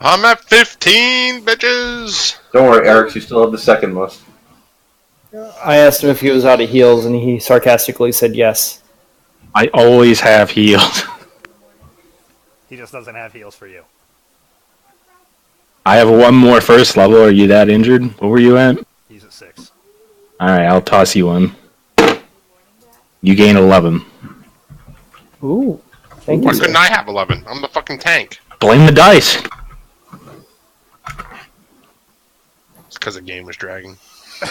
I'm at 15, bitches. Don't worry, Eric. You still have the second most. I asked him if he was out of heals, and he sarcastically said yes. I always have healed. He just doesn't have heals for you. I have one more first level. Are you that injured? What were you at? He's at 6. Alright, I'll toss you one. You gain 11. Ooh, thank Why you. couldn't I have 11? I'm the fucking tank. Blame the dice. It's because the game was dragging. I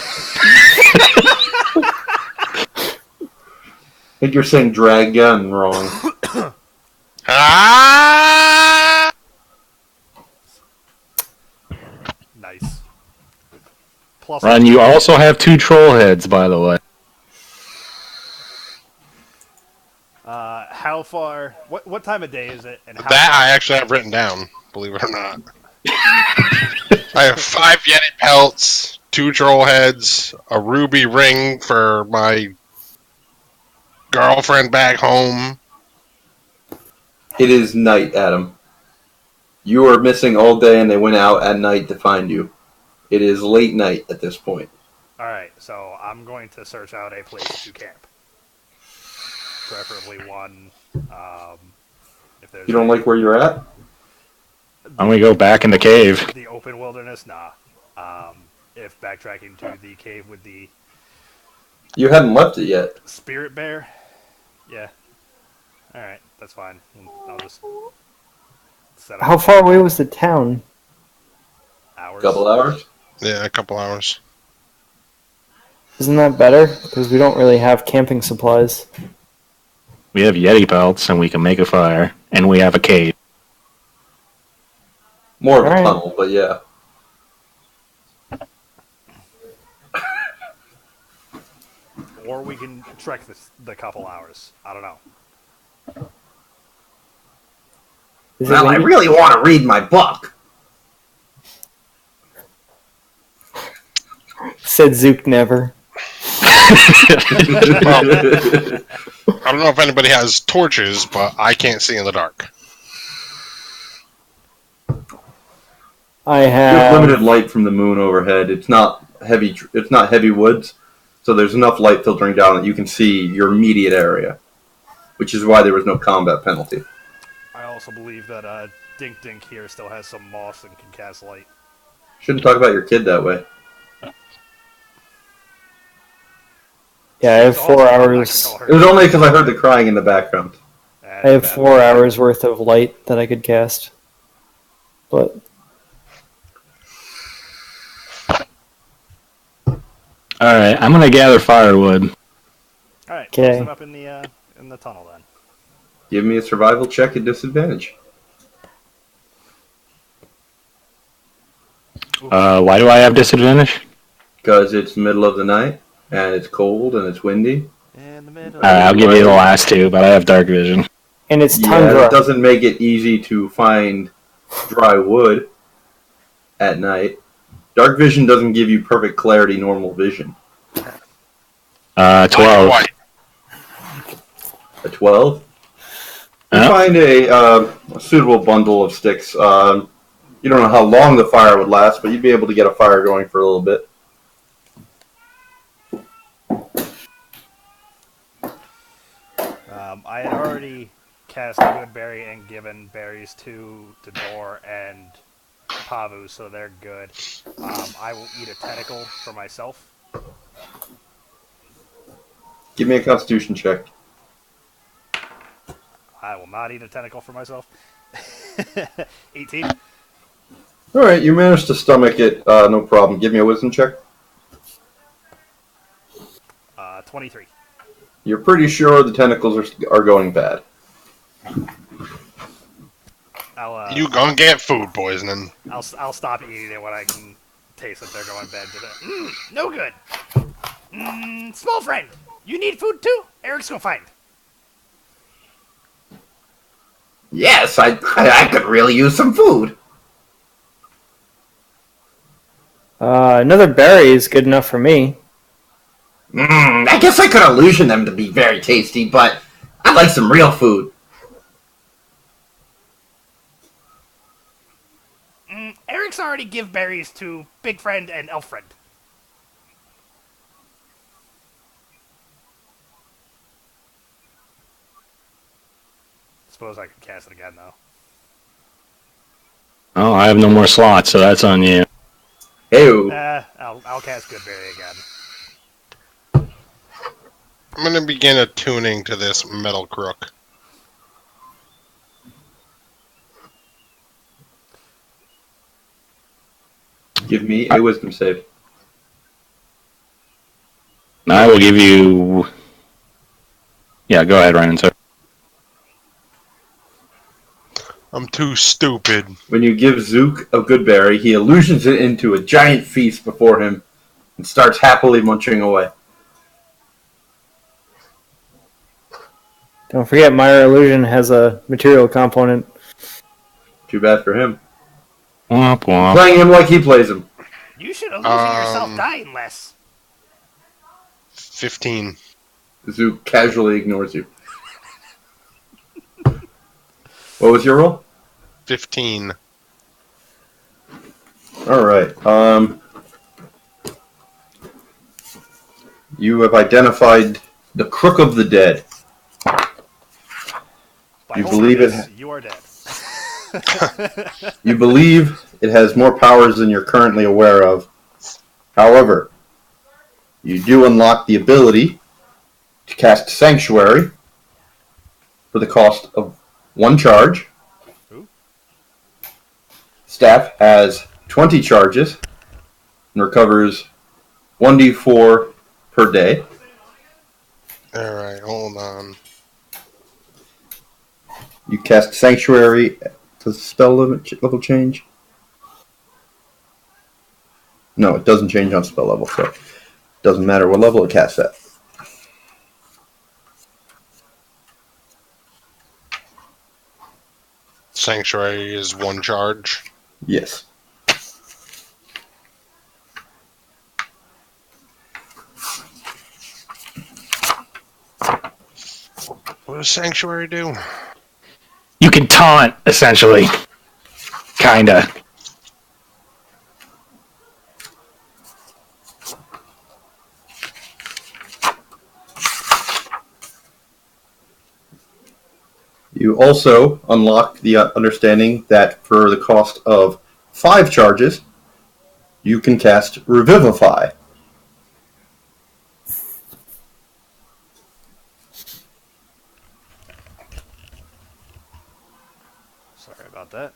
think you're saying dragon wrong. Ah! Nice. Plus, Ron, you also have 2 troll heads, by the way. how far? What time of day is it? And how That far, I actually have written down, believe it or not. I have 5 Yeti pelts, 2 troll heads, a ruby ring for my girlfriend back home. It is night, Adam. You are missing all day, and they went out at night to find you. It is late night at this point. All right, so I'm going to search out a place to camp. Preferably one. If there's You don't like where you're at? Why don't we go back in the cave? the open wilderness, nah. If backtracking to the cave with the You hadn't left it yet. spirit bear, yeah. All right, that's fine. I'll just set up How far away was the town? hours. Couple hours? Yeah, a couple hours. Isn't that better? Because we don't really have camping supplies. We have Yeti pelts, and we can make a fire, and we have a cave. More of a Alright. tunnel, but yeah. Or we can trek the couple hours. I don't know. Is it Well, I windy? really want to read my book. Said Zook never. I don't know if anybody has torches, but I can't see in the dark. I You have have. limited light from the moon overhead. It's not heavy. It's not heavy woods, so there's enough light filtering down that you can see your immediate area, which is why there was no combat penalty. I also believe that Dink Dink here still has some moss and can cast light. Shouldn't talk about your kid that way. Yeah, I have So 4 also, I'm not gonna hours. call her- It was only because I heard the crying in the background. And I have that- 4 hours worth of light that I could cast. But Alright, I'm gonna gather firewood. All right, Okay. close it up in the tunnel then. Give me a survival check at disadvantage. Why do I have disadvantage? Because it's middle of the night, and it's cold, and it's windy. In the middle. Alright, I'll give you the last 2, but I have dark vision. and it's Yeah, tundra. it doesn't make it easy to find dry wood at night. Dark vision doesn't give you perfect clarity, normal vision. 12. White. A 12? You Yeah. find a suitable bundle of sticks. You don't know how long the fire would last, but you'd be able to get a fire going for a little bit. I had already cast Good Berry and given berries to Dor and Pavu, so they're good. I will eat a tentacle for myself. Give me a constitution check. I will not eat a tentacle for myself. 18. Alright, you managed to stomach it, no problem. Give me a wisdom check. 23. You're pretty sure the tentacles are going bad. I'll You gonna get food poisoning. I'll stop eating it when I can taste that they're going bad today. No good. Small friend, you need food too? Eric's gonna find. Yes, I could really use some food. Another berry is good enough for me. I guess I could illusion them to be very tasty, but I'd like some real food. clerics already give berries to Big Friend and Elf Friend. Suppose I could cast it again, though. Oh, I have no more slots, so that's on you. Hey, I'll cast Goodberry again. I'm going to begin attuning to this metal crook. give me a wisdom save. I will give you. Yeah, go ahead, Ryan. Sir. I'm too stupid. When you give Zook a good berry, he illusions it into a giant feast before him and starts happily munching away. Don't forget, Minor Illusion has a material component. Too bad for him. Womp womp. Playing him like he plays him. You should illusion yourself dying less. 15. Zook casually ignores you. What was your roll? 15. All right. You have identified the Crook of the Dead. By You believe it? You are dead. You believe it has more powers than you're currently aware of. However, you do unlock the ability to cast Sanctuary for the cost of 1 charge. Ooh. Staff has 20 charges and recovers 1d4 per day. Alright, hold on. You cast Sanctuary. Does the spell level change? No, it doesn't change on spell level, so it doesn't matter what level it casts at. Sanctuary is 1 charge. Yes. What does Sanctuary do? You can taunt, essentially. Kinda. You also unlock the understanding that for the cost of 5 charges, you can cast Revivify. Sorry about that.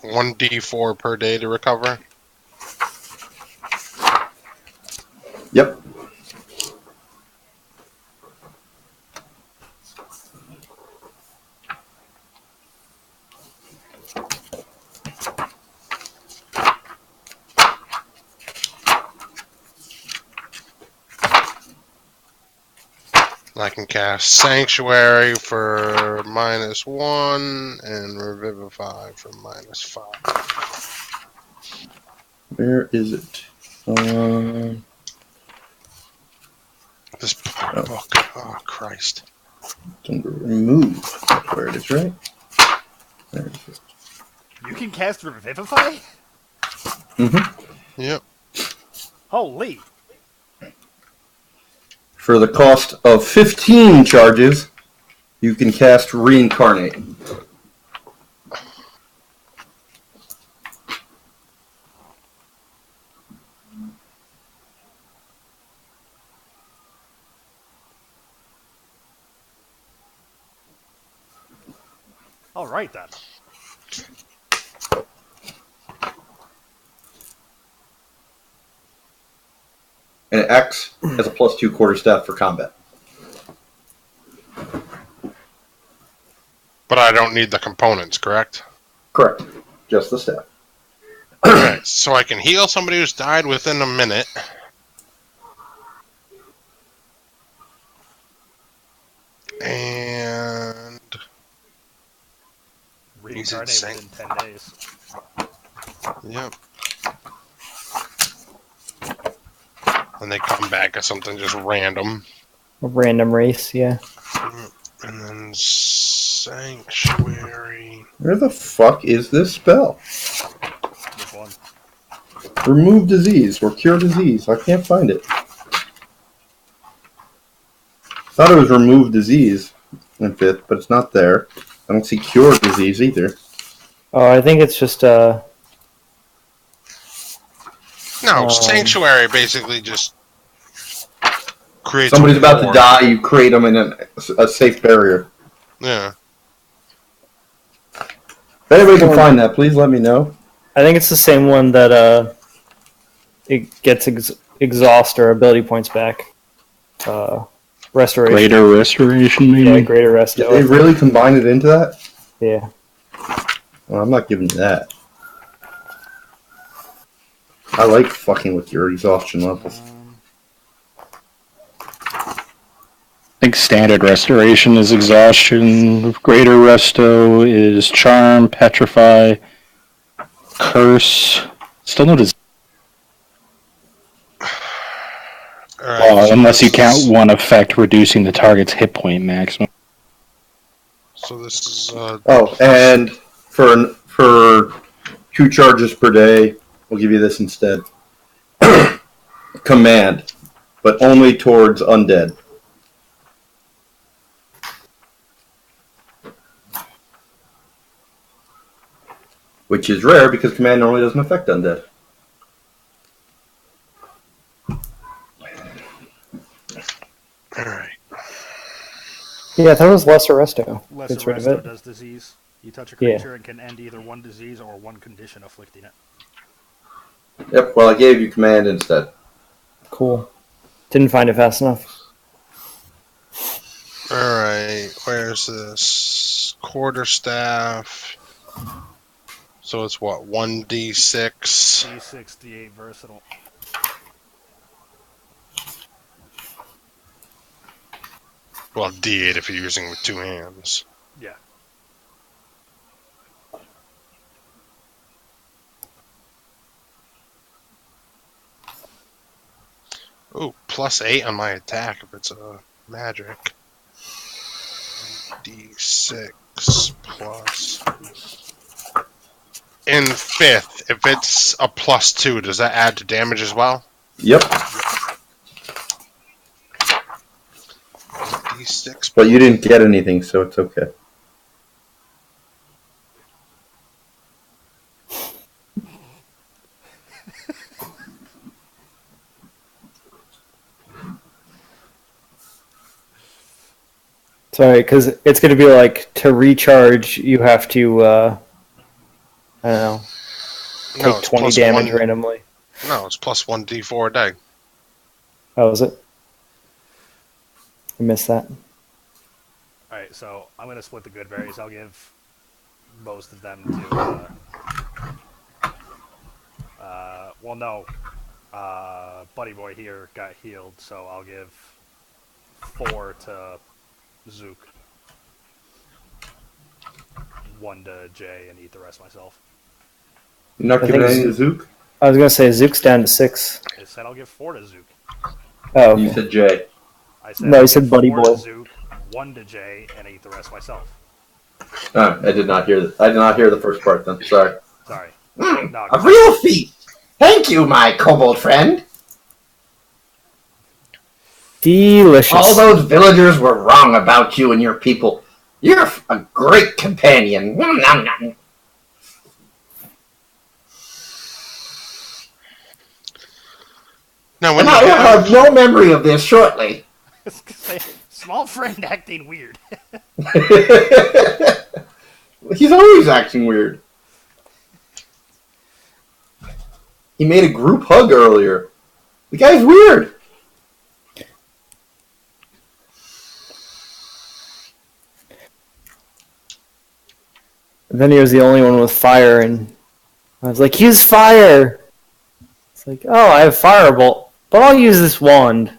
1d4 per day to recover. Yep. I can cast Sanctuary for -1 and Revivify for -5. Where is it? This poor book. Oh, Christ. Can remove. That's where it is, right? There it is. You can cast Revivify? Mm-hmm. Yep. Holy. For the cost of 15 charges, you can cast Reincarnate. All right, then. And it acts as a +2 quarterstaff for combat. But I don't need the components, correct? Correct. Just the staff. Okay, so I can heal somebody who's died within a minute. And Reincarnate insane. within 10 days. yep. And they come back as something just random. A random race, yeah. And then Sanctuary. Where the fuck is this spell? Which one? Remove disease or cure disease. I can't find it. Thought it was remove disease in 5th, but it's not there. I don't see cure disease either. Oh, I think it's just No, Sanctuary basically just creates. Somebody's about to war. die, you create them in a safe barrier. Yeah. If anybody can find that, please let me know. I think it's the same one that it gets exhaust or ability points back. Restoration. Greater restoration, maybe? Yeah, greater rest. Did they really combine it into that? Yeah. Well, I'm not giving you that. I like fucking with your exhaustion levels. I think standard restoration is exhaustion. Greater resto is charm, petrify, curse. Still no disease. Alright, Unless you count one effect reducing the target's hit point maximum. So this is. Oh, and for 2 charges per day, we'll give you this instead. Command, but only towards undead. Which is rare because command normally doesn't affect undead. Alright. Yeah, that was Lesser Resto. Lesser Gets rid of Resto it. does disease. You touch a Yeah. creature and can end either one disease or one condition afflicting it. Yep, well I gave you command instead. Cool. Didn't find it fast enough. Alright, where's this? Quarterstaff. So it's what, 1d6? D6, D8 versatile. Well, d8 if you're using it with 2 hands. Yeah. Ooh, +8 on my attack if it's a magic. D6 plus. In 5th, if it's a +2, does that add to damage as well? Yep, D6. but you didn't get anything, so it's okay. Sorry, because it's going to be like to recharge, you have to, I don't know, take it's 20 plus damage one- randomly. No, it's +1d4 a day. Oh, is it? I missed that. Alright, so I'm going to split the good berries. I'll give most of them to, well, no. Buddy Boy here got healed, so I'll give 4 to Zook. 1 to Jay, and eat the rest myself. You're not I giving think any to Zook? I was going to say Zook's down to 6. I said I'll give 4 to Zook. Oh, You okay. said Jay. I said No, I'll you said give Buddy 4 Boy. to Zook, 1 to Jay, and eat the rest myself. Oh, I did not hear the first part then. Sorry. Sorry. Mm, No, a real feast. Thank you, my kobold friend. Delicious. All those villagers were wrong about you and your people. You're a great companion. Nom, nom, nom. Now, when And you I will have, have no memory of this shortly. Small friend acting weird. He's always acting weird. He made a group hug earlier. The guy's weird. Then he was the only one with fire, and I was like, use fire! It's like, oh, I have firebolt, but I'll use this wand.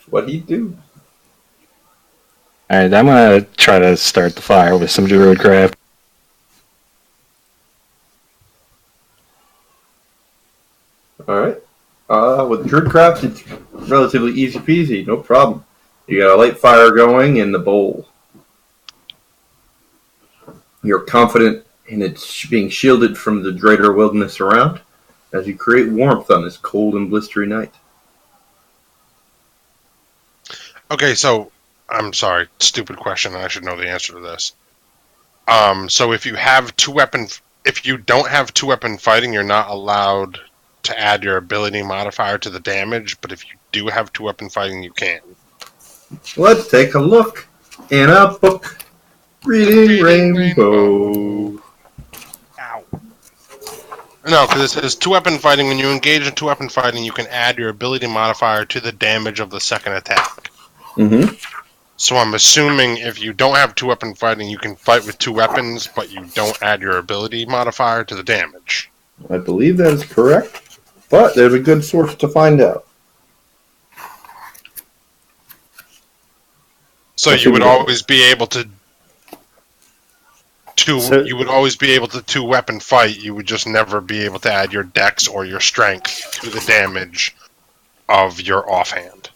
What'd he do? Alright, I'm gonna try to start the fire with some Druidcraft. Alright. With Druidcraft, it's relatively easy peasy, no problem. You got a light fire going in the bowl. You're confident in its being shielded from the greater wilderness around as you create warmth on this cold and blistery night. Okay, so I'm sorry, stupid question. I should know the answer to this. So if you don't have two weapon fighting, you're not allowed to add your ability modifier to the damage. But if you do have two weapon fighting, you can. Let's take a look in a book. Reading Rainbow. Ow. No, because it says two weapon fighting. When you engage in two weapon fighting, you can add your ability modifier to the damage of the second attack. Mm-hmm. So I'm assuming if you don't have two weapon fighting, you can fight with two weapons, but you don't add your ability modifier to the damage. I believe that is correct, but there's a good source to find out. So you would always be able to you would always be able to two weapon fight. You would just never be able to add your dex or your strength to the damage of your offhand.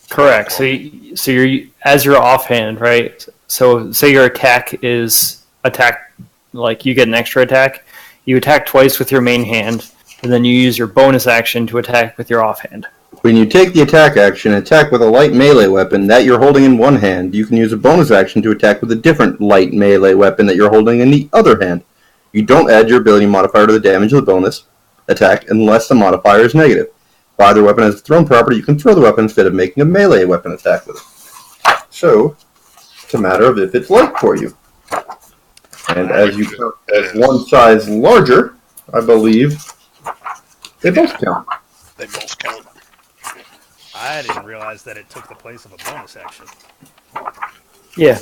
Correct. So you're as your offhand, right? So say your attack is like you get an extra attack. You attack twice with your main hand, and then you use your bonus action to attack with your offhand. When you take the attack action and attack with a light melee weapon that you're holding in one hand, you can use a bonus action to attack with a different light melee weapon that you're holding in the other hand. You don't add your ability modifier to the damage of the bonus attack unless the modifier is negative. If either weapon has a thrown property, you can throw the weapon instead of making a melee weapon attack with it. So, it's a matter of if it's light for you. And as you count as one size larger, I believe they both count. They both count. I didn't realize that it took the place of a bonus action. Yeah.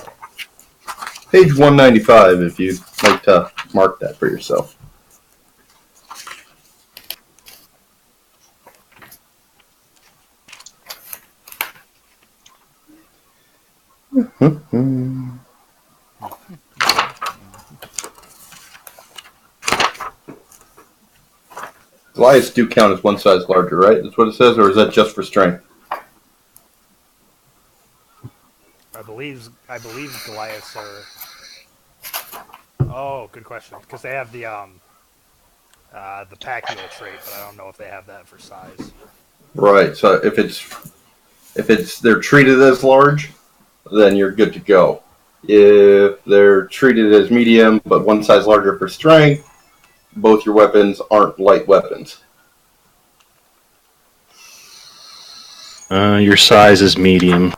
Page 195 if you'd like to mark that for yourself. Goliaths do count as one size larger, right? That's what it says, or is that just for strength? I believe Goliaths are. Oh, good question. Because they have the pack heal trait, but I don't know if they have that for size. Right. So if they're treated as large, then you're good to go. If they're treated as medium but one size larger for strength, both your weapons aren't light weapons. Your size is medium.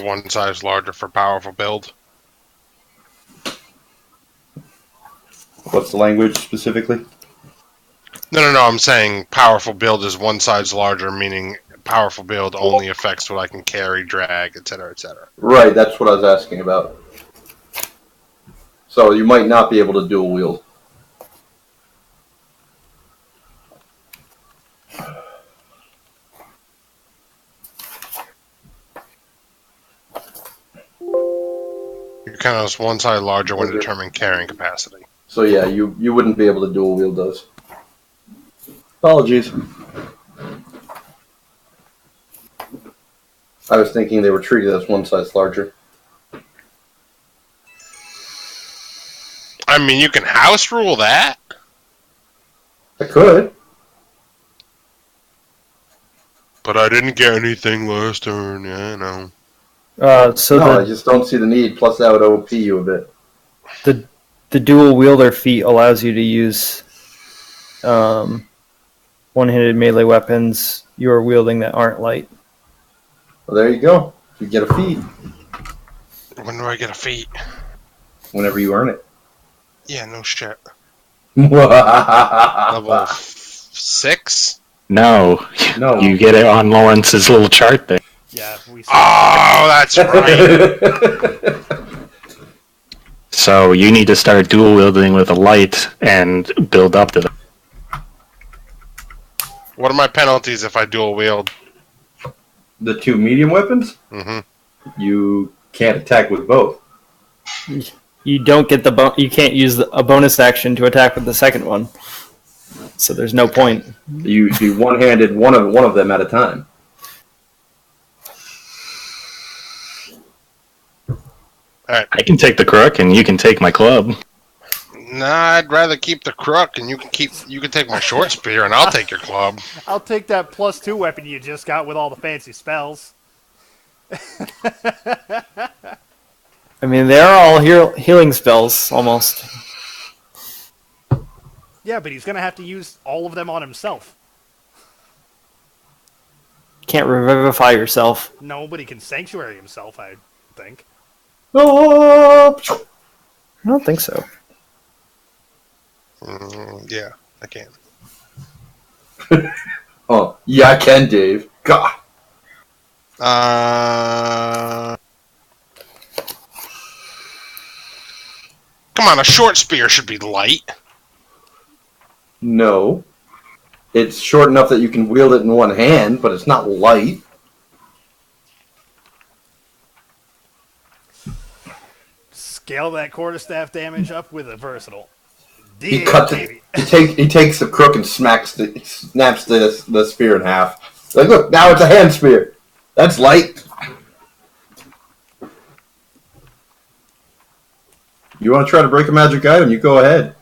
One size larger for powerful build. What's the language specifically? No. I'm saying powerful build is one size larger, meaning powerful build only affects what I can carry, drag, etc., etc. Right, that's what I was asking about. So you might not be able to dual wield. You count as one size larger when determining carrying capacity. So yeah, you wouldn't be able to dual wield those. Apologies. I was thinking they were treated as one size larger. I mean, you can house rule that. I could. But I didn't get anything last turn, yeah, no. I just don't see the need, plus that would OP you a bit. The dual wielder feat allows you to use one-handed melee weapons you are wielding that aren't light. Well, there you go. You get a feat. When do I get a feat? Whenever you earn it. Yeah, no shit. Level Level 6? No. No. You get it on Lawrence's little chart there. Yeah, we. Oh, that's right. So you need to start dual wielding with a light and build up to them. What are my penalties if I dual wield? The two medium weapons? Mm-hmm. You can't attack with both. You don't get you can't use a bonus action to attack with the second one. So there's no point. You one-handed one of them at a time. I can take the crook, and you can take my club. Nah, I'd rather keep the crook, and you can take my short spear, and I'll take your club. I'll take that +2 weapon you just got with all the fancy spells. I mean, they are all healing spells, almost. Yeah, but he's gonna have to use all of them on himself. Can't revivify yourself. Nobody can sanctuary himself, I think. Oh, I don't think so. Yeah, I can. oh, yeah, I can, Dave. God. Come on, a short spear should be light. No. It's short enough that you can wield it in one hand, but it's not light. Scale that quarterstaff damage up with a versatile. He D8, cuts baby. it. He takes the crook and snaps the spear in half. Like, look, now it's a hand spear. That's light. You want to try to break a magic item? You go ahead.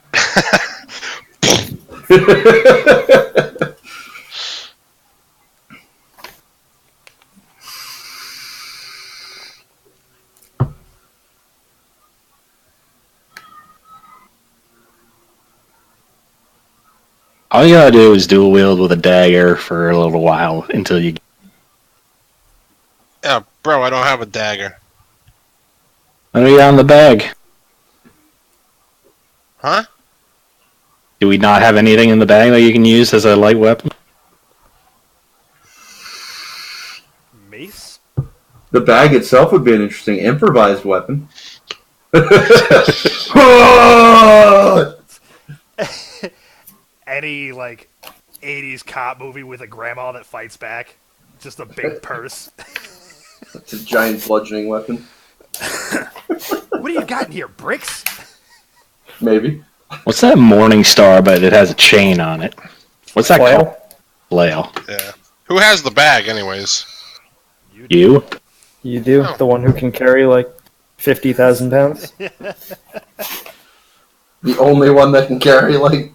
All you gotta do is dual wield with a dagger for a little while until you. Yeah, bro, I don't have a dagger. Let me on the bag. Huh? Do we not have anything in the bag that you can use as a light weapon? Mace? The bag itself would be an interesting improvised weapon. Any, like, 80s cop movie with a grandma that fights back. Just a big purse. It's a giant bludgeoning weapon. What do you got in here, bricks? Maybe. What's that morning star, but it has a chain on it? What's that Flail? called? Flail. Yeah. Who has the bag, anyways? You? You do? Oh. The one who can carry, like, 50,000 pounds? The only one that can carry, like,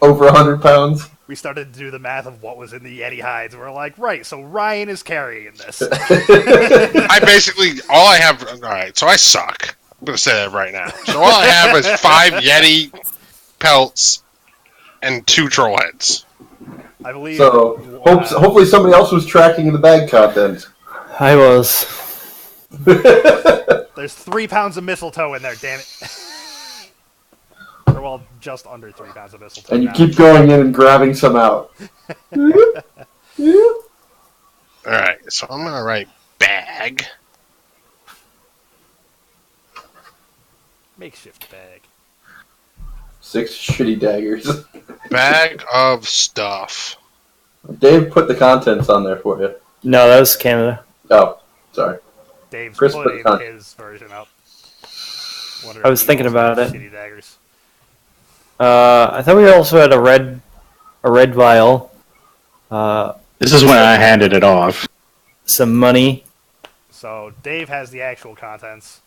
over 100 pounds. We started to do the math of what was in the Yeti hides. We're like, right, so Ryan is carrying this. I basically, all I have, alright, so I suck. I'm gonna say that right now. So all I have is 5 Yeti pelts and 2 troll heads. I believe. So, hopefully somebody else was tracking the bag content. I was. There's 3 pounds of mistletoe in there, damn it. Or, well, just under 3 pounds of mistletoe. And you now. keep going in and grabbing some out. Alright, so I'm gonna write bag. Makeshift bag. 6 shitty daggers. Bag of stuff. Dave put the contents on there for you. No, that was Canada. Oh, sorry. Dave's Chris put putting it on. his version up. Wonder I was if he thinking also about has it. Shitty daggers. I thought we also had a red vial, This is when I handed it off. some money. So Dave has the actual contents.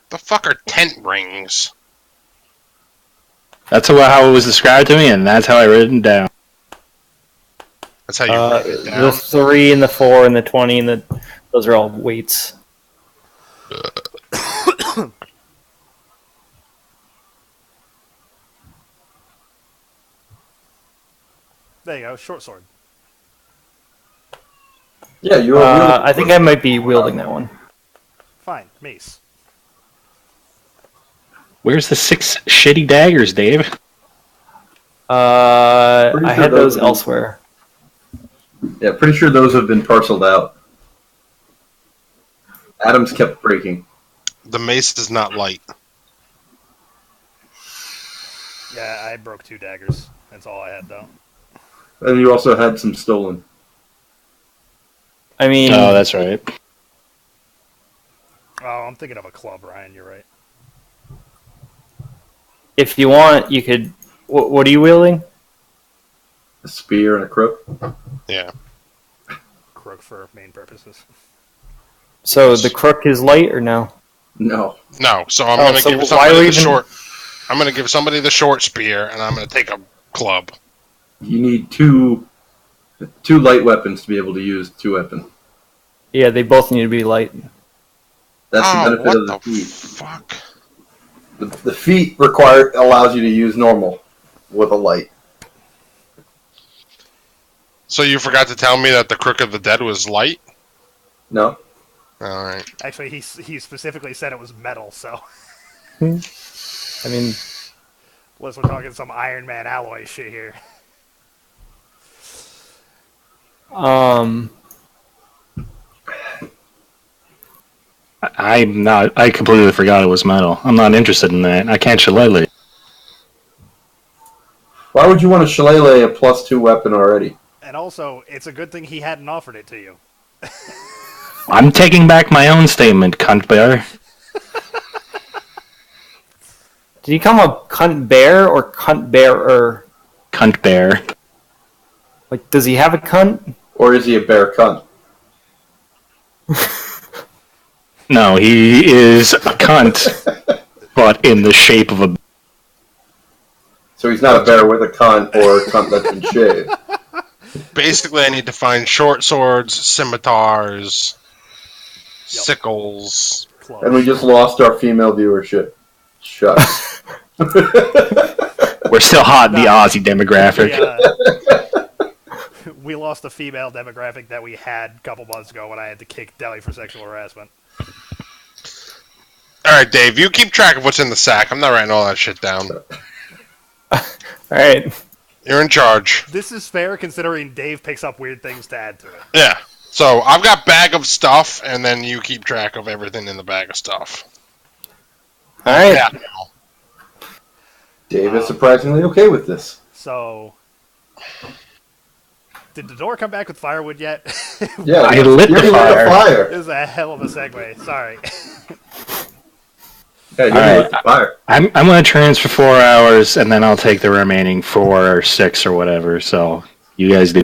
The fuck are tent rings? That's how it was described to me, and that's how I written it down. That's how you write it The down. 3 and the 4 and the 20 and those are all weights. There you go, short sword. Yeah, you were I think I might be wielding that one. Fine, mace. Where's the 6 shitty daggers, Dave? Pretty I sure had those those would be- elsewhere. Yeah, pretty sure those have been parceled out. Adams kept breaking. The mace is not light. Yeah, I broke 2 daggers. That's all I had, though. And you also had some stolen. I mean, Oh, that's right. Oh, I'm thinking of a club, Ryan. You're right. if you want, you could. What are you wielding? A spear and a crook. Yeah. Crook for main purposes. So the crook is light or no? No. No, so I'm Oh, gonna so give why somebody are we the even- short. I'm gonna give somebody the short spear, and I'm gonna take a club. You need two light weapons to be able to use two weapons. Yeah, they both need to be light. That's the Oh, benefit what of the the feat. fuck? The feat allows you to use normal with a light. So you forgot to tell me that the Crook of the Dead was light? No. All right. Actually, he specifically said it was metal, so I mean, unless we're talking some Iron Man alloy shit here. I'm not. I completely forgot it was metal. I'm not interested in that. I can't shillelagh. Why would you want a shillelagh a +2 weapon already? And also, it's a good thing he hadn't offered it to you. I'm taking back my own statement, cunt bear. did he call him a cunt bear or cunt bearer? Cunt bear. Like, does he have a cunt? Or is he a bear cunt? No, he is a cunt, but in the shape of a. So he's not a bear with a cunt or a cunt that's been shaved. Basically, I need to find short swords, scimitars, sickles. Close. And we just lost our female viewership. Shucks. We're still hot in the Aussie demographic. We lost the female demographic that we had a couple months ago when I had to kick Deli for sexual harassment. All right, Dave, you keep track of what's in the sack. I'm not writing all that shit down. Alright. You're in charge. This is fair considering Dave picks up weird things to add to it. Yeah. So I've got bag of stuff, and then you keep track of everything in the bag of stuff. Alright. Yeah. Dave is surprisingly okay with this. So, did the door come back with firewood yet? Yeah, I lit you the already fire. This is a hell of a segue. Sorry. Yeah, you Alright. lit the fire. I'm going to transfer 4 hours, and then I'll take the remaining 4 or 6 or whatever. So you guys do.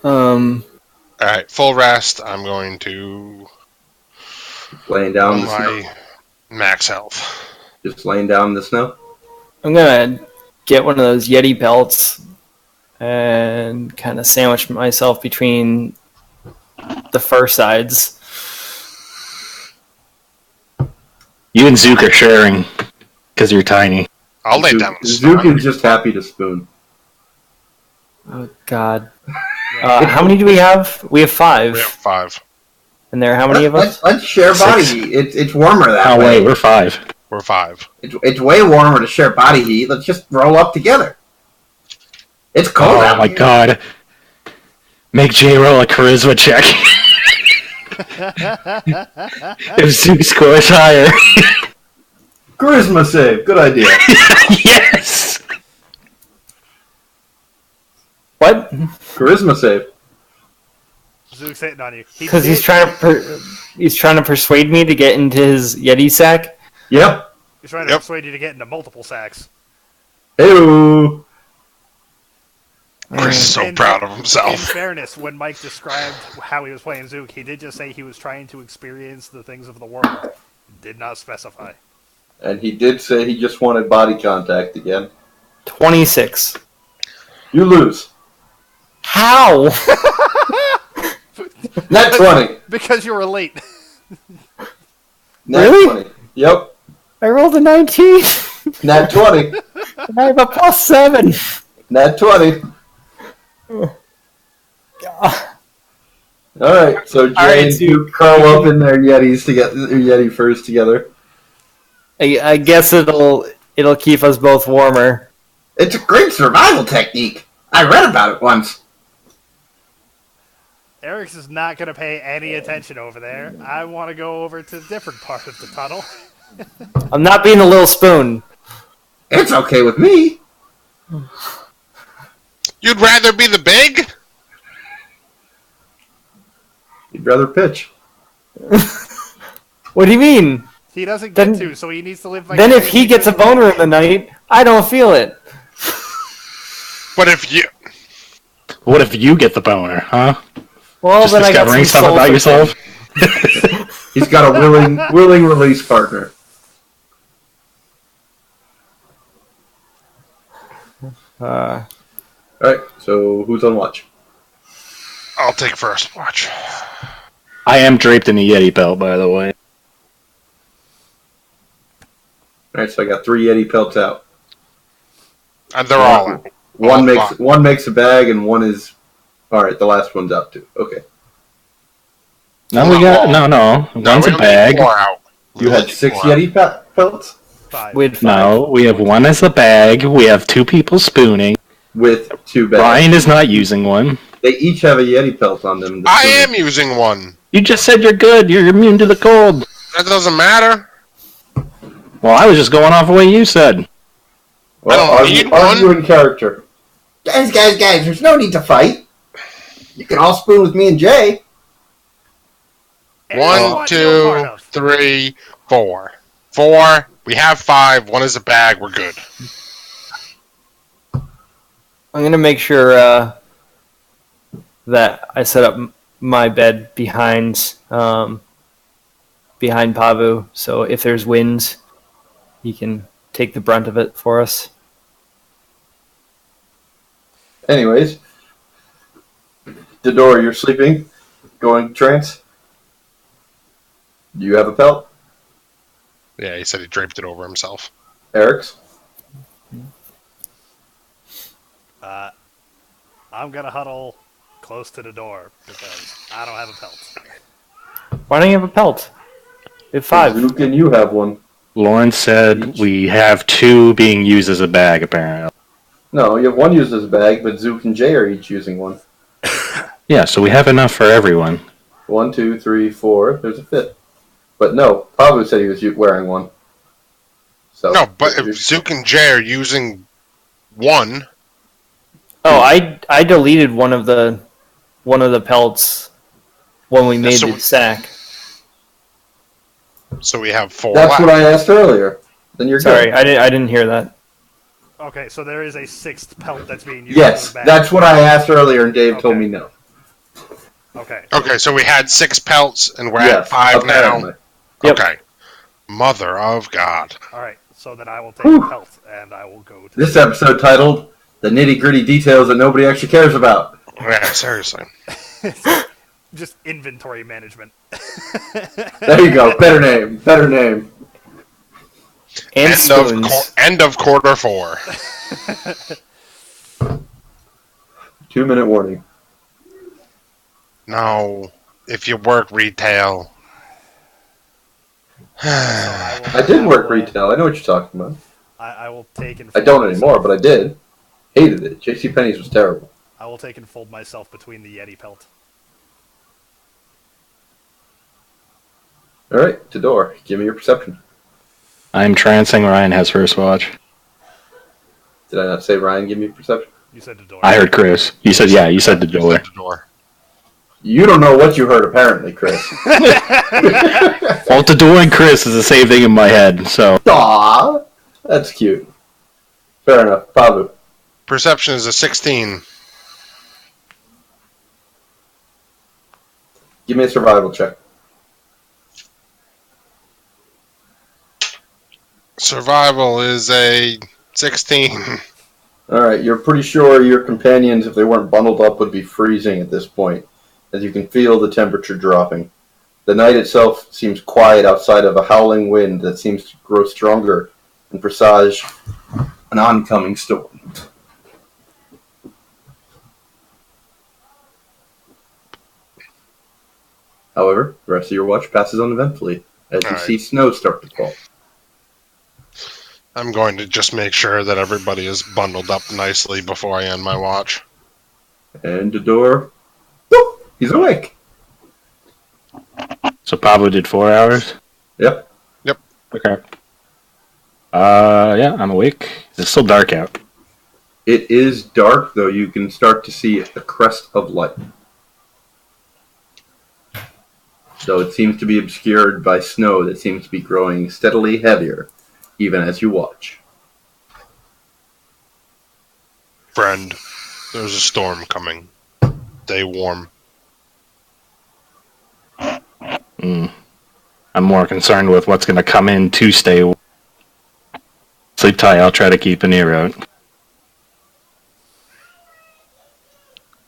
All right, full rest. I'm going to Laying down in the snow. my max health. Just laying down in the snow. I'm gonna get one of those Yeti belts and kind of sandwich myself between the fur sides. You and Zook are sharing because you're tiny. I'll lay Zook- down. the Zook snow. is just happy to spoon. Oh God! How many do we have? We have 5. We have 5. And there are how many of us? Let's share body 6. heat. It's warmer that Oh way. wait, we're 5. We're 5. It's way warmer to share body heat. Let's just roll up together. It's cold Oh out my here. god. Make Jay roll a charisma check. If Zook scores higher. Charisma save. Good idea. Yes! What? Charisma save. Zook's hitting on you. Because he's trying to persuade me to get into his Yeti sack. Yep. He's trying to Yep. persuade you to get into multiple sacks. Ew. Chris is so And proud of In himself. fairness, when Mike described how he was playing Zook, he did just say he was trying to experience the things of the world. Did not specify. And he did say he just wanted body contact again. 26. You lose. How? Net 20. Because you were late. Net Really? 20. Yep. I rolled a 19. Net 20. And I have a +7. Net 20. Alright, so Jay right, and so- you curl up in their Yetis to get their Yeti furs together. I guess it'll keep us both warmer. It's a great survival technique. I read about it once. Eric's is not going to pay any attention over there. I want to go over to a different part of the tunnel. I'm not being a little spoon. It's okay with me. You'd rather be the big? You'd rather pitch. What do you mean? He doesn't Then- get to, so he needs to live. Then if he gets a boner in the night, I don't feel it. But if you, What if you get the boner, huh? Well, Just then I got discovering some stuff soul about searching. yourself? He's got a willing release partner. Uh, All right, so who's on watch? I'll take first watch. I am draped in a Yeti belt, by the way. All right, so I got 3 Yeti pelts out. And they're all out. One All makes fine. one makes a bag, and one is. All right, the last one's out too. Okay, No, we got no. No, One's we a only need bag. 4 out. you had 6 Yeti pelts Five. with 5. No, we have one as a bag. We have 2 people spooning. with 2 bags. Ryan is not using one. They each have a Yeti pelt on them. I am using one. You just said you're good. You're immune to the cold. That doesn't matter. Well, I was just going off of what you said. Well, I don't need argue one. in character. Guys, there's no need to fight. You can all spoon with me and Jay. Everyone 1, you're part 2, of. 3, 4. 4. We have 5. One is a bag. We're good. I'm gonna make sure that I set up my bed behind Pavu, so if there's winds, he can take the brunt of it for us. Anyways, Dodor, you're sleeping, going trance. Do you have a pelt? Yeah, he said he draped it over himself. Eric's? I'm gonna huddle close to the door because I don't have a pelt. Why don't you have a pelt? We have 5. Luke and you have one. Lawrence said we have 2 being used as a bag, apparently. No, you have one used as a bag, but Zook and Jay are each using one. Yeah, so we have enough for everyone. 1, 2, 3, 4. There's a 5th. But no, Pablo said he was wearing one. So No, but if Zook and Jay are using one, Oh, I deleted one of the pelts when we made so- the sack. so we have 4 that's left. what I asked earlier. Then you're Sorry, good. I didn't hear that. Okay, so there is a 6th pelt that's being used. Yes, as a bag. that's what I asked earlier, and Dave told Okay. me no. Okay. Okay, so we had 6 pelts, and we're Yes, at 5 apparently. now. Yep. Okay. Mother of God. All right. So then I will take Whew. a pelt and I will go to. This episode titled "The Nitty Gritty Details That Nobody Actually Cares About." Yeah, seriously. Just inventory management. There you go. Better name. Better name. And spoons. End of quarter 4. 2-minute warning. No. If you work retail. I did work retail. I know what you're talking about. I will take and. I don't anymore, but I did. Hated it. JCPenney's was terrible. I will take and fold myself between the Yeti pelt. All right, Tador, give me your perception. I'm trancing. Ryan has first watch. Did I not say Ryan? Give me your perception. You said the door. I heard Chris. You said, yeah, you said the door. The door. You don't know what you heard, apparently, Chris. Well, the door and Chris is the same thing in my head, so. Aw, that's cute. Fair enough. Pabu. Perception is a 16. Give me a survival check. Survival is a 16. All right, you're pretty sure your companions, if they weren't bundled up, would be freezing at this point, as you can feel the temperature dropping. The night itself seems quiet outside of a howling wind that seems to grow stronger and presage an oncoming storm. However, the rest of your watch passes uneventfully as you All right. see snow start to fall. I'm going to just make sure that everybody is bundled up nicely before I end my watch. And the door, boop, he's awake. So Pablo did 4 hours? Yep. Okay. Yeah, I'm awake. It's still dark out. It is dark, though you can start to see a crest of light. though it seems to be obscured by snow that seems to be growing steadily heavier, even as you watch. Friend, there's a storm coming. Stay warm. I'm more concerned with what's going to come in to stay. Sleep tight. I'll try to keep an ear out.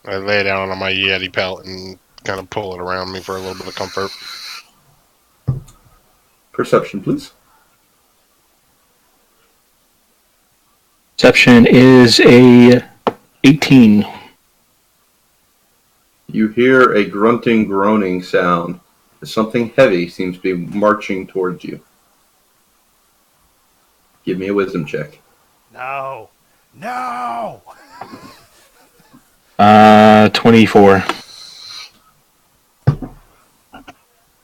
I lay down on my Yeti pelt and kind of pull it around me for a little bit of comfort. Perception, please. Perception is a 18. You hear a grunting, groaning sound as something heavy seems to be marching towards you. Give me a wisdom check. No. No! 24.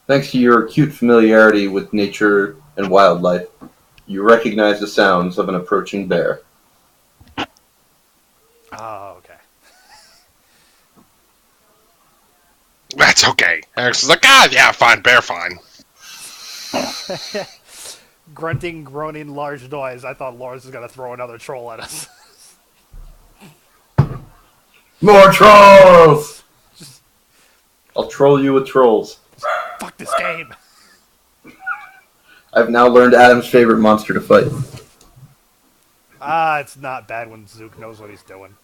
Thanks to your acute familiarity with nature and wildlife, you recognize the sounds of an approaching bear. Oh, okay. That's okay. Alex is like, yeah, fine, bear, fine. Grunting, groaning, large noise. I thought Lawrence was going to throw another troll at us. More trolls! I'll troll you with trolls. Fuck this game. I've now learned Adam's favorite monster to fight. It's not bad when Zook knows what he's doing.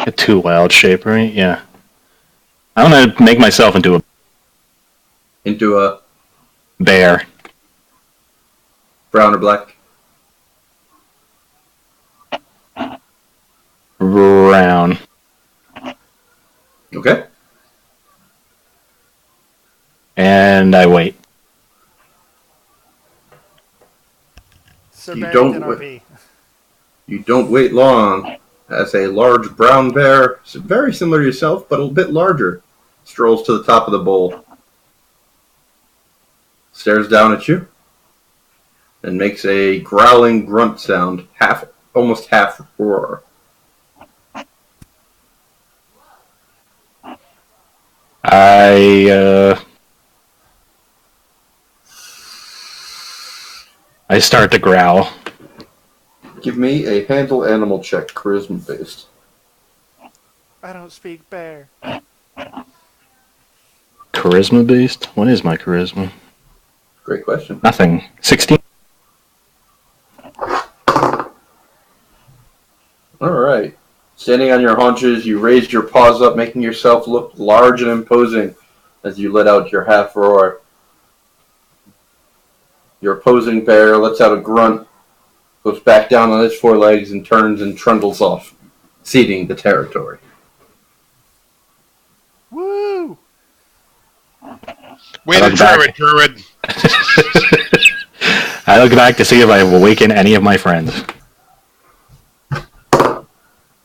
A 2 wild shape, right? Yeah. I'm going to make myself into a Into a bear. brown or black. Brown. Okay. And I wait. Sir You Barrington don't RP. You don't wait long as a large brown bear, very similar to yourself, but a bit larger, strolls to the top of the bowl, stares down at you, and makes a growling grunt sound, almost half roar. I start to growl. Give me a handle animal check, charisma based. I don't speak bear. Charisma based? What is my charisma? Great question. Nothing. 16? Alright. Standing on your haunches, you raise your paws up, making yourself look large and imposing as you let out your half roar. Your opposing bear lets out a grunt, goes back down on its forelegs, and turns and trundles off, ceding the territory. Woo! Way to Druid. I look back to see if I have awakened any of my friends.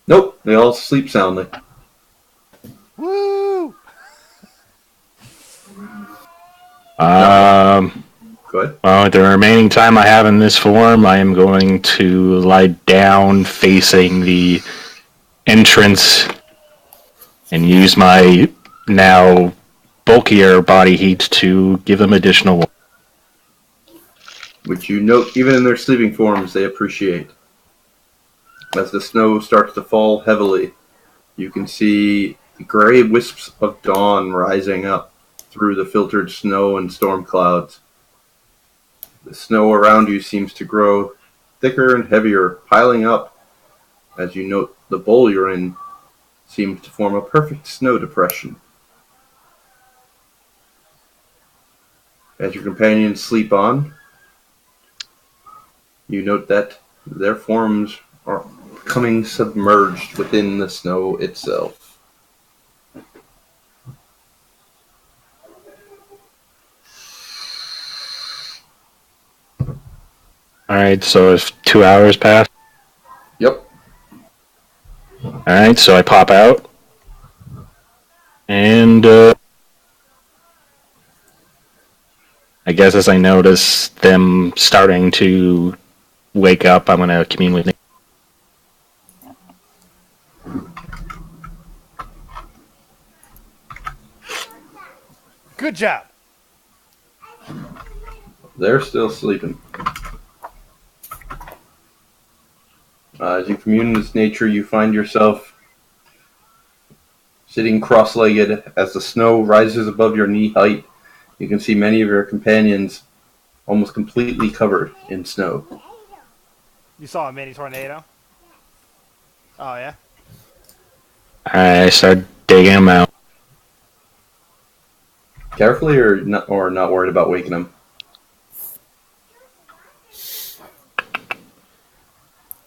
Nope, they all sleep soundly. Woo! Go ahead. Well, with the remaining time I have in this form, I am going to lie down facing the entrance and use my now bulkier body heat to give them additional warmth. Which you note, even in their sleeping forms, they appreciate. As the snow starts to fall heavily, you can see the gray wisps of dawn rising up through the filtered snow and storm clouds. The snow around you seems to grow thicker and heavier, piling up. As you note, the bowl you're in seems to form a perfect snow depression. As your companions sleep on, you note that their forms are becoming submerged within the snow itself. Alright, so if 2 hours pass, Yep. Alright, so I pop out. And, I guess as I notice them starting to wake up, I'm gonna commune with them. Good job. They're still sleeping. As you commune with nature, you find yourself sitting cross-legged as the snow rises above your knee height. You can see many of your companions almost completely covered in snow. You saw a mini tornado? Oh, yeah? I start digging them out. Carefully or not worried about waking them?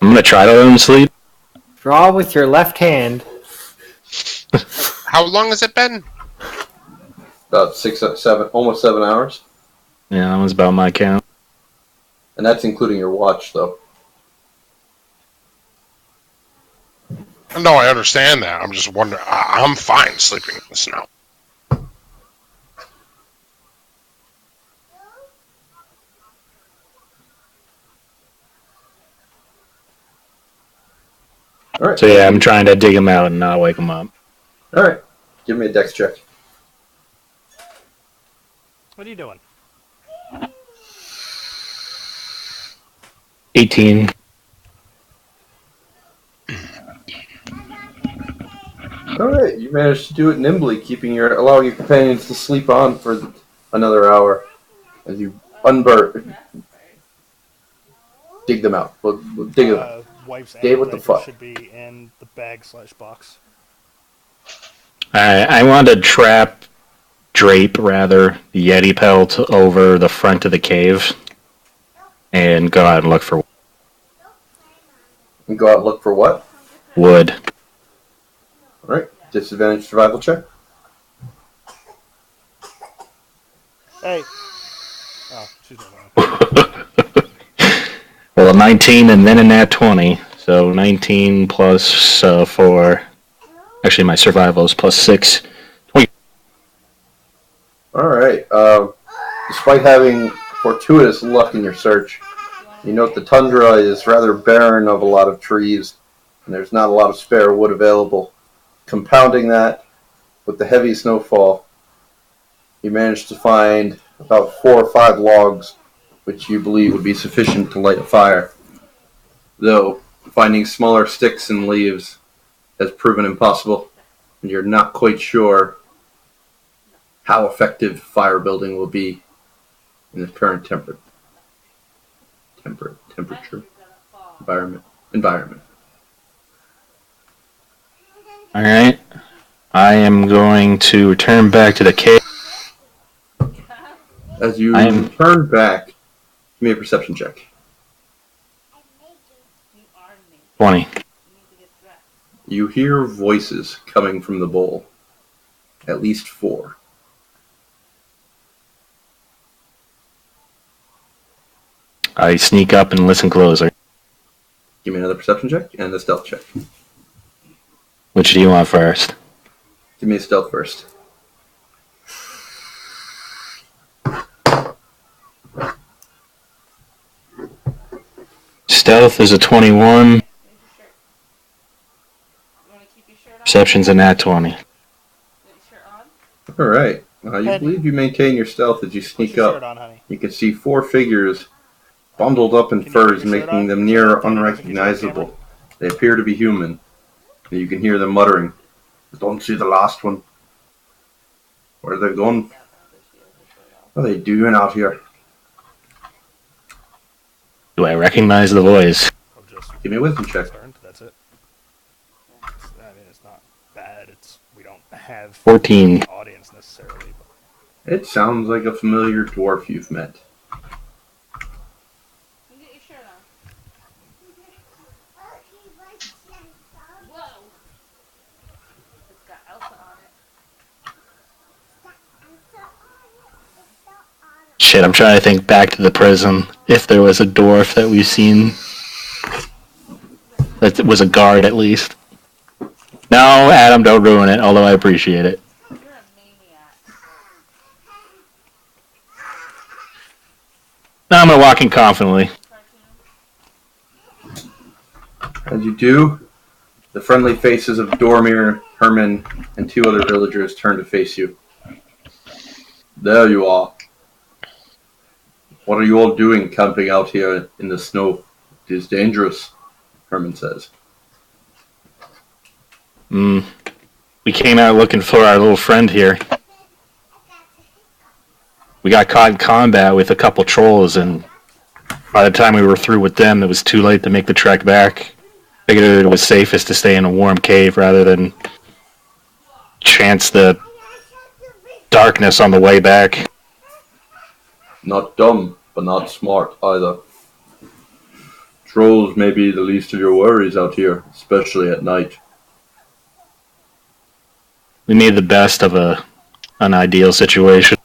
I'm gonna try to let them sleep. Draw with your left hand. How long has it been? About 6, 7, almost 7 hours. Yeah, that was about my count. And that's including your watch, though. No, I understand that. I'm just wondering. I'm fine sleeping in the snow. All right. So yeah, I'm trying to dig them out and not wake them up. All right. Give me a dex check. What are you doing? 18. All right. You managed to do it nimbly, allowing your companions to sleep on for another hour as you dig them out. We'll dig them out. Wife's Dave, what the ankle fuck? should be in the bag/box. I want to drape the Yeti pelt over the front of the cave and go out and look for And go out and look for what? wood. All right. Disadvantage survival check. Hey. Oh, she's not going. Well, 19 and then a nat 20. So 19 plus 4. Actually, my survival is plus 6. All right. Despite having fortuitous luck in your search, you note the tundra is rather barren of a lot of trees, and there's not a lot of spare wood available. Compounding that with the heavy snowfall, you managed to find about 4 or 5 logs, which you believe would be sufficient to light a fire. Though, finding smaller sticks and leaves has proven impossible, and you're not quite sure how effective fire building will be in the current temperature environment. All right. I am going to return back to the cave. As you return back, give me a perception check. 20. You hear voices coming from the bowl. At least 4. I sneak up and listen closer. Give me another perception check and a stealth check. Which do you want first? Give me a stealth first. Stealth is a 21. Perception's a nat 20. All right. You believe you maintain your stealth as you sneak Put your up. shirt on, honey. You can see 4 figures bundled up in Can you furs, put your shirt making on? them near Can you unrecognizable. They appear to be human. And you can hear them muttering, "Don't see the last one. Where are they gone? What are they doing out here? Do I recognize the voice? I'll just Give me a wisdom check." turned. That's it. I mean, it's not bad. We don't have 14. an audience necessarily. But It sounds like a familiar dwarf you've met. Get your shirt on. Whoa. It's got Elsa on it. Shit, I'm trying to think back to the prison. If there was a dwarf that we've seen. That was a guard, at least. No, Adam, don't ruin it, although I appreciate it. You're a maniac. No, I'm walking confidently. Cartoon. As you do, the friendly faces of Dormir, Herman, and 2 other villagers turn to face you. There you are. What are you all doing camping out here in the snow? It is dangerous, Herman says. We came out looking for our little friend here. We got caught in combat with a couple trolls, and by the time we were through with them, it was too late to make the trek back. Figured it was safest to stay in a warm cave rather than chance the darkness on the way back. Not dumb, but not smart either. Trolls may be the least of your worries out here, especially at night. We made the best of an ideal situation.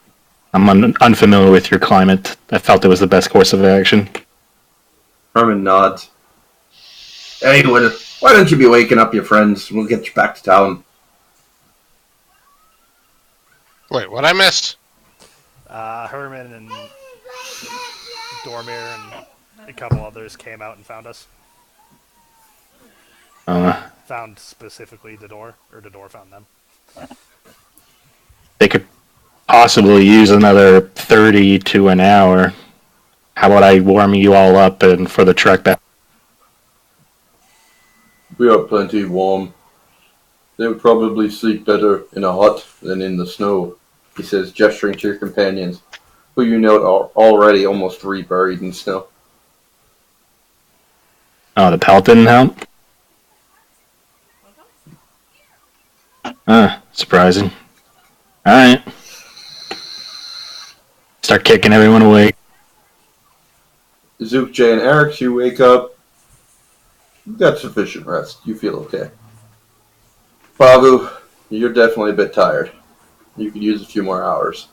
I'm unfamiliar with your climate. I felt it was the best course of action. Herman nods. Hey, why don't you be waking up your friends? We'll get you back to town. Wait, what I missed? Herman and Dormir and a couple others came out and found us. Found specifically the door, or the door found them. They could possibly use another 30 to an hour. How about I warm you all up and for the trek back? We are plenty warm. They would probably sleep better in a hut than in the snow, he says, gesturing to your companions, who you note are already almost reburied in snow. Oh, the pelt didn't help? Surprising. Alright. Start kicking everyone away. Zook, Jay, and Eric, you wake up. You've got sufficient rest. You feel okay. Pavu, you're definitely a bit tired. You could use a few more hours.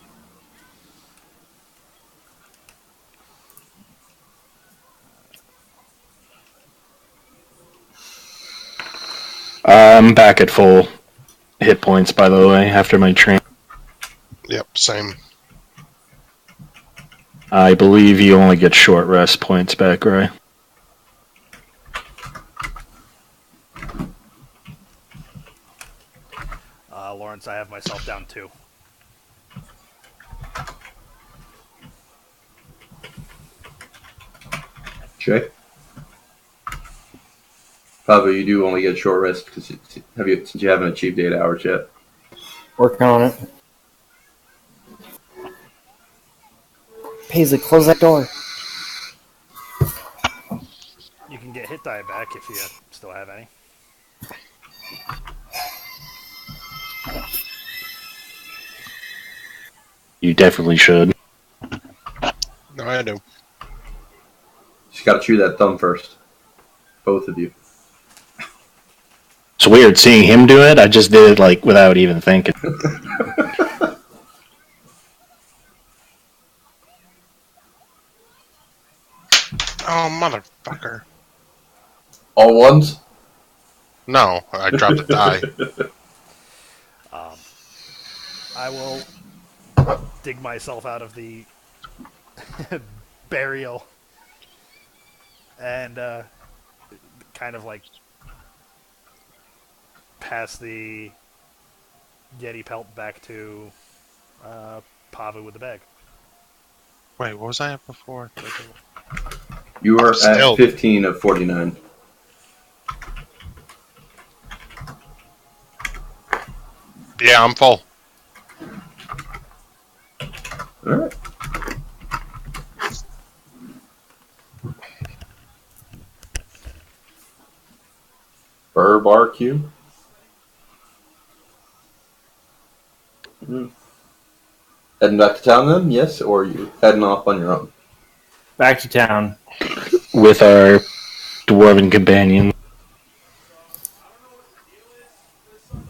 I'm back at full hit points, by the way, after my train. Yep, same. I believe you only get short rest points back, right? Lawrence, I have myself down 2. Jay? Pavu, you do only get short rest because since you haven't achieved 8 hours yet. Working on it. Paisley, close that door. You can get hit die back if you still have any. You definitely should. No, I do. Just gotta chew that thumb first. Both of you. It's weird seeing him do it. I just did it like without even thinking. Oh, motherfucker. All ones? No, I dropped a die. I will dig myself out of the burial and kind of like pass the Yeti pelt back to Pavu with the bag. Wait, what was I at before? You are Still. at 15 of 49. Yeah, I'm full. Alright. Burr barbecue. Heading back to town then? Yes, or you heading off on your own? Back to town. With our dwarven companion.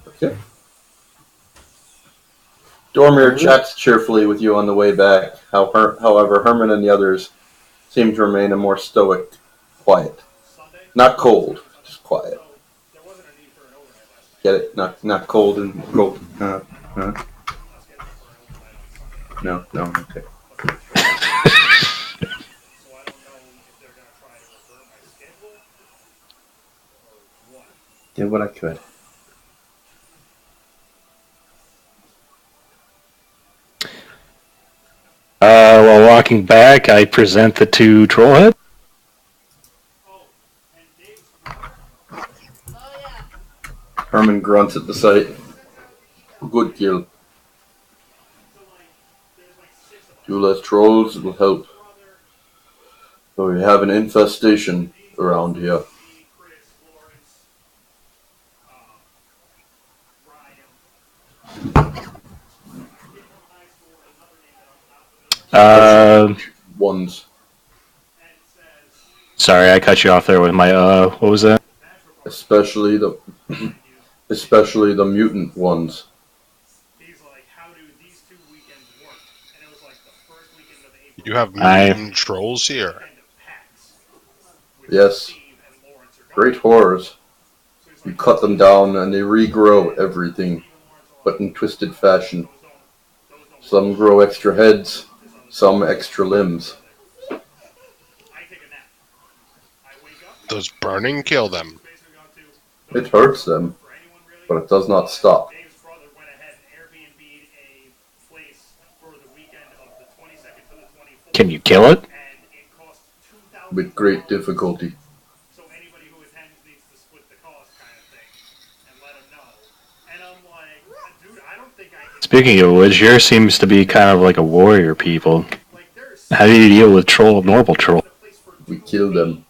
Okay. Dormir chats cheerfully with you on the way back. However, Herman and the others seem to remain a more stoic, quiet. Not cold, just quiet. Get it? Not cold and cold. No, okay. Did what I could. While walking back, I present the two trollheads. Herman grunts at the sight. Good kill. 2 less trolls will help. But we have an infestation around here. Ones. Sorry, I cut you off there with my what was that? Especially the mutant ones. You have mutant trolls here. Yes. Great horrors. You cut them down and they regrow everything, but in twisted fashion. Some grow extra heads, some extra limbs. Does burning kill them? It hurts them, but it does not stop. Can you kill it? With great difficulty. Speaking of which, yours seems to be kind of like a warrior people. How do you deal with normal troll? We kill them.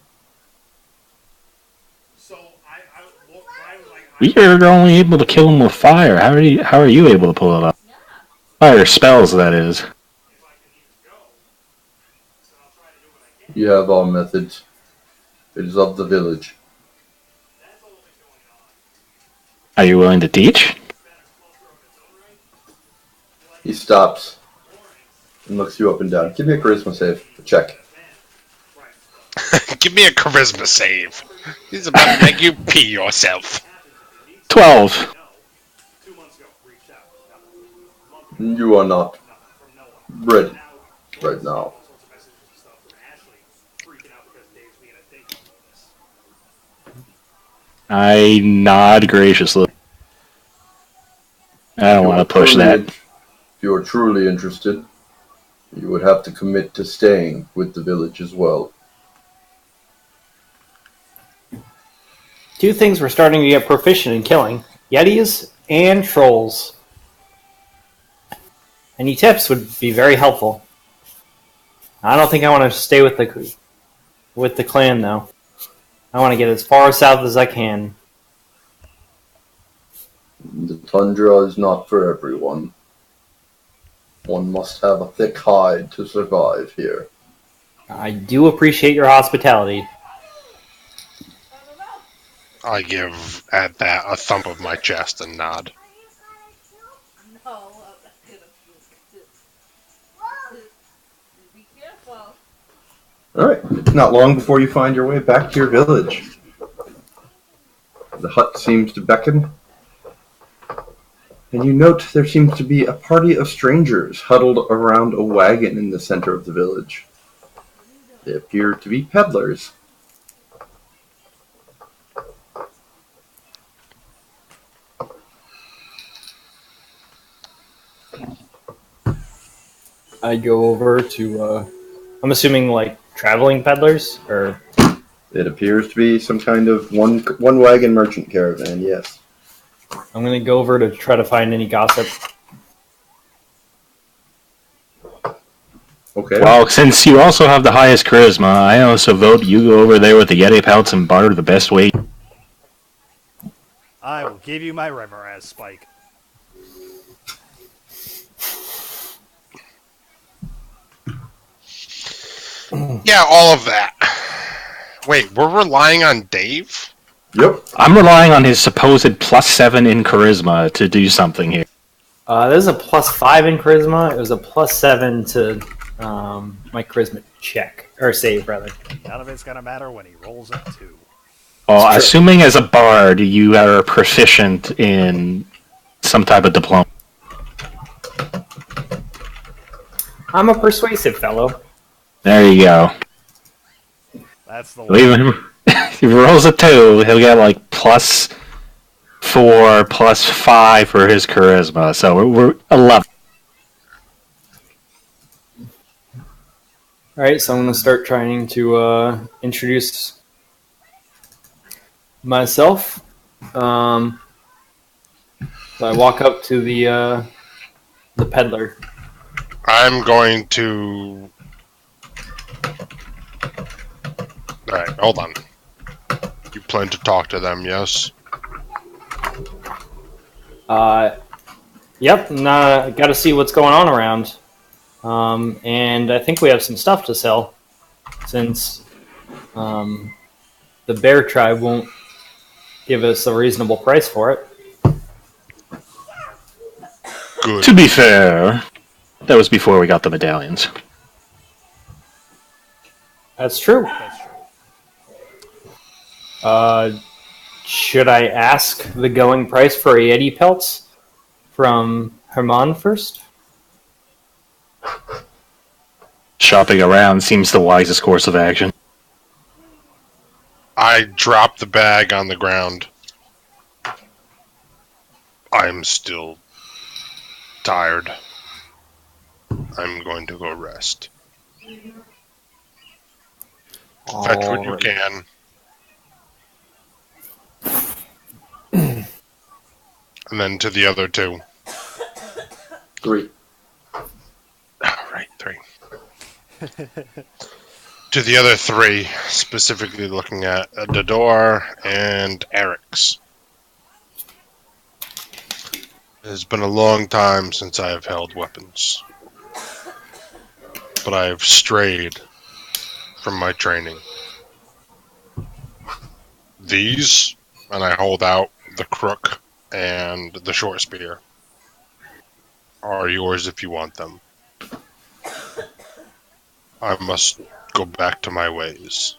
You're only able to kill them with fire. How are you able to pull it up? Fire spells, that is. You have all methods. It is of the village. Are you willing to teach? He stops and looks you up and down. Give me a charisma save. Check. Give me a charisma save. He's about to make you pee yourself. 12. You are not ready right now. I nod graciously. I don't want to push that. If you are truly interested, you would have to commit to staying with the village as well. 2 things we're starting to get proficient in killing: Yetis and trolls. Any tips would be very helpful. I don't think I want to stay with the clan though. I want to get as far south as I can. The tundra is not for everyone. One must have a thick hide to survive here. I do appreciate your hospitality. I give at that a thump of my chest and nod. No, be careful. Alright, it's not long before you find your way back to your village. The hut seems to beckon, and you note there seems to be a party of strangers huddled around a wagon in the center of the village. They appear to be peddlers. I go over to, I'm assuming like traveling peddlers, or... It appears to be some kind of one wagon merchant caravan, yes. I'm gonna go over to try to find any gossip. Okay. Well, since you also have the highest charisma, I also vote you go over there with the Yeti pelts and barter the best way. I will give you my Remoraz spike. Yeah, all of that. Wait, we're relying on Dave? Yep. I'm relying on his supposed +7 in charisma to do something here. There's a +5 in charisma. It was a +7 to my charisma check, or save rather. None of it's gonna matter when he rolls a 2. Well, It's true. assuming as a bard you are proficient in some type of diploma. I'm a persuasive fellow. There you go. That's the Leave one. him. If he rolls a 2, he'll get like +4, +5 for his charisma. So we're 11. All right, so I'm going to start trying to introduce myself. So I walk up to the peddler. I'm going to. Alright, hold on. You plan to talk to them, yes? Yep, got to see what's going on around. And I think we have some stuff to sell, since the bear tribe won't give us a reasonable price for it. Good. To be fair, that was before we got the medallions. That's true. That's true. Should I ask the going price for Yeti pelts from Herman first? Shopping around seems the wisest course of action. I drop the bag on the ground. I'm still tired. I'm going to go rest. Fetch what you can. And then to the other 2. 3. Right, 3. To the other 3, specifically looking at Dador and Eric's. It has been a long time since I have held weapons. But I have strayed from my training. These, and I hold out the crook and the short spear, are yours if you want them. I must go back to my ways.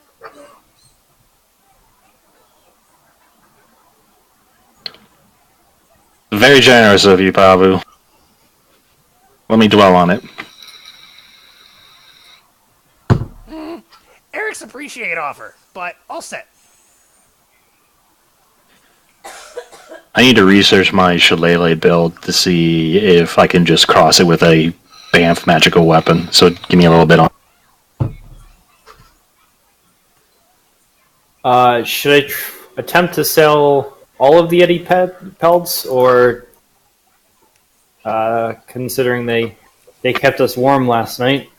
Very generous of you, Pabu. Let me dwell on it. Eric's appreciate offer, but all set. I need to research my shillelagh build to see if I can just cross it with a Banff magical weapon. So give me a little bit on. Should I attempt to sell all of the Yeti pelts, or considering they kept us warm last night,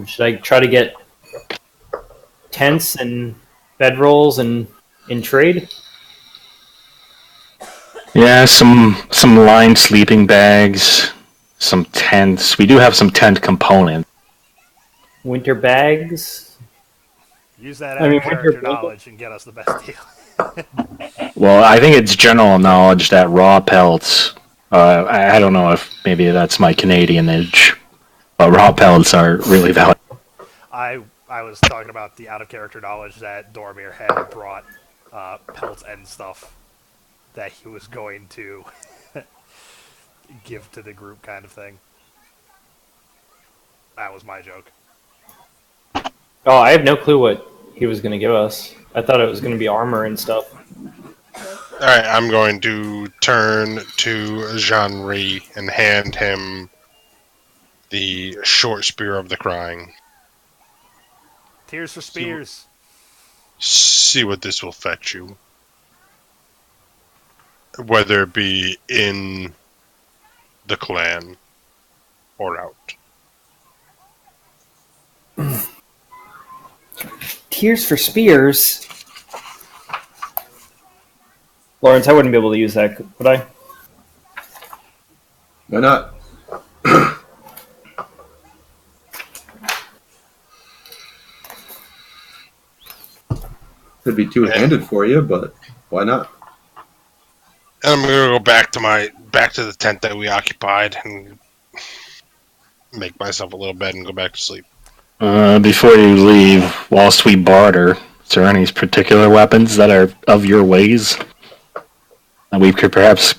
should I try to get tents and bedrolls and in trade? Yeah, some lined sleeping bags, some tents. We do have some tent components. Winter bags? Use that I mean, character winter knowledge and get us the best deal. Well, I think it's general knowledge that raw pelts. I don't know if maybe that's my Canadian edge, but raw pelts are really valuable. I was talking about the out of character knowledge that Dormir had brought pelts and stuff that he was going to give to the group, kind of thing. That was my joke. Oh, I have no clue what he was going to give us. I thought it was going to be armor and stuff. Alright, I'm going to turn to Jean-Ri and hand him the short spear of the crying. Tears for spears. See what this will fetch you. Whether it be in the clan or out. Tears for spears? Lawrence, I wouldn't be able to use that, would I? Why not? Could be two-handed for you, but why not? And I'm gonna go back to the tent that we occupied and make myself a little bed and go back to sleep. Before you leave, whilst we barter, Is there any particular weapons that are of your ways that we could perhaps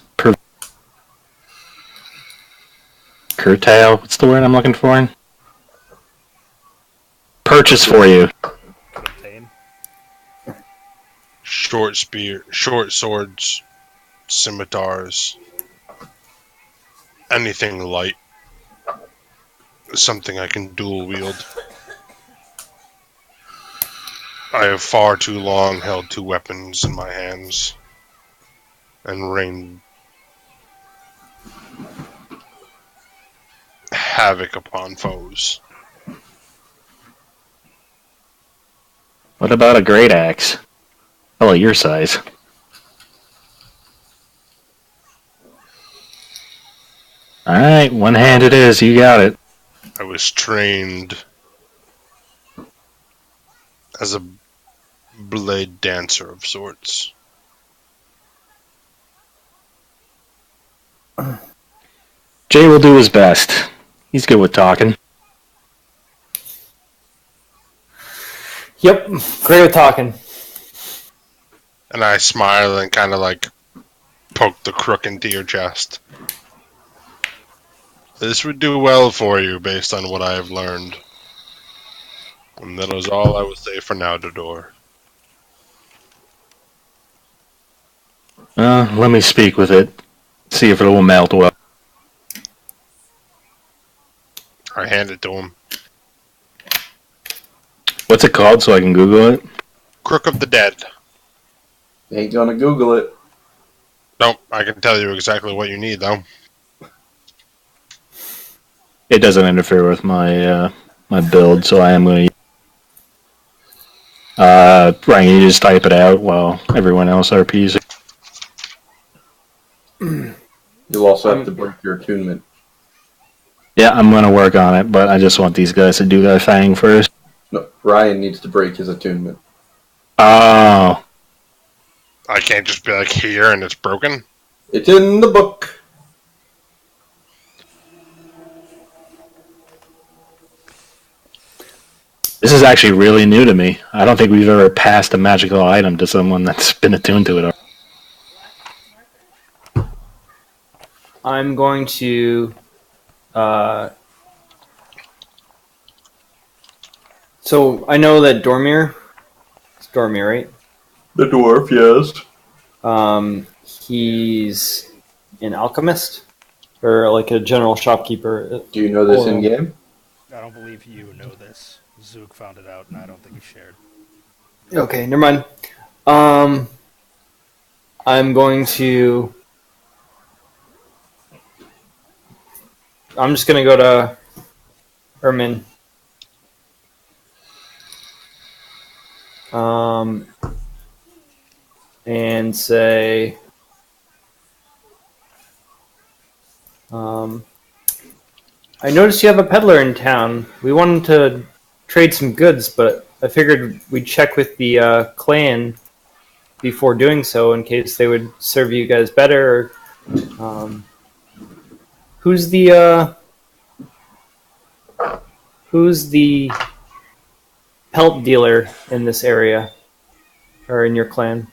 curtail? What's the word I'm looking for? Purchase for you. Could obtain. Short swords, scimitars, anything light. Something I can dual wield. I have far too long held two weapons in my hands and rained havoc upon foes. What about a great axe? Oh, your size. Alright, one hand it is, you got it. I was trained as a blade dancer of sorts. Jay will do his best. He's good with talking. Yep, great with talking. And I smile and kind of like poke the crook into your chest. This would do well for you based on what I have learned. And that is all I will say for now, Dodor. Let me speak with it. See if it will melt well. I hand it to him. What's it called so I can Google it? Crook of the Dead. Ain't gonna Google it. Nope, I can tell you exactly what you need, though. It doesn't interfere with my my build, so I am going to. Ryan, you just type it out while everyone else RPs. You'll also have to break your attunement. Yeah, I'm going to work on it, but I just want these guys to do their thing first. No, Ryan needs to break his attunement. Oh, I can't just be like here and it's broken. It's in the book. this is actually really new to me. I don't think we've ever passed a magical item to someone that's been attuned to it. I'm going to. So I know that Dormir. It's Dormir, right? The dwarf, yes. He's an alchemist or like a general shopkeeper. Do you know this Oh. in game? I don't believe you know this. Zook found it out, and I don't think he shared. Okay, never mind. I'm going to. I'm just gonna go to Ermin. And say. I noticed you have a peddler in town. We wanted to trade some goods, but I figured we'd check with the clan before doing so in case they would serve you guys better. Who's the pelt dealer in this area or in your clan?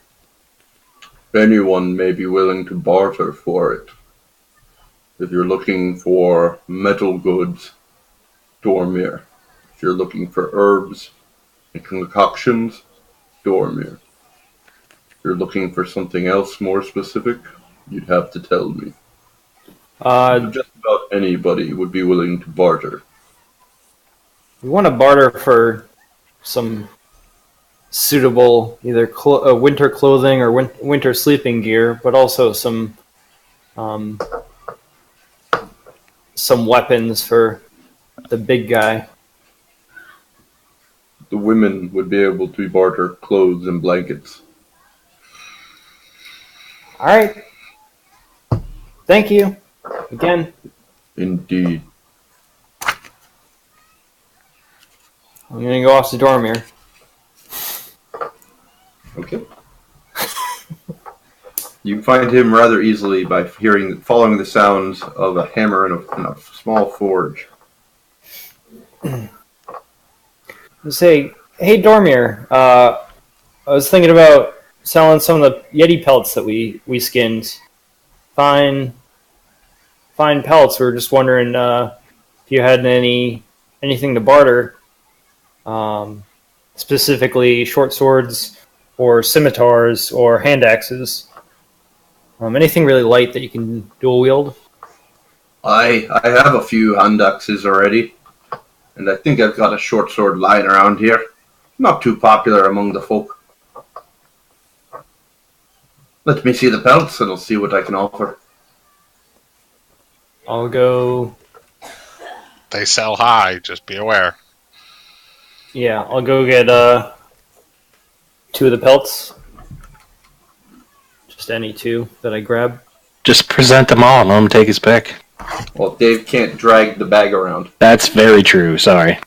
Anyone may be willing to barter for it. If you're looking for metal goods, Dormir. If you're looking for herbs and concoctions, Dormir. If you're looking for something else more specific, you'd have to tell me. Just about anybody would be willing to barter. We want to barter for some suitable either winter clothing or winter sleeping gear, but also some weapons for the big guy. The women would be able to barter clothes and blankets. All right. Thank you again. Indeed. I'm gonna go off to Dormir. Okay. You find him rather easily by following the sounds of a hammer in a small forge. Say, hey Dormir, I was thinking about selling some of the Yeti pelts that we skinned. Fine pelts. We were just wondering if you had anything to barter, specifically short swords or scimitars or hand axes. Anything really light that you can dual wield. I have a few hand axes already, and I think I've got a short sword lying around here. Not too popular among the folk. Let me see the pelts, and I'll see what I can offer. I'll go. They sell high. Just be aware. Yeah, I'll go get 2 of the pelts. Just any 2 that I grab. Just present them all and let him take his pick. Well, Dave can't drag the bag around. That's very true. Sorry.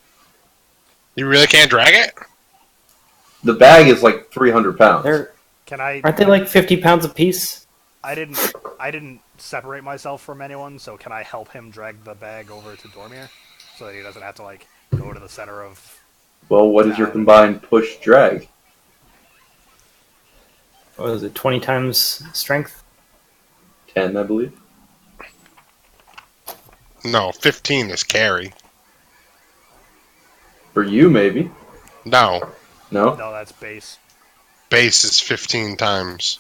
You really can't drag it? The bag is like 300 pounds. Aren't they like 50 pounds a piece? I didn't separate myself from anyone, so can I help him drag the bag over to Dormir so that he doesn't have to like go to the center of? Well, what is your combined push drag? What is it? 20 times strength? 10, I believe. No, 15 is carry. For you, maybe. No, No? No, that's base. base is 15 times.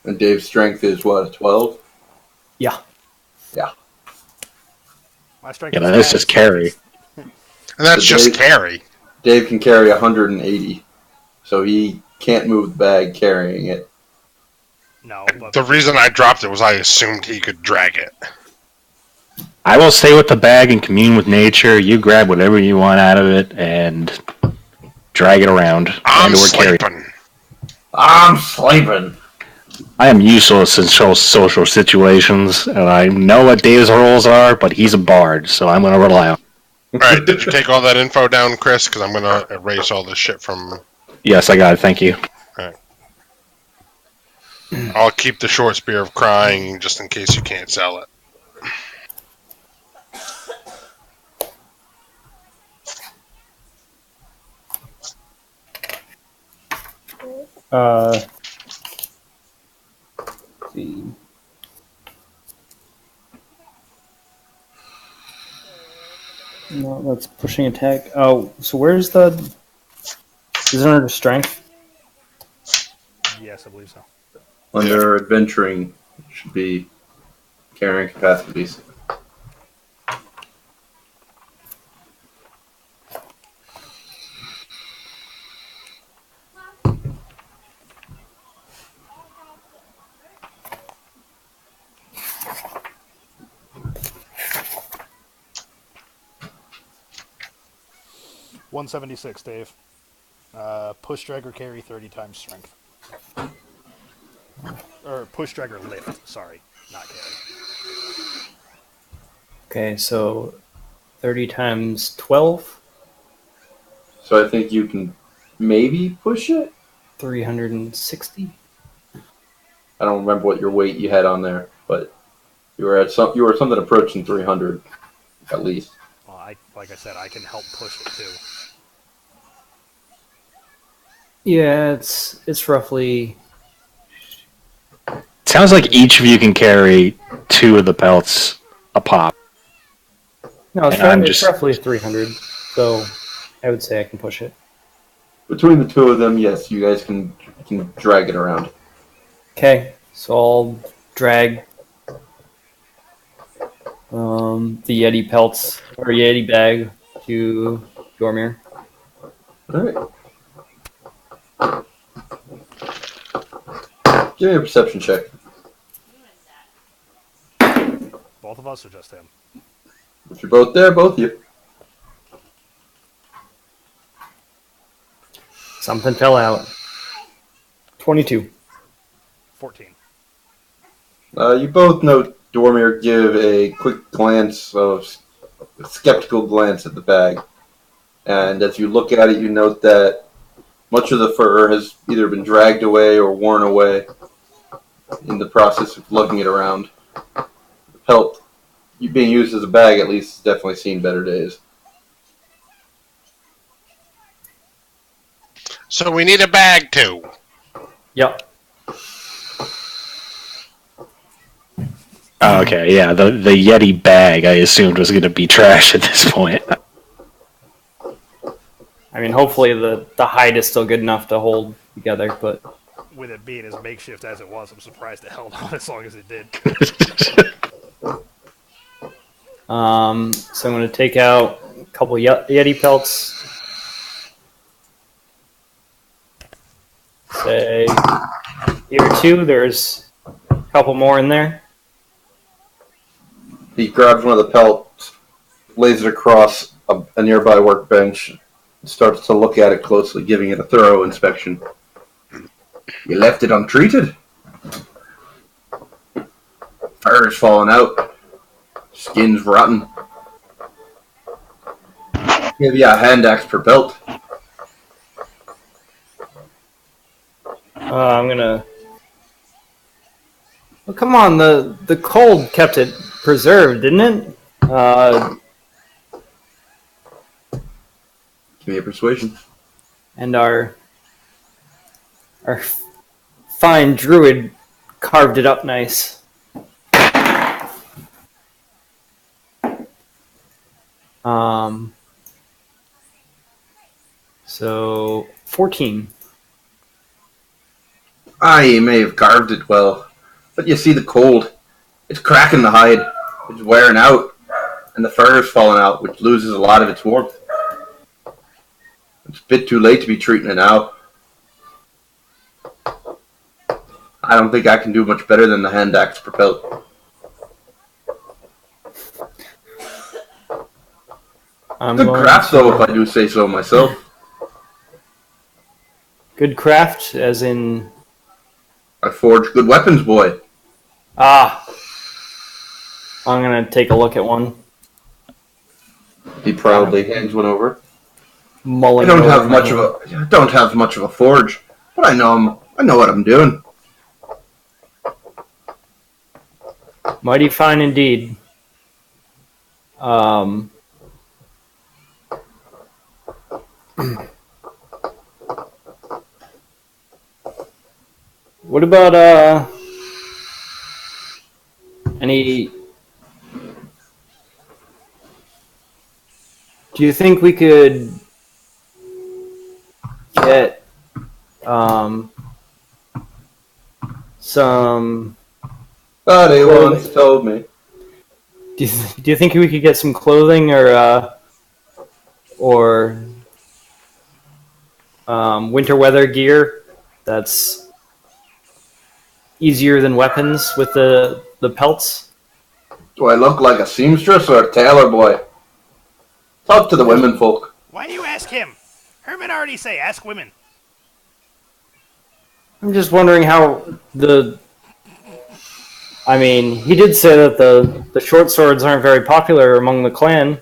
And Dave's strength is what, 12? Yeah. Yeah. My strength. Yeah, is that's 10. just carry. And that's So just Dave- carry. Dave can carry 180, so he can't move the bag carrying it. No, but The reason I dropped it was I assumed he could drag it. I will stay with the bag and commune with nature. You grab whatever you want out of it and drag it around. I'm and/or carry. sleeping. I'm sleeping. I am useless in social situations, and I know what Dave's rules are, but he's a bard, so I'm going to rely on him. Alright, did you take all that info down, Chris? Because I'm going to erase all this shit from... Yes, I got it. Thank you. I'll keep the short spear of crying just in case you can't sell it. Let's see. No, that's pushing attack. Oh, so where's the... Is it under strength? yes, I believe so. Under adventuring, it should be carrying capacities. $176, Dave. Push, drag, or carry 30 times strength. Or push, drag, or lift. Sorry, not carry. Okay, so 30 times 12? So I think you can maybe push it? 360? I don't remember what your weight you had on there, but you were something approaching 300 at least. Well, like I said, I can help push it too. Yeah, it's roughly... Sounds like each of you can carry 2 of the pelts a pop. No, it's, And I'm it's just- roughly 300, so I would say I can push it. Between the two of them, yes, you guys can drag it around. Okay, so I'll drag the Yeti pelts, or Yeti bag, to Dormir. Alright. Give me a perception check. Both of us or just him? If you're both there, both of you. Something fell out. 22. 14. You both note Dormir give a quick glance a skeptical glance at the bag. And as you look at it, you note that much of the fur has either been dragged away or worn away in the process of lugging it around. The pelt, being used as a bag at least, has definitely seen better days. So we need a bag too. Yep. Oh, okay, yeah, the Yeti bag I assumed was going to be trash at this point. I mean, hopefully the hide is still good enough to hold together, but With it being as makeshift as it was, I'm surprised it held on as long as it did. so I'm going to take out a couple Yeti pelts. Say here too. There's a couple more in there. He grabs one of the pelts, lays it across a nearby workbench, and starts to look at it closely, giving it a thorough inspection. You left it untreated? Fur's falling out. Skin's rotten. Give you a hand axe per belt. I'm gonna. Well, come on. The cold kept it preserved, didn't it? Give me a persuasion. And our fine druid carved it up nice. So 14. He may have carved it well, but you see the cold. It's cracking the hide. It's wearing out, and the fur is falling out, which loses a lot of its warmth. It's a bit too late to be treating it now. I don't think I can do much better than the hand axe per pelt. Good craft, though, if I do say so myself. Good craft, as in... I forge good weapons, boy. I'm gonna take a look at one. He proudly hands one over. Mulling I don't over have my much hand. of a forge, but I know what I'm doing. Mighty fine indeed. What about any? Do you think we could get some? Buddy once told me. Do you think we could get some clothing or winter weather gear that's easier than weapons with the pelts? Do I look like a seamstress or a tailor boy? Talk to the women folk. Why do you ask him? Herman already say, ask women. I'm just wondering how I mean, he did say that the short swords aren't very popular among the clan,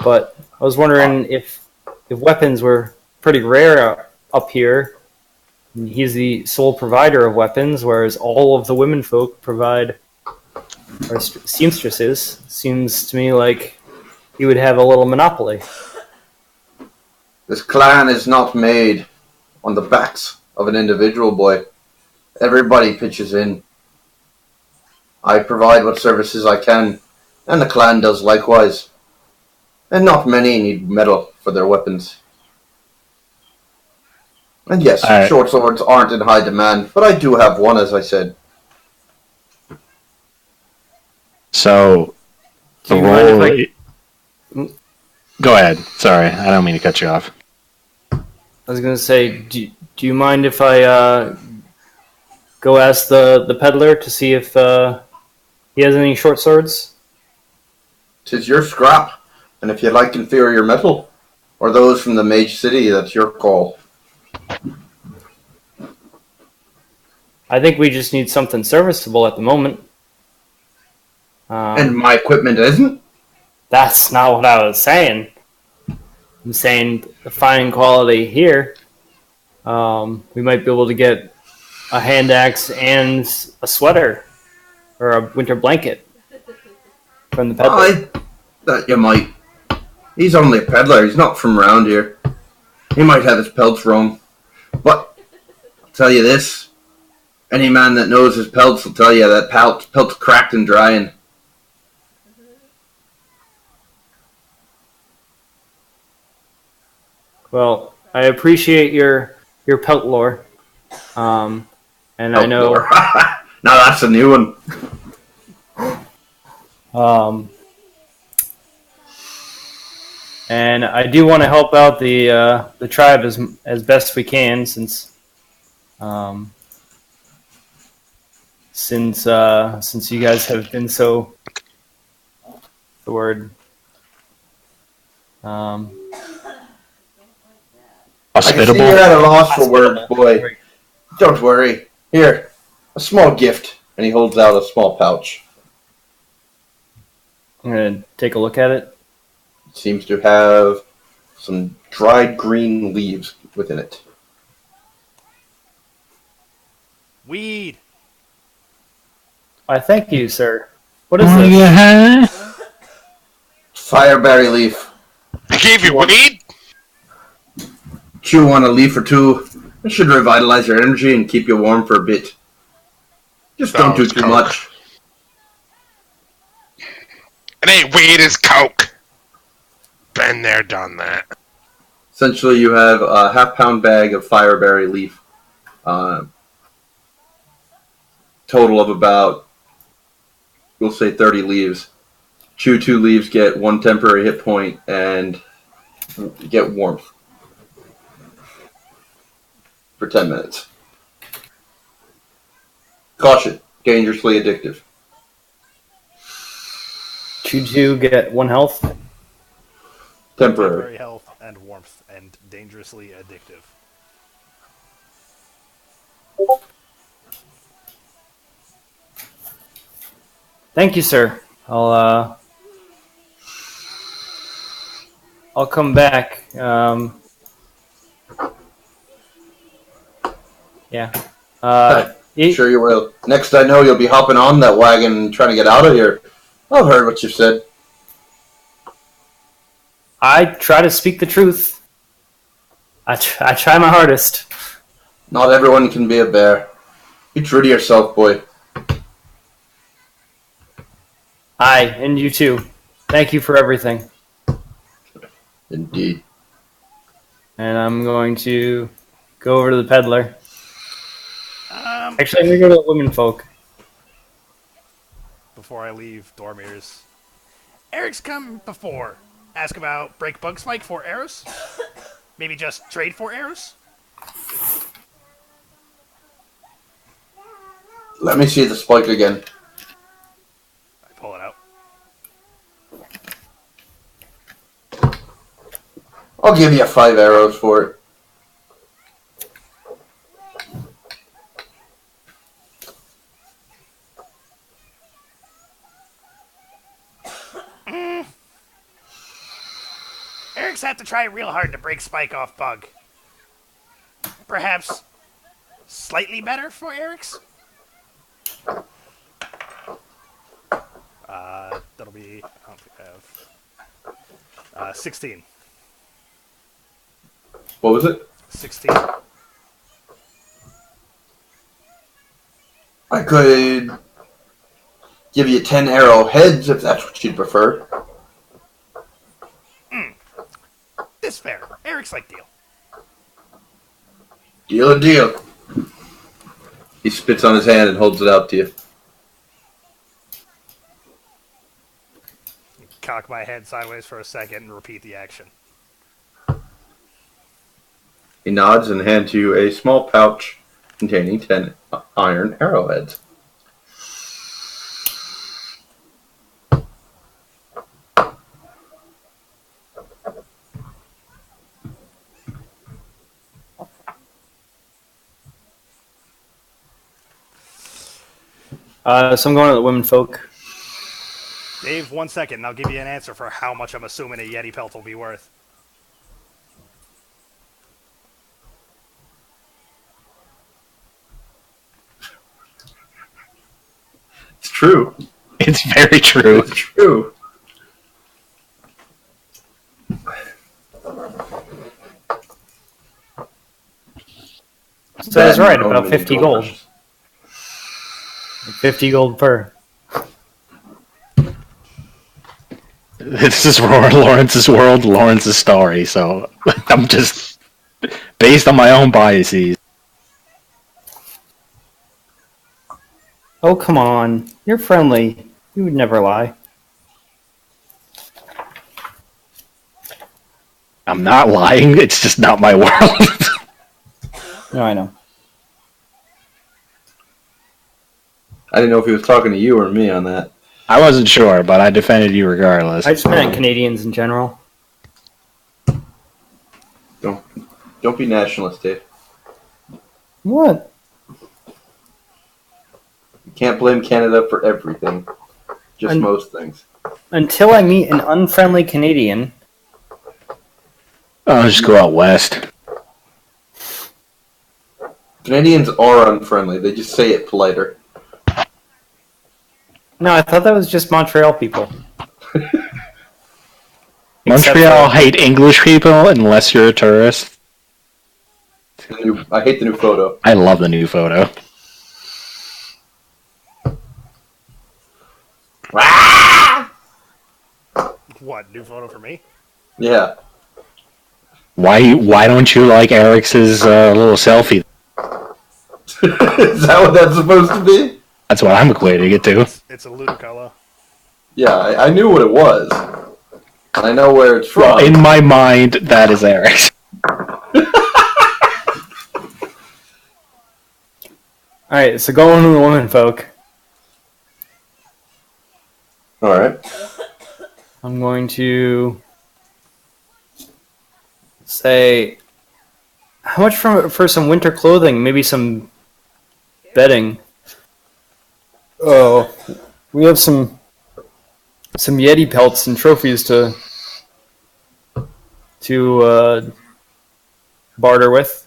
but I was wondering if weapons were pretty rare up here. He's the sole provider of weapons, whereas all of the women folk provide, or seamstresses. Seems to me like he would have a little monopoly. This clan is not made on the backs of an individual, boy. Everybody pitches in. I provide what services I can, and the clan does likewise. And not many need metal for their weapons. And yes, Alright. short swords aren't in high demand, but I do have one, as I said. So, Do the you mind role. if Go ahead. Sorry, I don't mean to cut you off. I was gonna say, do you mind if I go ask the peddler to see if he has any short swords? 'Tis your scrap, and if you like inferior metal, or those from the Mage City, that's your call. I think we just need something serviceable at the moment. And my equipment isn't? That's not what I was saying. I'm saying the fine quality here. We might be able to get a hand axe and a sweater or a winter blanket from the peddler. Aye, that you might. He's only a peddler, he's not from around here. He might have his pelts wrong. tell you this. Any man that knows his pelts will tell you that pelt's cracked and drying. Well, I appreciate your pelt lore, and I know. Lord. Now that's a new one. And I do want to help out the tribe as best we can, since you guys have been so the word I can see Hospitable. you're at a loss for words, boy. Don't worry. Here, a small gift. And he holds out a small pouch. I'm gonna take a look at it. It seems to have some dried green leaves within it. Weed. I thank you, sir. What is Oh, this? yeah. Fireberry leaf. I gave you weed? Chew on a leaf or two. It should revitalize your energy and keep you warm for a bit. Just don't do it's too Coke. much. It ain't weed, it's Coke. Been there, done that. Essentially, you have a half-pound bag of fireberry leaf. Total of about, we'll say 30 leaves. Chew 2 leaves, get 1 temporary hit point, and get warmth for 10 minutes. Caution, dangerously addictive. Choo-choo get 1 health. Temporary. Temporary health and warmth and dangerously addictive. Thank you, sir. I'll come back. Yeah. Sure you will. Next I know you'll be hopping on that wagon and trying to get out of here. I've heard what you've said. I try to speak the truth. I try my hardest. Not everyone can be a bear. Be true to yourself, boy. Aye, and you too. Thank you for everything. Indeed. And I'm going to go over to the peddler. Actually, I'm going to go to the women folk. Before I leave Dormir's, Eric's come before. Ask about break bug spike for arrows. Maybe just trade for arrows. Let me see the spike again. I pull it out. I'll give you 5 arrows for it. Eric's had to try real hard to break spike off bug. Perhaps slightly better for Eric's? That'll be, I don't think I have, 16. What was it? 16. I could give you 10 arrowheads if that's what you'd prefer. This fair. Eric's like deal. Deal a deal. He spits on his hand and holds it out to you. Cock my head sideways for a second and repeat the action. He nods and hands you a small pouch containing 10 iron arrowheads. So I'm going to the women folk. Dave, 1 second, and I'll give you an answer for how much I'm assuming a Yeti pelt will be worth. It's true. It's very true. It's true. So I was That and right, your own about mini 50 gold gold. rushes. 50 gold per. This is Lawrence's world, Lawrence's story, so I'm just based on my own biases. Oh, come on. You're friendly. You would never lie. I'm not lying, it's just not my world. No, I know. I didn't know if he was talking to you or me on that. I wasn't sure, but I defended you regardless. I just meant Canadians in general. Don't be nationalist, Dave. What? You can't blame Canada for everything. Just And- most things. Until I meet an unfriendly Canadian, I'll just go out west. Canadians are unfriendly. They just say it politer. no, I thought that was just Montreal people. Except Montreal for- hate English people unless you're a tourist. I hate the new photo. I love the new photo. What, new photo for me? Yeah. Why don't you like Eric's little selfie? Is that what that's supposed to be? That's what I'm equating it to. It's a Ludicolo. Yeah, I knew what it was. And I know where it's from. Well, in my mind, that is Eric's. Alright, so going to the women folk. Alright. I'm going to say, how much for some winter clothing? Maybe some bedding. Oh, we have some Yeti pelts and trophies to barter with.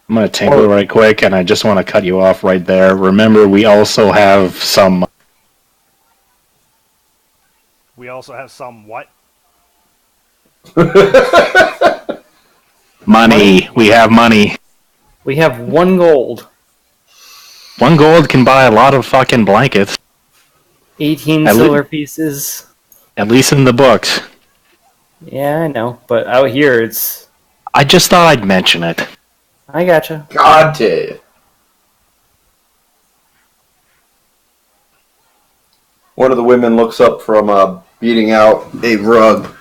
I'm gonna tinkle right quick, and I just want to cut you off right there. Remember, we also have some We also have some what? money. We have money. We have 1 gold, 1 gold can buy a lot of fucking blankets, 18 At lea- silver pieces. at least in the books. Yeah, I know, but out here it's. I just thought I'd mention it. I gotcha. God, Dave. One of the women looks up from beating out a rug.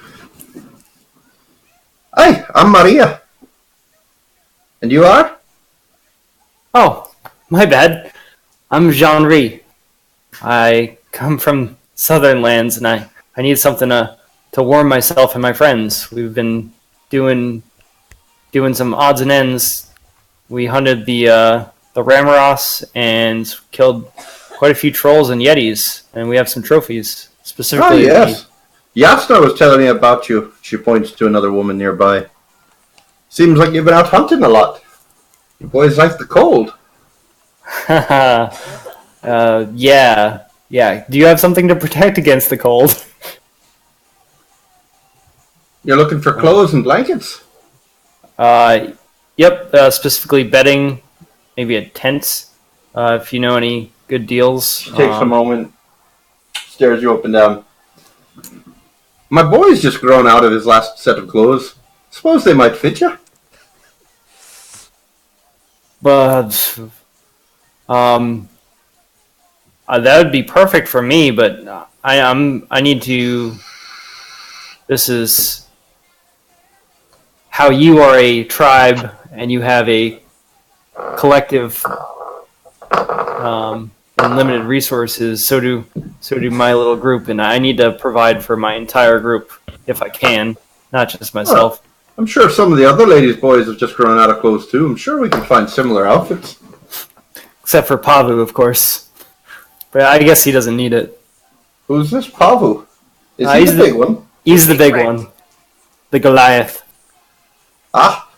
Hi, I'm Maria. And you are? Oh, my bad. I'm Jean-Ri. I come from southern lands, and I need something to warm myself and my friends. We've been doing some odds and ends. We hunted the Ramaros and killed quite a few trolls and yetis, and we have some trophies. Oh, Specifically, yes. Yasna was telling me about you. She points to another woman nearby. Seems like you've been out hunting a lot. You boys like the cold. yeah. Do you have something to protect against the cold? You're looking for clothes and blankets? Yep. Specifically bedding, maybe a tent. If you know any good deals. She takes a moment, stares you up and down. My boy's just grown out of his last set of clothes. Suppose they might fit you? But that would be perfect for me. But I need to. This is how you are a tribe, and you have a collective unlimited resources. So do my little group, and I need to provide for my entire group if I can, not just myself. I'm sure some of the other ladies' boys have just grown out of clothes too. I'm sure we can find similar outfits. Except for Pavu, of course. But I guess he doesn't need it. Who's this Pavu? Is he He's the the- big one? He's the big Right. one. The Goliath. Ah,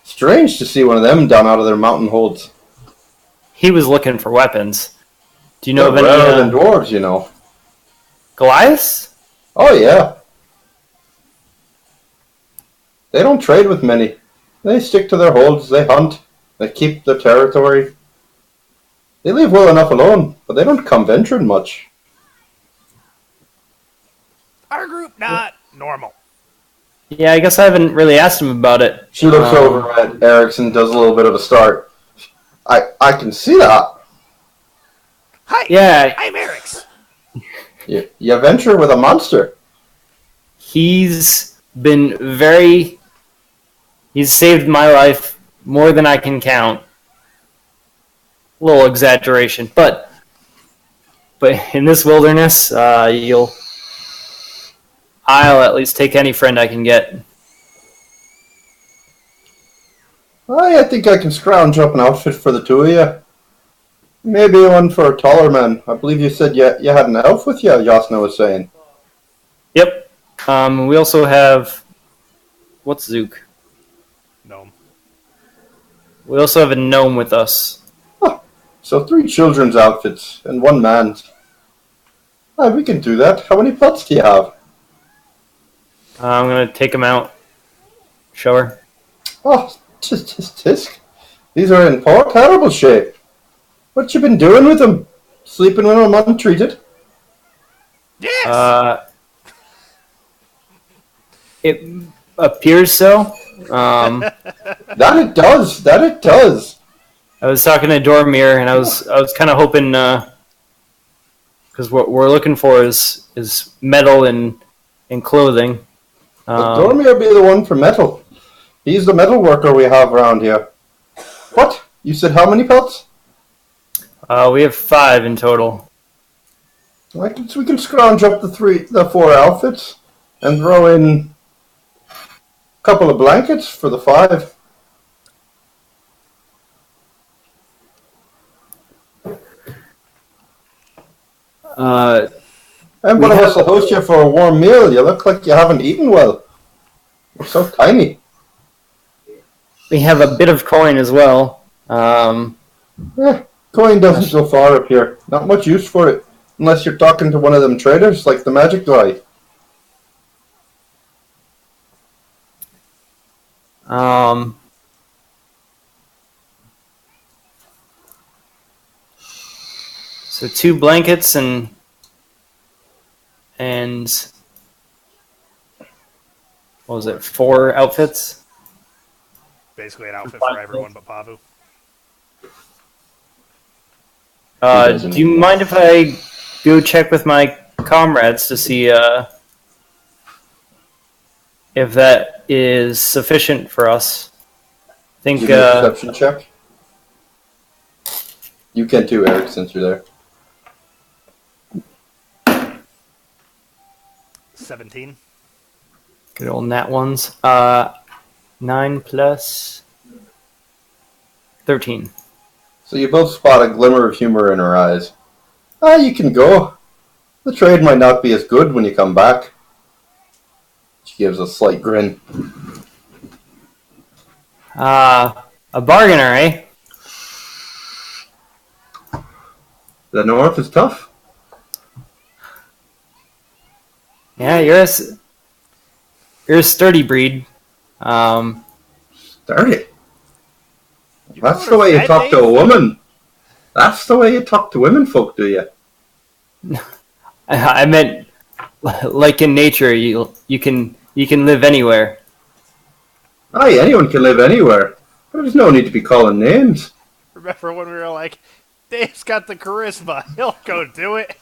strange to see one of them down out of their mountain holds. He was looking for weapons. Do you know of They're any rarer than dwarves, you know. Goliaths? Oh yeah. They don't trade with many. They stick to their holds, they hunt, they keep their territory. They leave well enough alone, but they don't come venturing much. Our group not normal. Yeah, I guess I haven't really asked him about it. She looks over at Erickson, does a little bit of a start. I can see that. Hi. Yeah, I'm Eric's. You venture with a monster. he's been he's saved my life more than I can count. A little exaggeration, but in this wilderness, I'll at least take any friend I can get. I think I can scrounge up an outfit for the two of you. Maybe one for a taller man. I believe you said you had an elf with you, Yasna was saying. Yep. We also have what's Zook? Gnome. We also have a gnome with us. So 3 children's outfits and 1 man's. We can do that. How many pets do you have? I'm gonna take him out. Show her. Oh, tisk. These are in poor, terrible shape. What you been doing with them? Sleeping with them untreated? Yes. It appears so. That it does. I was talking to Dormir, and I was kind of hoping, because what we're looking for is metal and clothing. But Dormy will be the one for metal. He's the metal worker we have around here. What? You said how many pelts? We have 5 in total. We can scrounge up the 4 outfits and throw in a couple of blankets for the 5. And one of us will host you for a warm meal. You look like you haven't eaten well. You're so tiny. We have a bit of coin as well. Coin doesn't go far up here. Not much use for it. Unless you're talking to one of them traders like the magic guy. So 2 blankets and what was it? 4 outfits. Basically an outfit for everyone but Pavu. Do you mind if I go check with my comrades to see if that is sufficient for us? I think Give me a perception check. You can too, Eric, since you're there. 17. good old nat ones. 9 plus 13. So you both spot a glimmer of humor in her eyes. You can go. The trade might not be as good when you come back. She gives a slight grin. A bargainer, eh? The north is tough. Yeah, you're a sturdy breed. Sturdy. You That's go the way you Fat talk to Dave? a woman. That's the way you talk to women folk, do you? I meant, like in nature, you can live anywhere. Aye, anyone can live anywhere. There's no need to be calling names. Remember when we were like, Dave's got the charisma. He'll go do it.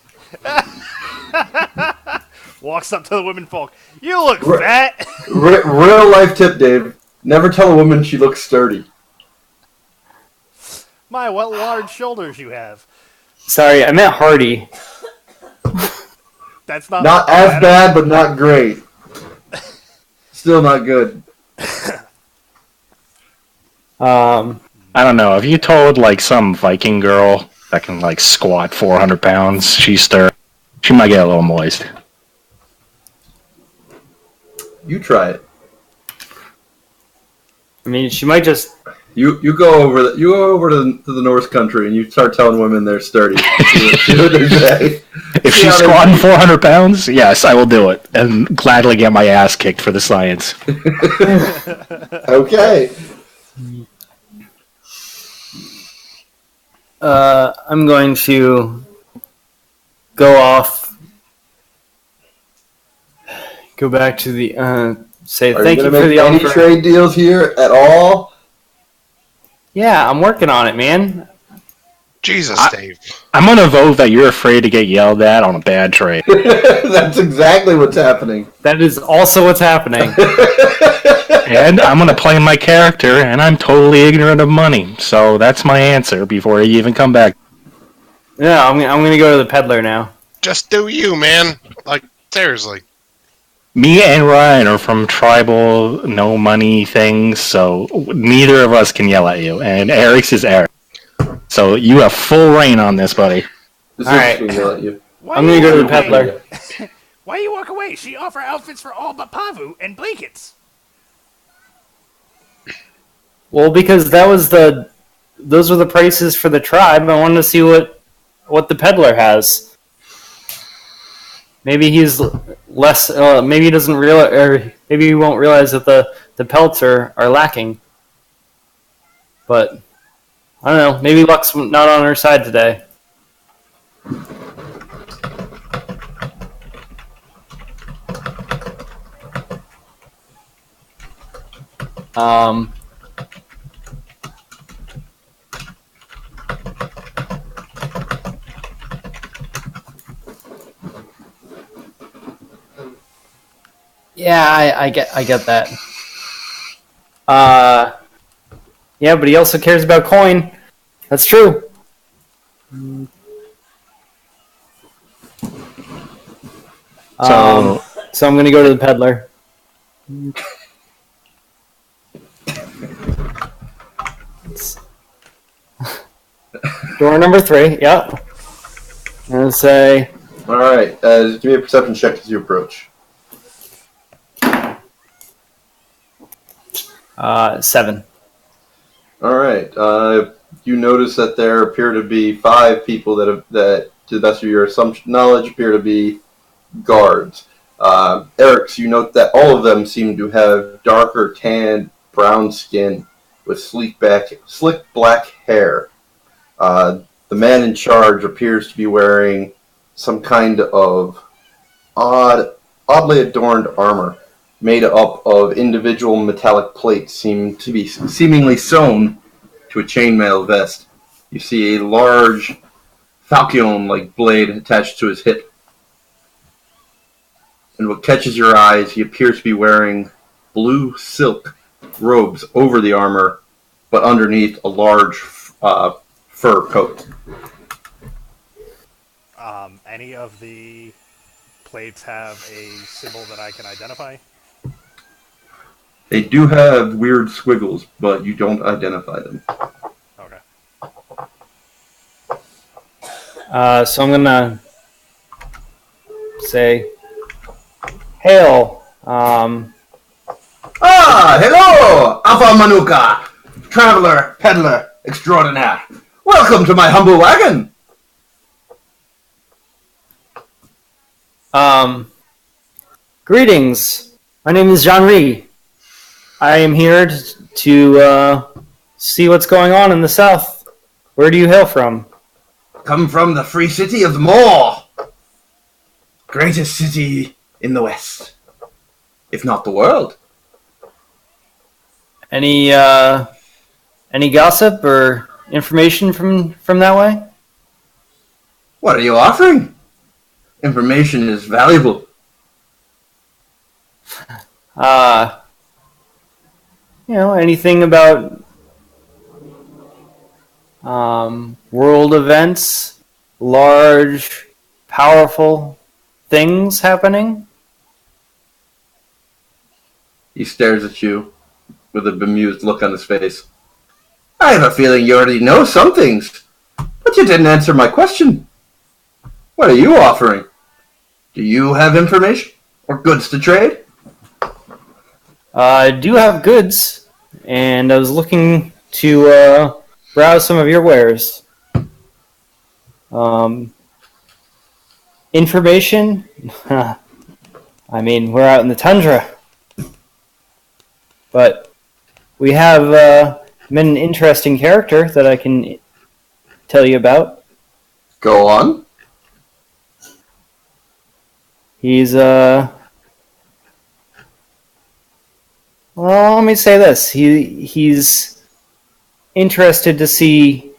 Walks up to the women folk. You look fat. Real life tip, Dave. Never tell a woman she looks sturdy. My, what large shoulders you have. Sorry, I meant hardy. That's not Not as bad, but not great. Still not good. I don't know. If you told like some Viking girl that can like squat 400 pounds, she might get a little moist. You try it. I mean, she might just. You go over to the Norse country and you start telling women they're sturdy. See what they say. If See she's how they- squatting 400 pounds, yes, I will do it and gladly get my ass kicked for the science. Okay. I'm going to go back to the say Are thank you you gonna for make the any offer. trade deals here at all? Yeah, I'm working on it, man. Jesus, I- Dave. I'm going to vote that you're afraid to get yelled at on a bad trade. That's exactly what's happening. That is also what's happening. And I'm going to play my character, and I'm totally ignorant of money. So that's my answer before you even come back. Yeah, I'm going to go to the peddler now. Just do you, man. Like, seriously. Me and Ryan are from tribal no money things, so neither of us can yell at you. And Eric's is Eric. So you have full reign on this, buddy. This All right. is gonna let you. Why I'm you going to go to the walk away? peddler. Why you walk away? She offer outfits for all but Pavu and blankets. Well, because those were the prices for the tribe. I wanted to see what the peddler has. Maybe he's less. Maybe he doesn't realize, or maybe he won't realize that the pelts are lacking. But I don't know. Maybe luck's not on her side today. Um. Yeah, I get that. Yeah, but he also cares about coin. That's true. So So I'm gonna go to the peddler. Door number 3. Yep. And say, All right. Give me a perception check as you approach. 7. All right. You notice that there appear to be 5 people that, to the best of your assumption knowledge, appear to be guards. Eric's, you note that all of them seem to have darker tanned brown skin with slick black hair. The man in charge appears to be wearing some kind of oddly adorned armor made up of individual metallic plates seemingly sewn to a chainmail vest. You see a large falchion-like blade attached to his hip. And what catches your eyes, he appears to be wearing blue silk robes over the armor, but underneath a large fur coat. Any of the plates have a symbol that I can identify? They do have weird squiggles, but you don't identify them. Okay. So I'm gonna say, "Hail, Hello! Alpha Manuka! Traveler, peddler, extraordinaire. Welcome to my humble wagon! Greetings. My name is Jean-Ri. I am here to see what's going on in the south. Where do you hail from?" Come from the free city of Moor. Greatest city in the west. If not the world. Any gossip or information from that way? What are you offering? Information is valuable. Anything about world events, large, powerful things happening? He stares at you with a bemused look on his face. I have a feeling you already know some things, but you didn't answer my question. What are you offering? Do you have information or goods to trade? I do have goods, and I was looking to browse some of your wares. In Information? I mean, we're out in the tundra. But we have met an interesting character that I can tell you about. Go on. He's, well, let me say this. He's interested to see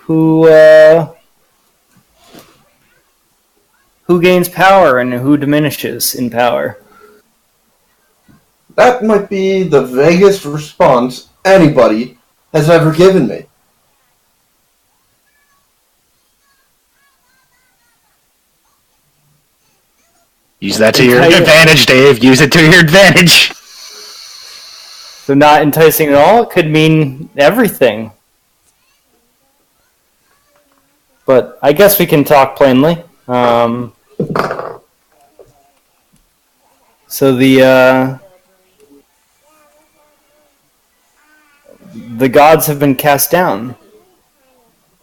who gains power and who diminishes in power. That might be the vaguest response anybody has ever given me. Use that to your advantage, Dave. Use it to your advantage. So not enticing at all? It could mean everything. But I guess we can talk plainly. So the gods have been cast down.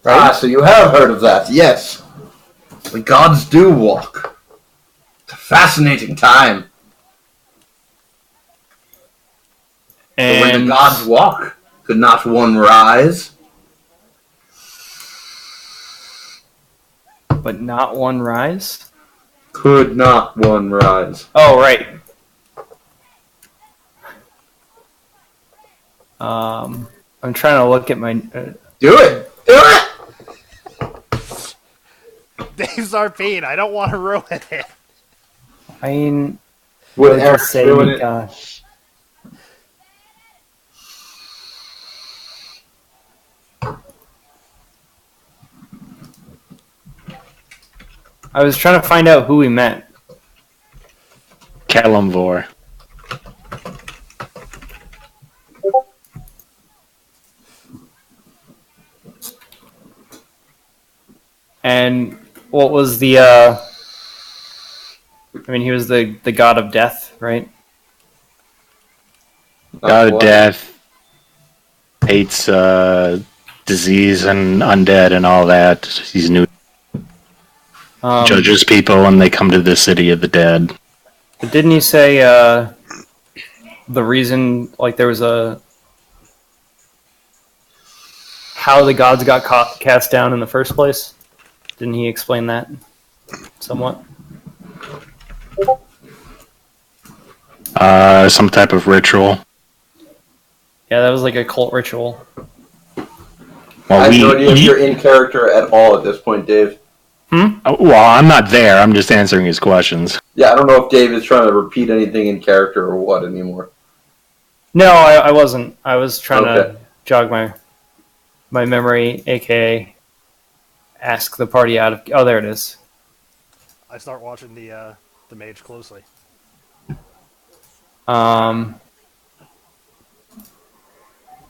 Right? Ah, so you have heard of that, yes. The gods do walk. It's a fascinating time. But when the And gods walk, could not one rise? but not one rise. Could not one rise? Oh, right. I'm trying to look at my. Do it! Do it! Dave's RP, I don't want to ruin it. I mean, Would let's Eric just say ruin we it? got. I was trying to find out who we met. Kalimvor. And what was the I mean, he was the god of death, right? God of What? death. Hates disease and undead and all that. He's new. Judges people when they come to the city of the dead. But didn't he say the reason, like there was a how the gods got cast down in the first place? Didn't he explain that somewhat? Some type of ritual. Yeah, that was like a cult ritual. Well, I have no idea if you're in character at all at this point, Dave. well, I'm not there. I'm just answering his questions. Yeah, I don't know if Dave is trying to repeat anything in character or what anymore. No, I wasn't. I was trying Okay. to jog my memory, aka ask the party out of. Oh, there it is. I start watching the mage closely.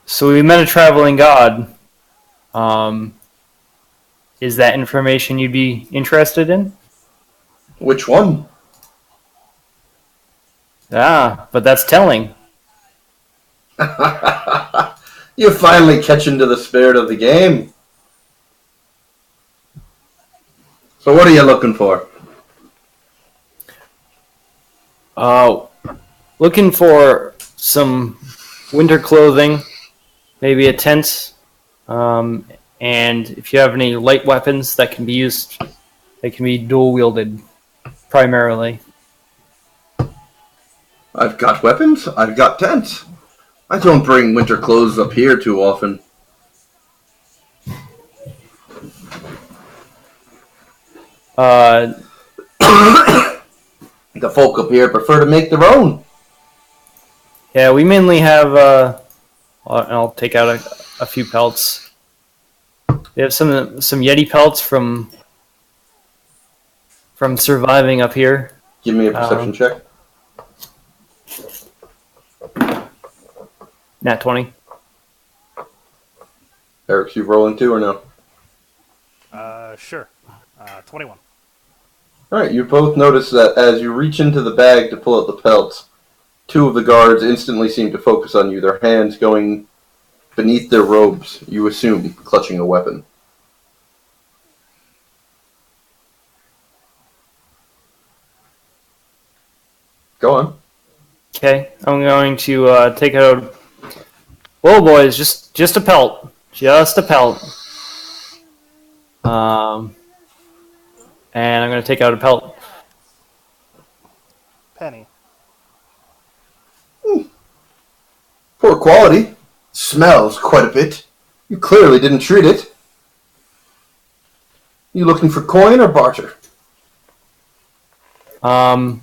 So we met a traveling god. Is that information you'd be interested in? Which one? Ah, but that's telling. You finally catch into the spirit of the game. So what are you looking for? Looking for some winter clothing, maybe a tent, and if you have any light weapons that can be used, they can be dual wielded, primarily. I've got weapons. I've got tents. I don't bring winter clothes up here too often. The folk up here prefer to make their own. Yeah, we mainly have. I'll take out a few pelts. We have some Yeti pelts from surviving up here. Give me a perception check. Nat 20. Eric, you rolling too or no? Sure. 21. Alright, you both notice that as you reach into the bag to pull out the pelts, two of the guards instantly seem to focus on you, their hands going beneath their robes, you assume, clutching a weapon. Go on. Okay, I'm going to take out. Whoa, boys! Just a pelt. Just a pelt. And I'm going to take out a pelt. Penny. Poor quality. Smells quite a bit. You clearly didn't treat it. You looking for coin or barter? Oh.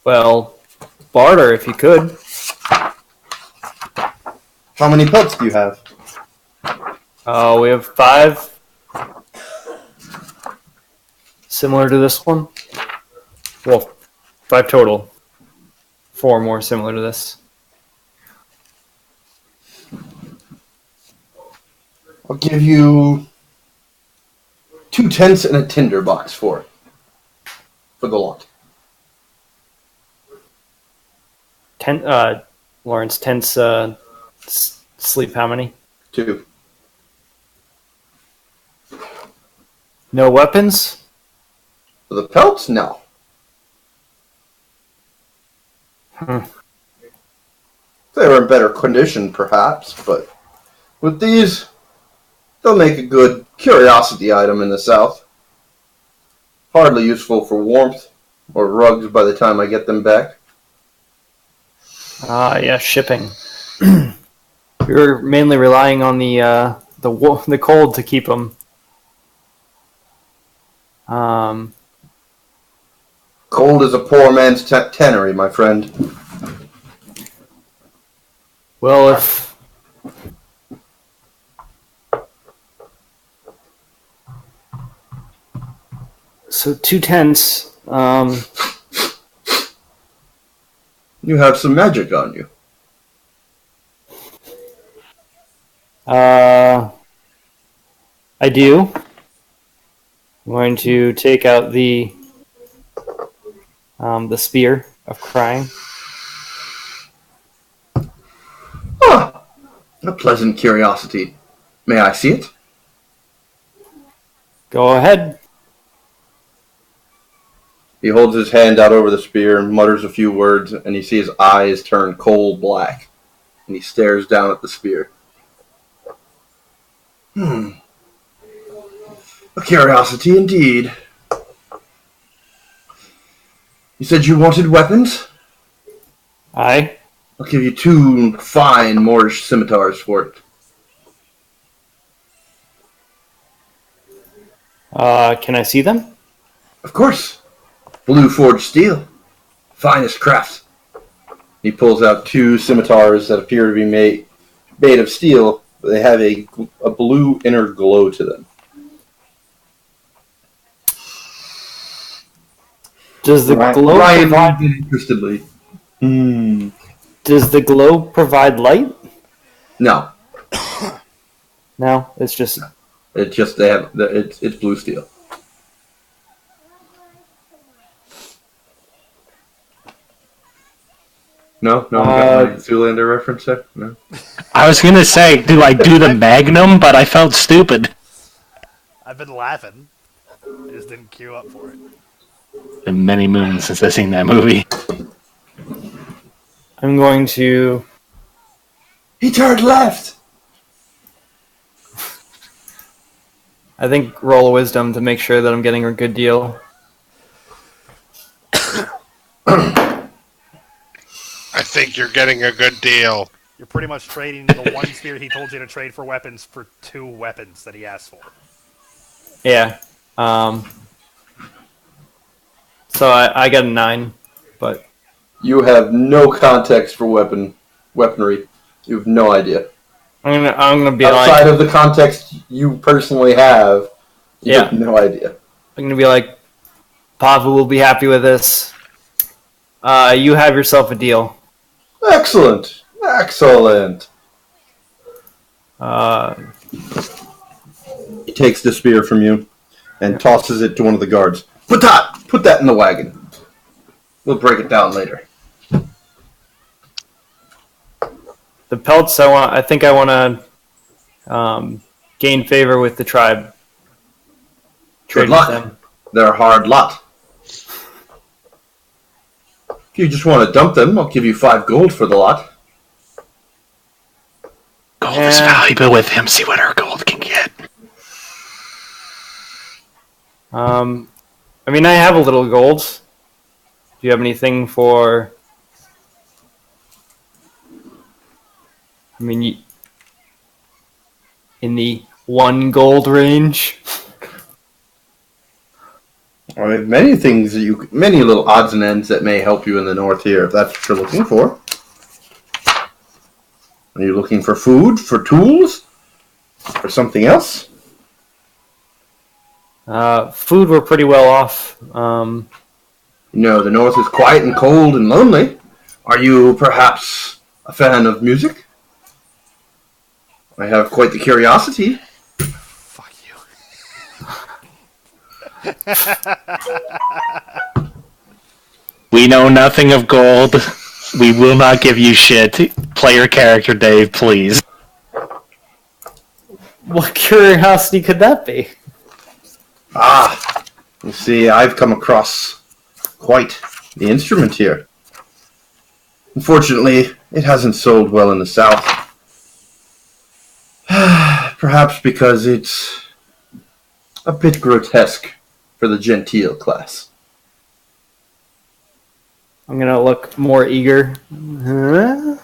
Well, barter if you could. How many pelts do you have? We have 5. Similar to this one. Well, 5 total. 4 more similar to this. I'll give you 2 tents and a tinder box for it. For the lot. Lawrence, tents, sleep how many? 2. No weapons? For the pelts? No. They were in better condition, perhaps, but with these, they'll make a good curiosity item in the south. Hardly useful for warmth or rugs by the time I get them back. Yeah, shipping. We were mainly relying on the cold to keep them. Cold is a poor man's tannery, my friend. Well, if so, 2 tents. You have some magic on you. I do. I'm going to take out the spear of crying. Ah, a pleasant curiosity. May I see it? Go ahead. He holds his hand out over the spear and mutters a few words, and you see his eyes turn coal black, and he stares down at the spear. A curiosity indeed. You said you wanted weapons? Aye. I'll give you 2 fine Moorish scimitars for it. Can I see them? Of course. Blue forged steel. Finest craft. He pulls out 2 scimitars that appear to be made of steel, but they have a blue inner glow to them. Does the glow Ryan provide? interestedly. Does the glow provide light? No, No, it's just. it's just it's blue steel. No, I got my Zoolander reference there. No. I was gonna say, do I do the Magnum? But I felt stupid. I've been laughing. I just didn't queue up for it. Been many moons since I've seen that movie. I'm going to. He turned left. I think roll a wisdom to make sure that I'm getting a good deal. I think you're getting a good deal. You're pretty much trading the one spear he told you to trade for weapons for 2 weapons that he asked for. Yeah. So I got a 9, but You have no context for weaponry. You have no idea. I'm gonna be Outside like of the context you personally have, you have no idea. I'm gonna be like, Pavu will be happy with this. You have yourself a deal. Excellent. He takes the spear from you and tosses it to one of the guards. Put that in the wagon. We'll break it down later. The pelts, I think I want to gain favor with the tribe. Good Trade luck. with them. They're a hard lot. If you just want to dump them, I'll give you 5 gold for the lot. Gold is valuable with him. See what our gold can get. I mean, I have a little gold. Do you have anything for? I mean, in the 1 gold range. I have many things that many little odds and ends that may help you in the north here, if that's what you're looking for. Are you looking for food, for tools, for something else? Food, we're pretty well off. No, the north is quiet and cold and lonely. Are you perhaps a fan of music? I have quite the curiosity. Fuck you. We know nothing of gold. We will not give you shit. Play your character, Dave, please. What curiosity could that be? Ah, you see, I've come across quite the instrument here. Unfortunately, it hasn't sold well in the south. Perhaps because it's a bit grotesque for the genteel class. I'm gonna look more eager. Huh?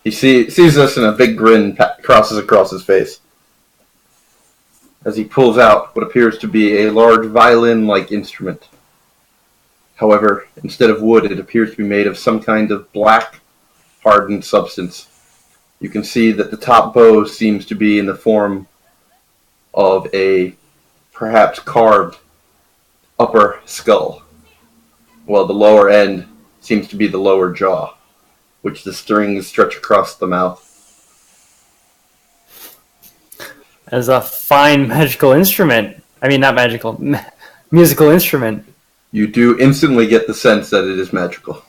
He sees us and a big grin crosses across his face as he pulls out what appears to be a large violin-like instrument. However, instead of wood, it appears to be made of some kind of black, hardened substance. You can see that the top bow seems to be in the form of a perhaps carved upper skull, while the lower end seems to be the lower jaw, which the strings stretch across the mouth. As a fine magical instrument. I mean, not magical, musical instrument. You do instantly get the sense that it is magical.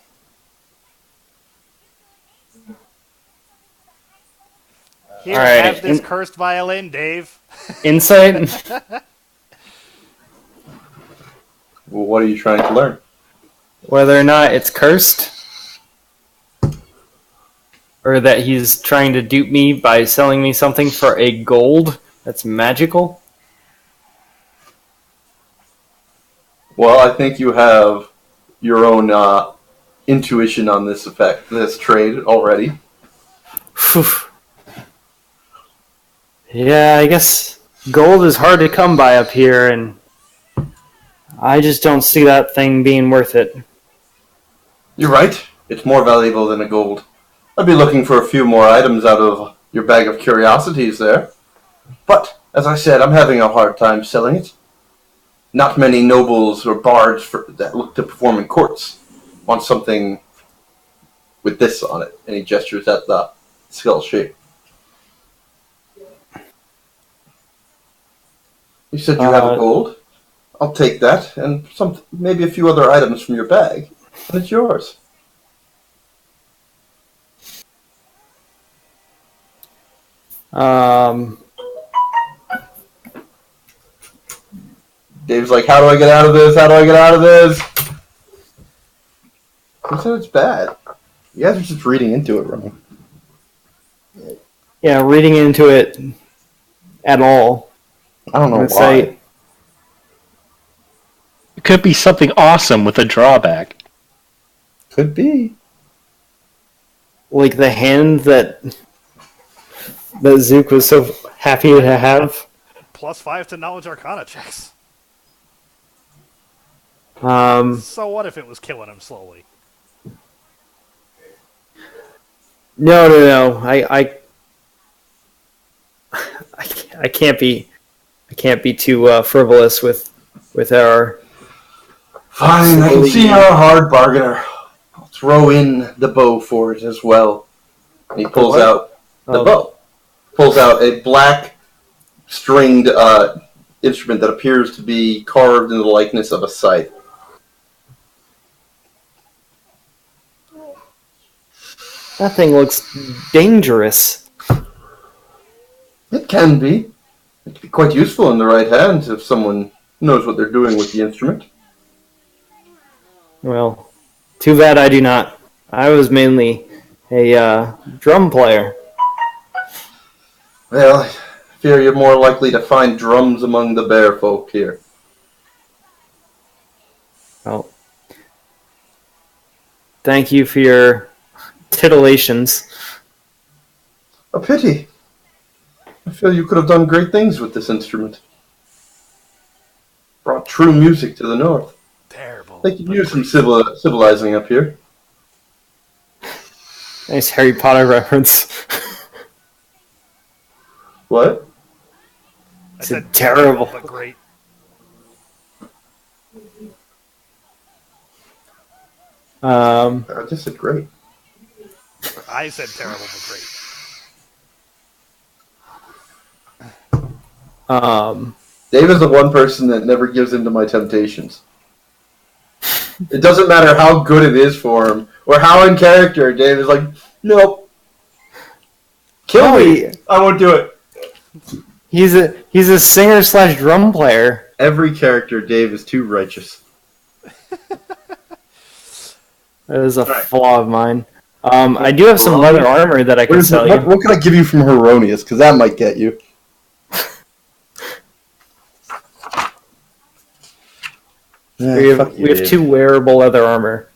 Here, All right. have this cursed violin, Dave. Insight? Well, what are you trying to learn? Whether or not it's cursed. Or that he's trying to dupe me by selling me something for a gold that's magical. Well, I think you have your own intuition on this trade already. Phew. Yeah, I guess gold is hard to come by up here, and I just don't see that thing being worth it. You're right. It's more valuable than a gold. I'd be looking for a few more items out of your bag of curiosities there. But, as I said, I'm having a hard time selling it. Not many nobles or bards that look to perform in courts want something with this on it. And he gestures at the skull shape. You said you have a gold? I'll take that, and maybe a few other items from your bag, and it's yours. Dave's like, how do I get out of this? How do I get out of this? Who said it's bad? You guys are just reading into it wrong. Yeah, reading into it at all. I don't know why. Say, It could be something awesome with a drawback. Could be. like the hand that Zook was so happy to have. +5 to knowledge arcana checks. No, So what if it was killing him slowly? no. I can't be too frivolous with our. Fine, I can see you're a hard bargainer. I'll throw in the bow for it as well. And he pulls out the bow. Pulls out a black stringed instrument that appears to be carved in the likeness of a scythe. That thing looks dangerous. It can be. It could be quite useful in the right hands if someone knows what they're doing with the instrument. Well, too bad I do not. I was mainly a drum player. Well, I fear you're more likely to find drums among the bear folk here. Well, thank you for your titillations. A pity. I feel you could have done great things with this instrument. Brought true music to the north. Terrible. They could use some civilizing up here. Nice Harry Potter reference. What? I It's said terrible. but great. I just said great. I said terrible but great. Dave is the one person that never gives in to my temptations. It doesn't matter how good it is for him or how in character. Dave is like, nope. Kill No, me. I won't do it. he's a singer slash drum player. Every character, Dave, is too righteous. That is a Alright. flaw of mine. I do have some leather armor that I can sell you. What can I give you from Heronius? Because that might get you. We have 2 wearable leather armor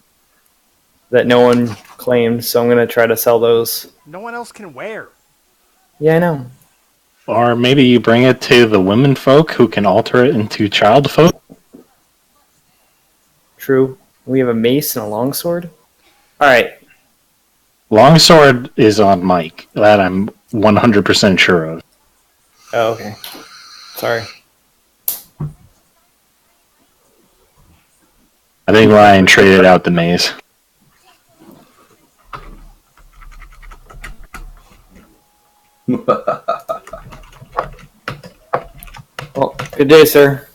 that no one claimed, so I'm gonna try to sell those. No one else can wear. Yeah, I know. Or maybe you bring it to the women folk who can alter it into child folk. True. We have a mace and a longsword. All right. Longsword is on Mike. That I'm 100% sure of. Oh, okay. Sorry. I think Ryan traded out the maze. Well, good day, sir.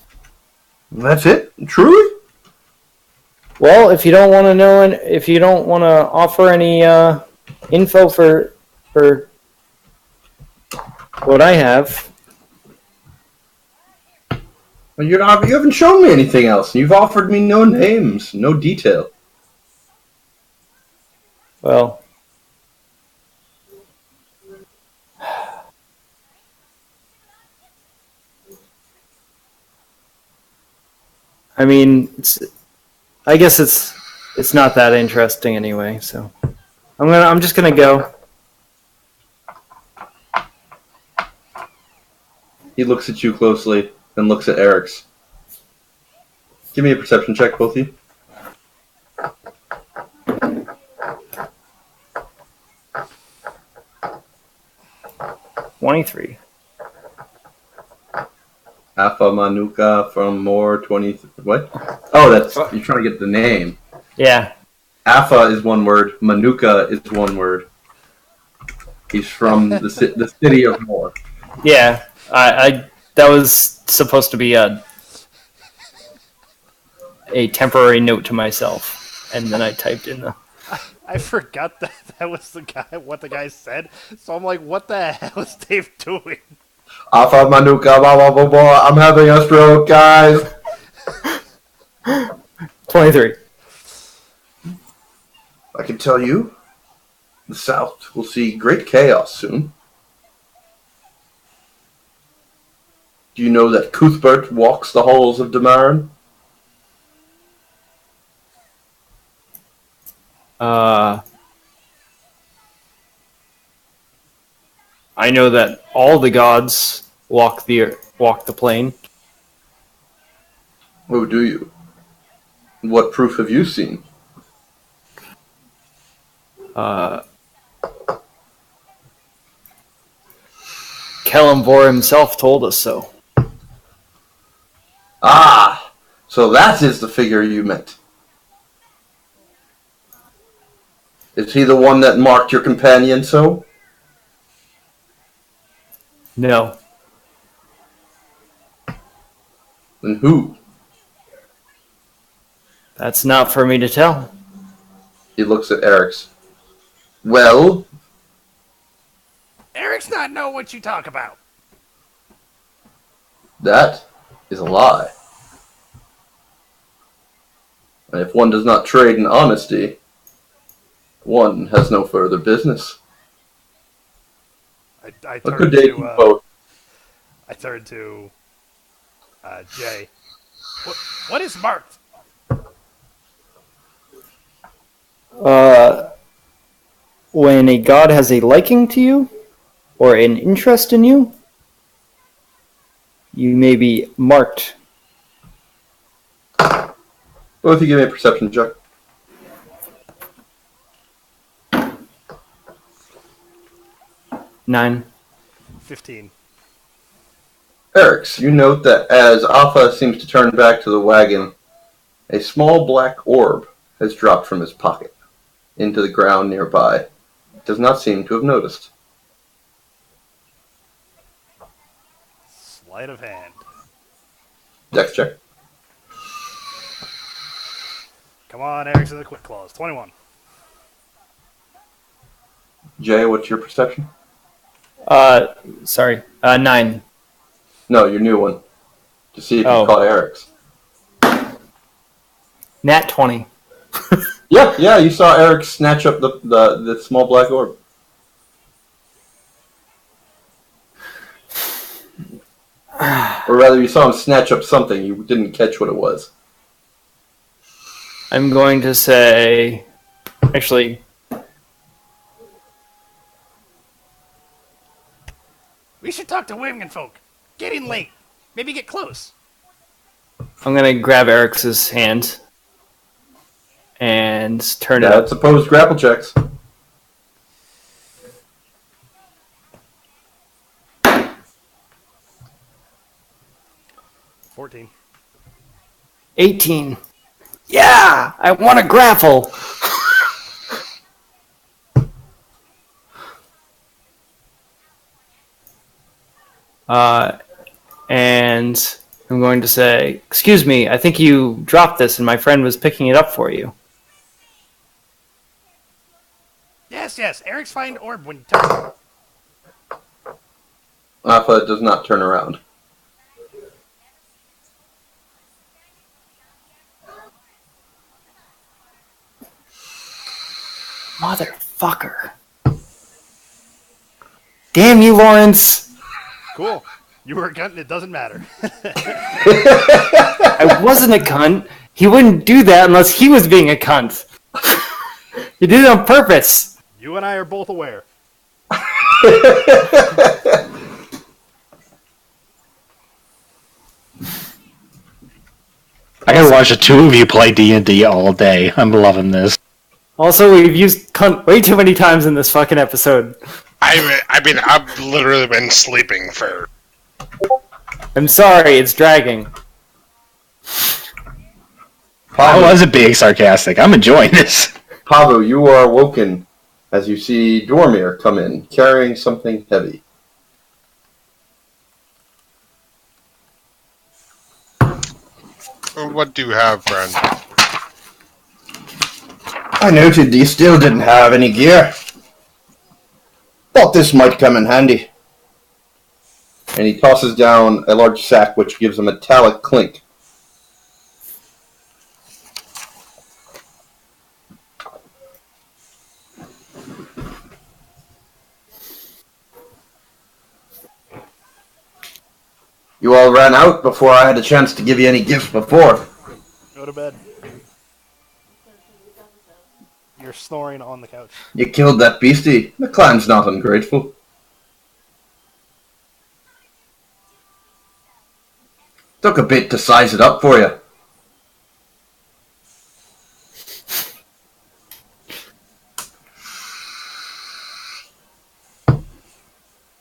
That's it? Truly? Well, if you don't want to know, if you don't want to offer any info for what I have, Well, you haven't shown me anything else. You've offered me no names, no detail. well, I mean, I guess it's not that interesting anyway. So I'm just gonna go. He looks at you closely, then looks at Eric's. Give me a perception check, both of you. $23. Alpha Manuka from More 20. What? Oh, that's. You're trying to get the name. Yeah. Alpha is one word, Manuka is one word. He's from the city of More. Yeah. I that was supposed to be a temporary note to myself, and then I typed in the. I forgot that was the guy. What the guy said. So I'm like, what the hell is Dave doing? Alpha Manuka, blah, blah, blah, blah. I'm having a stroke, guys. 23. I can tell you, the South will see great chaos soon. Do you know that Cuthbert walks the halls of Damarin? I know that all the gods walk the plane. Oh, do you? What proof have you seen? Kellenvor himself told us so. Ah, so that is the figure you meant. Is he the one that marked your companion so? No. Then who? That's not for me to tell. He looks at Eric's. Well, Eric's not know what you talk about. That is a lie. And if one does not trade in honesty, one has no further business. I A turned good day to to both. I turned to Jay. What is marked? When a god has a liking to you or an interest in you, you may be marked. Both of you give me a perception check. Nine. 15. Eric's, you note that as Alpha seems to turn back to the wagon, a small black orb has dropped from his pocket into the ground nearby. It does not seem to have noticed. Sleight of hand. Dex check. Come on, Eric's in the quick claws. 21. Jay, what's your perception? Sorry. 9. No, your new one. To see if you Oh. caught Eric's. Nat 20. Yeah, you saw Eric snatch up the small black orb. Or rather, you saw him snatch up something. You didn't catch what it was. I'm going to say... Actually, We should talk to women folk. Get in late. Maybe get close. I'm going to grab Eric's hand and turn it up. That's opposed grapple checks. $14. 18. Yeah! I want to grapple! And I'm going to say, excuse me, I think you dropped this and my friend was picking it up for you. Yes. Eric's find orb when you turn. Alpha does not turn around. Motherfucker. Damn you, Lawrence! Cool. You were a cunt and it doesn't matter. I wasn't a cunt. He wouldn't do that unless he was being a cunt. He did it on purpose. You and I are both aware. I could watch the two of you play D&D all day. I'm loving this. Also, we've used cunt way too many times in this fucking episode. I've literally been sleeping for. I'm sorry, it's dragging. I wasn't being sarcastic. I'm enjoying this. Pavo, you are awoken as you see Dormir come in, carrying something heavy. What do you have, friend? I noted you still didn't have any gear. Thought this might come in handy. And he tosses down a large sack which gives a metallic clink. You all ran out before I had a chance to give you any gifts before. Go to bed. You're snoring on the couch. You killed that beastie. The clan's not ungrateful. Took a bit to size it up for you.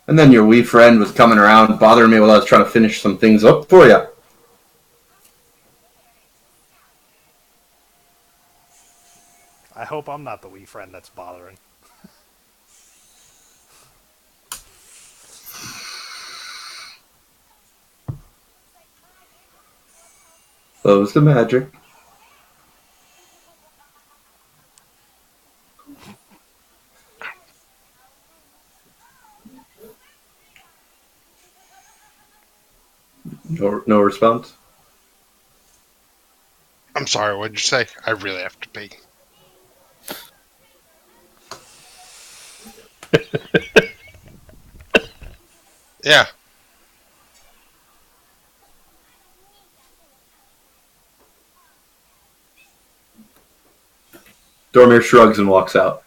And then your wee friend was coming around bothering me while I was trying to finish some things up for you. I hope I'm not the wee friend that's bothering. Close the magic. No response. I'm sorry, what'd you say? I really have to pee. Yeah. Dormir shrugs and walks out.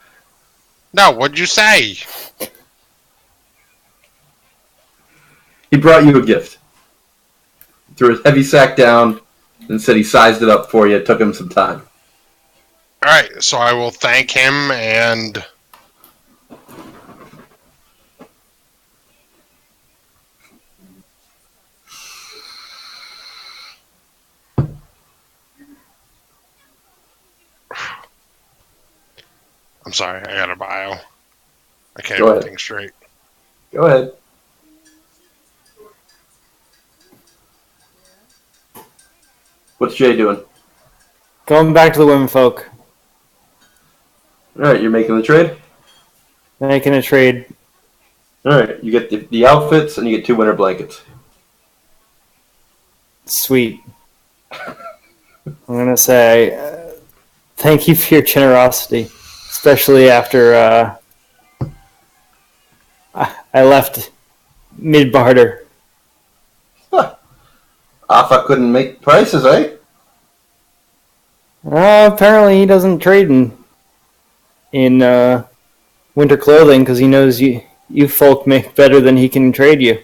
No, what'd you say? He brought you a gift. Threw his heavy sack down and said he sized it up for you. It took him some time. Alright, so I will thank him and... I'm sorry, I got a bio. I can't Go even ahead. think straight. Go ahead. What's Jay doing? Going back to the women folk. All right, you're making the trade. Making a trade. All right, you get the outfits and you get 2 winter blankets. Sweet. I'm gonna say thank you for your generosity, especially after I left mid barter. Alpha couldn't make prices, eh? Apparently he doesn't trade in winter clothing because he knows you folk make better than he can trade you.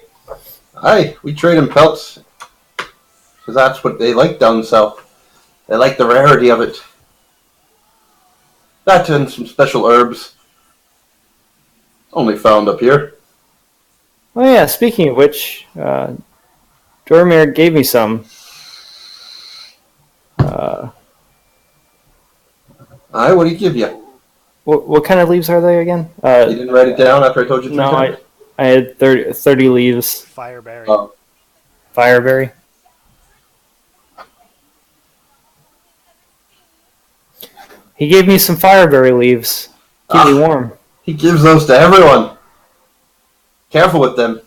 Aye, we trade in pelts. Because that's what they like down south. They like the rarity of it. That and some special herbs. Only found up here. Oh yeah, speaking of which, Dormir gave me some. Aye, what did he give you? What kind of leaves are they again? You didn't write it down after I told you 3 No, times? I had 30 leaves. Fireberry. Oh. Fireberry. He gave me some fireberry leaves. Keep me warm. He gives those to everyone. Careful with them.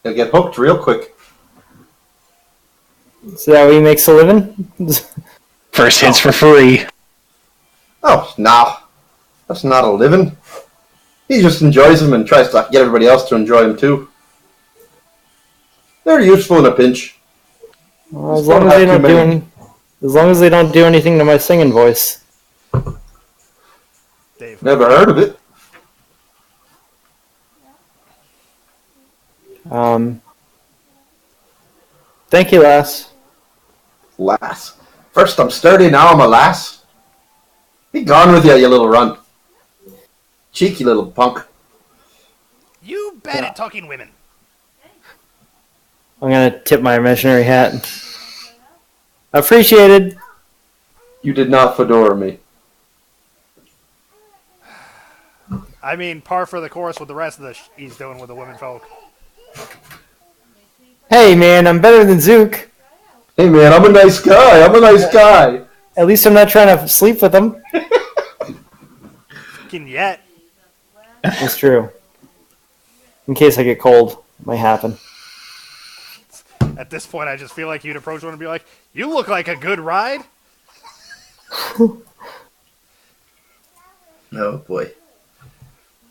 They'll get hooked real quick. Is that how he makes a living? First hits for free. Oh, no. That's not a living. He just enjoys them and tries to get everybody else to enjoy them too. They're useful in a pinch. Well, as long as they don't do anything to my singing voice. Dave. Never heard of it. Thank you, lass. Lass. First I'm sturdy, now I'm a lass. Be gone with you, you little runt. Cheeky little punk. You bad at talking women. I'm gonna tip my imaginary hat. Appreciated. You did not fedora me. I mean, par for the course with the rest of the he's doing with the women folk. Hey man, I'm better than Zook. Hey man, I'm a nice guy. I'm a nice guy. At least I'm not trying to sleep with him. Fucking yet. That's true. In case I get cold, might happen. At this point, I just feel like you'd approach one and be like, "You look like a good ride." Oh boy.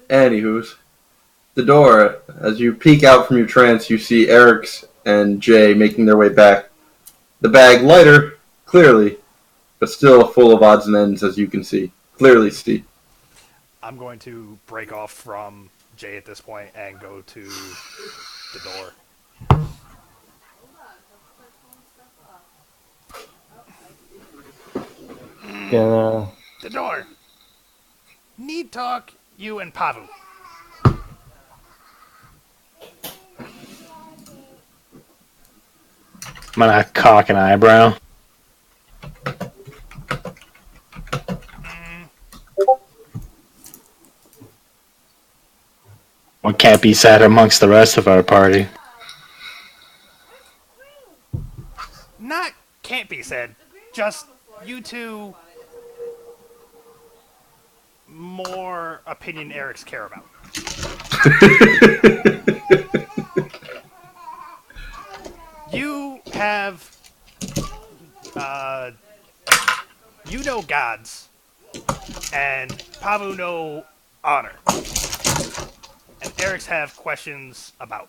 Anywho's, the door, as you peek out from your trance, you see Eric's and Jay making their way back. The bag lighter, clearly, but still full of odds and ends, as you can see. Clearly see. I'm going to break off from Jay at this point and go to the door. Gonna The door. Need talk, you and Pavu. I'm gonna cock an eyebrow. What can't be said amongst the rest of our party? Not can't be said. Just you two. More opinion Eric's care about. You have, you know gods, and Pavu know honor, and Eric's have questions about.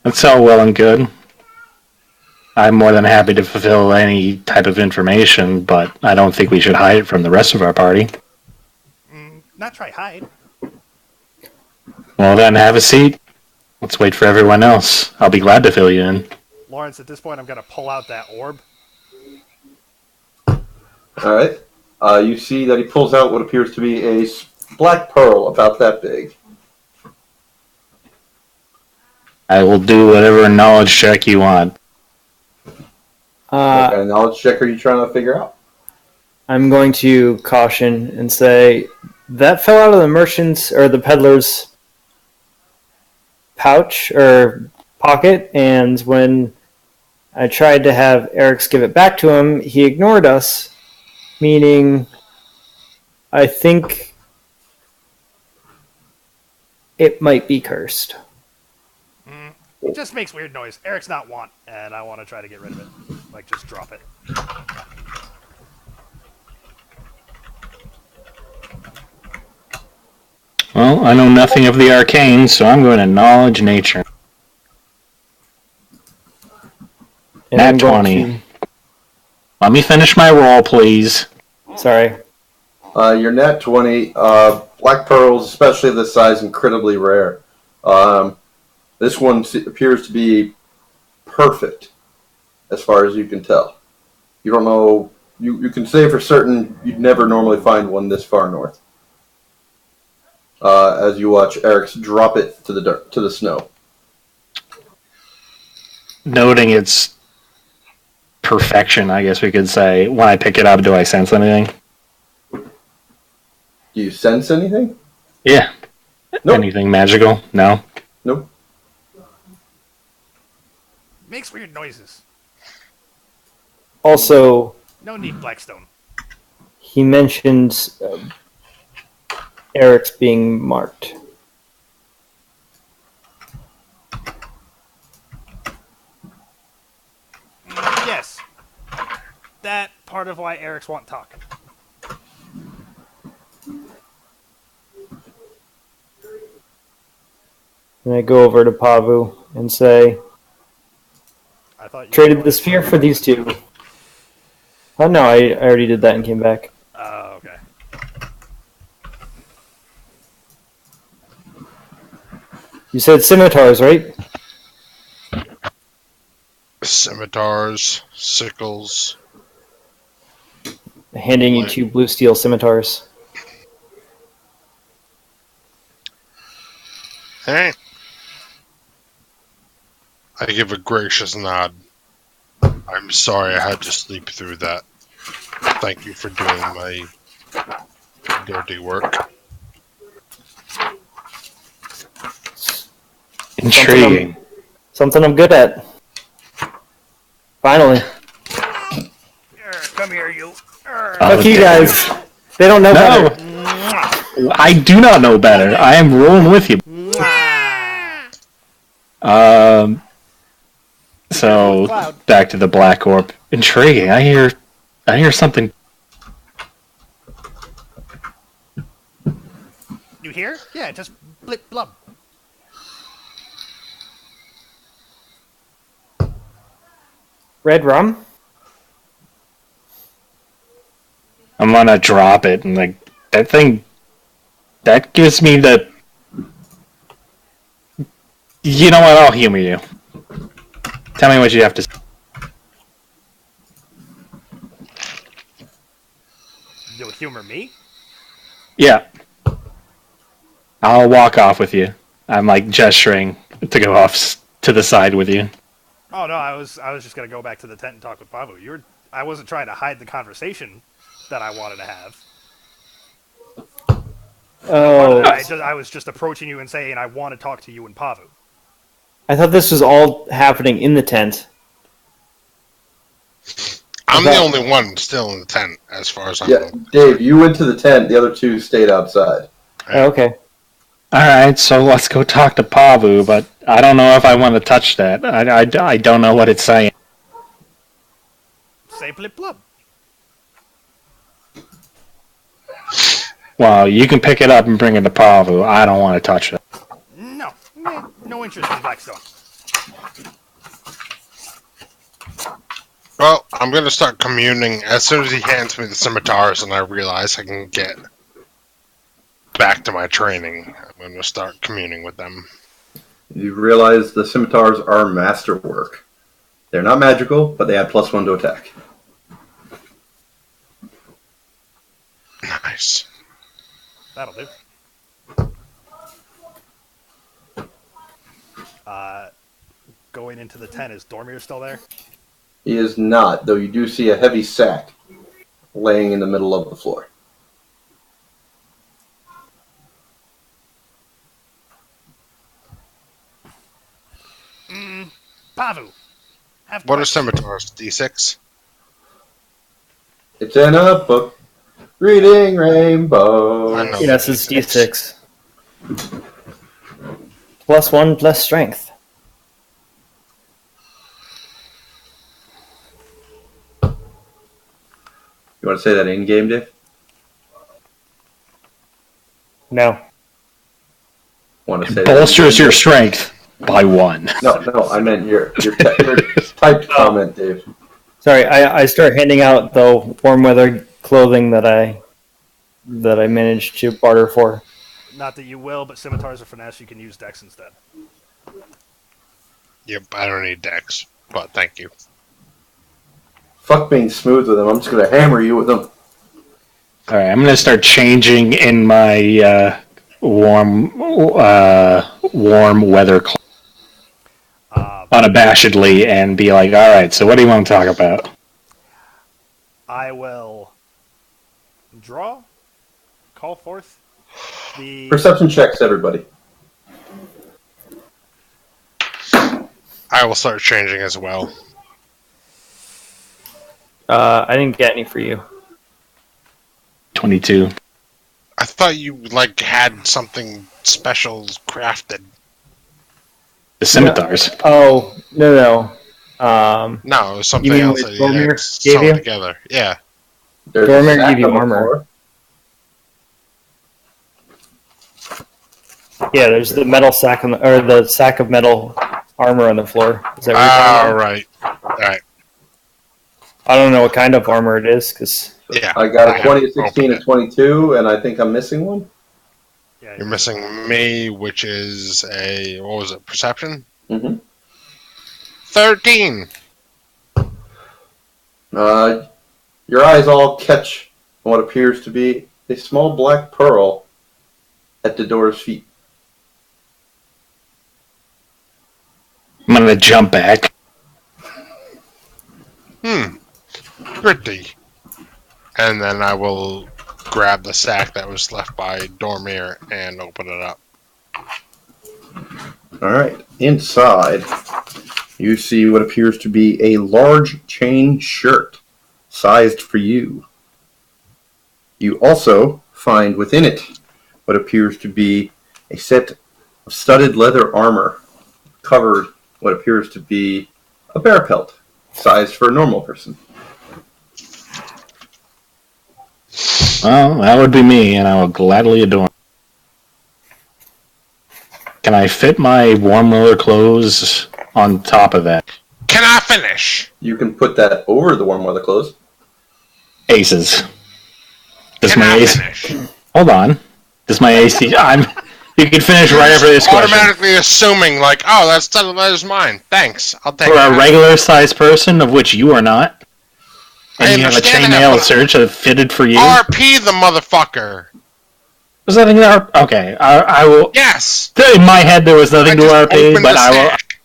That's all well and good. I'm more than happy to fulfill any type of information, but I don't think we should hide it from the rest of our party. Not try hide. Well then, have a seat. Let's wait for everyone else. I'll be glad to fill you in. Lawrence, at this point, I'm going to pull out that orb. All right. You see that he pulls out what appears to be a black pearl about that big. I will do whatever knowledge check you want. What kind of knowledge check are you trying to figure out? I'm going to caution and say that fell out of the merchant's or the peddler's pouch or pocket, and when I tried to have Eric's give it back to him, he ignored us, meaning I think it might be cursed. It just makes weird noise. Eric's not want, and I want to try to get rid of it. Like, just drop it. Well, I know nothing of the arcane, so I'm going to knowledge nature. And Nat I'm going 20. Let me finish my roll, please. Sorry. Your nat 20, black pearls, especially this size, incredibly rare. This one appears to be perfect, as far as you can tell. You don't know. You can say for certain you'd never normally find one this far north. As you watch Eric's drop it to the snow. Noting its perfection, I guess we could say. When I pick it up, do I sense anything? Do you sense anything? Yeah. Nope. Anything magical? No? Nope. Makes weird noises. Also, No need Blackstone. he mentioned Eric's being marked. Yes. That part of why Eric's want talk. And I go over to Pavu and say, I thought you traded the sphere for these two. Oh no, I already did that and came back. Oh, okay. You said scimitars, right? Scimitars, sickles. Handing you two blue steel scimitars. Hey. I give a gracious nod. I'm sorry I had to sleep through that. Thank you for doing my dirty work. Intriguing. Something I'm good at. Finally. Come here, you. Oh, Fuck you guys. They don't know No! better. I do not know better. I am rolling with you. So back to the black orb. Intriguing. I hear something. You hear? Yeah, just blip blub. Red rum? I'm gonna drop it and like that thing. That gives me the. You know what? I'll humor you. Tell me what you have to say. You'll humor me? Yeah. I'll walk off with you. I'm like gesturing to go off to the side with you. Oh no, I was just gonna go back to the tent and talk with Pavu. I wasn't trying to hide the conversation that I wanted to have. Oh, I was just approaching you and saying I want to talk to you and Pavu. I thought this was all happening in the tent. I'm the only one still in the tent, as far as I Yeah, know. Dave, you went to the tent. The other two stayed outside. Oh, okay. Alright, so let's go talk to Pavu, but I don't know if I want to touch that. I don't know what it's saying. Say blip blub. Well, you can pick it up and bring it to Pavu. I don't want to touch it. No. No interest in Blackstone. Well, I'm gonna start communing as soon as he hands me the scimitars and I realize I can get back to my training. I'm gonna start communing with them. You realize the scimitars are masterwork. They're not magical, but they add +1 to attack. Nice. That'll do. Going into the tent, is Dormir still there? He is not, though you do see a heavy sack laying in the middle of the floor. Pavu. Have What are questions. scimitars? D6? It's in a book. Reading Rainbow. I know. Yes, it's D6. +1 plus strength. You want to say that in game, Dave? No. Want to say Bolsters that your strength by 1. No, I meant your typed comment, Dave. Sorry, I start handing out the warm weather clothing that I managed to barter for. Not that you will, but scimitars are finesse. You can use dex instead. Yep, I don't need dex, but thank you. Fuck being smooth with them. I'm just going to hammer you with them. All right, I'm going to start changing in my warm weather clothes unabashedly and be like, all right, so what do you want to talk about? I will call forth the Perception checks, everybody. I will start changing as well. I didn't get any for you. 22. I thought you had something special crafted. The scimitars. Oh, no. No, it was something You mean else what that Dormir gave sewn you? together. Yeah. There's Dormir a sack gave you on the armor. floor. Yeah, there's the metal sack the sack of metal armor on the floor. Is that what you're talking about? Right. Alright. I don't know what kind of armor it is, because Yeah. I got a 20, a haven't 16, opened a 22, and I think I'm missing one. Yeah, You're missing me, which is a, what was it, perception? Mm-hmm. 13! Your eyes all catch what appears to be a small black pearl at the door's feet. I'm going to jump back. Pretty. And then I will grab the sack that was left by Dormir and open it up. Alright, inside, you see what appears to be a large chain shirt, sized for you. You also find within it what appears to be a set of studded leather armor, covered what appears to be a bear pelt, sized for a normal person. Well, that would be me, and I will gladly adorn. Can I fit my warm weather clothes on top of that? Can I finish? You can put that over the warm weather clothes. Aces. Does Can my I ace? finish? Hold on. Does my AC? You can finish right after this question. Automatically assuming, that is mine. Thanks. I'll take For it. a regular sized person, of which you are not, I and you have a understand that, chainmail but- search that fitted for you. RP the motherfucker. Was nothing to okay, I will. Yes. In my head, there was I nothing to just RP, opened but the I will. sack.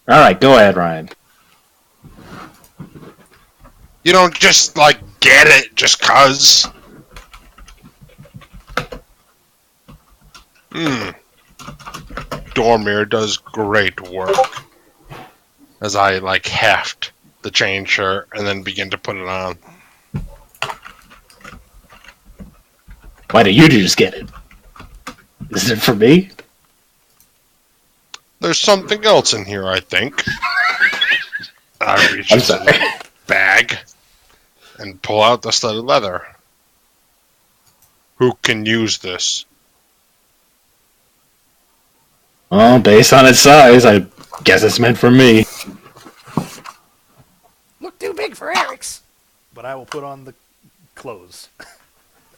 All right, go ahead, Ryan. You don't just, get it just cuz. Dormir does great work. As I, heft the chain shirt and then begin to put it on. Why don't you just get it? Is it for me? there's something else in here, I think. I reach I'm into sorry. the bag and pull out the studded leather. Who can use this? Well, based on its size, I guess it's meant for me. Look too big for Eric's. But I will put on the clothes.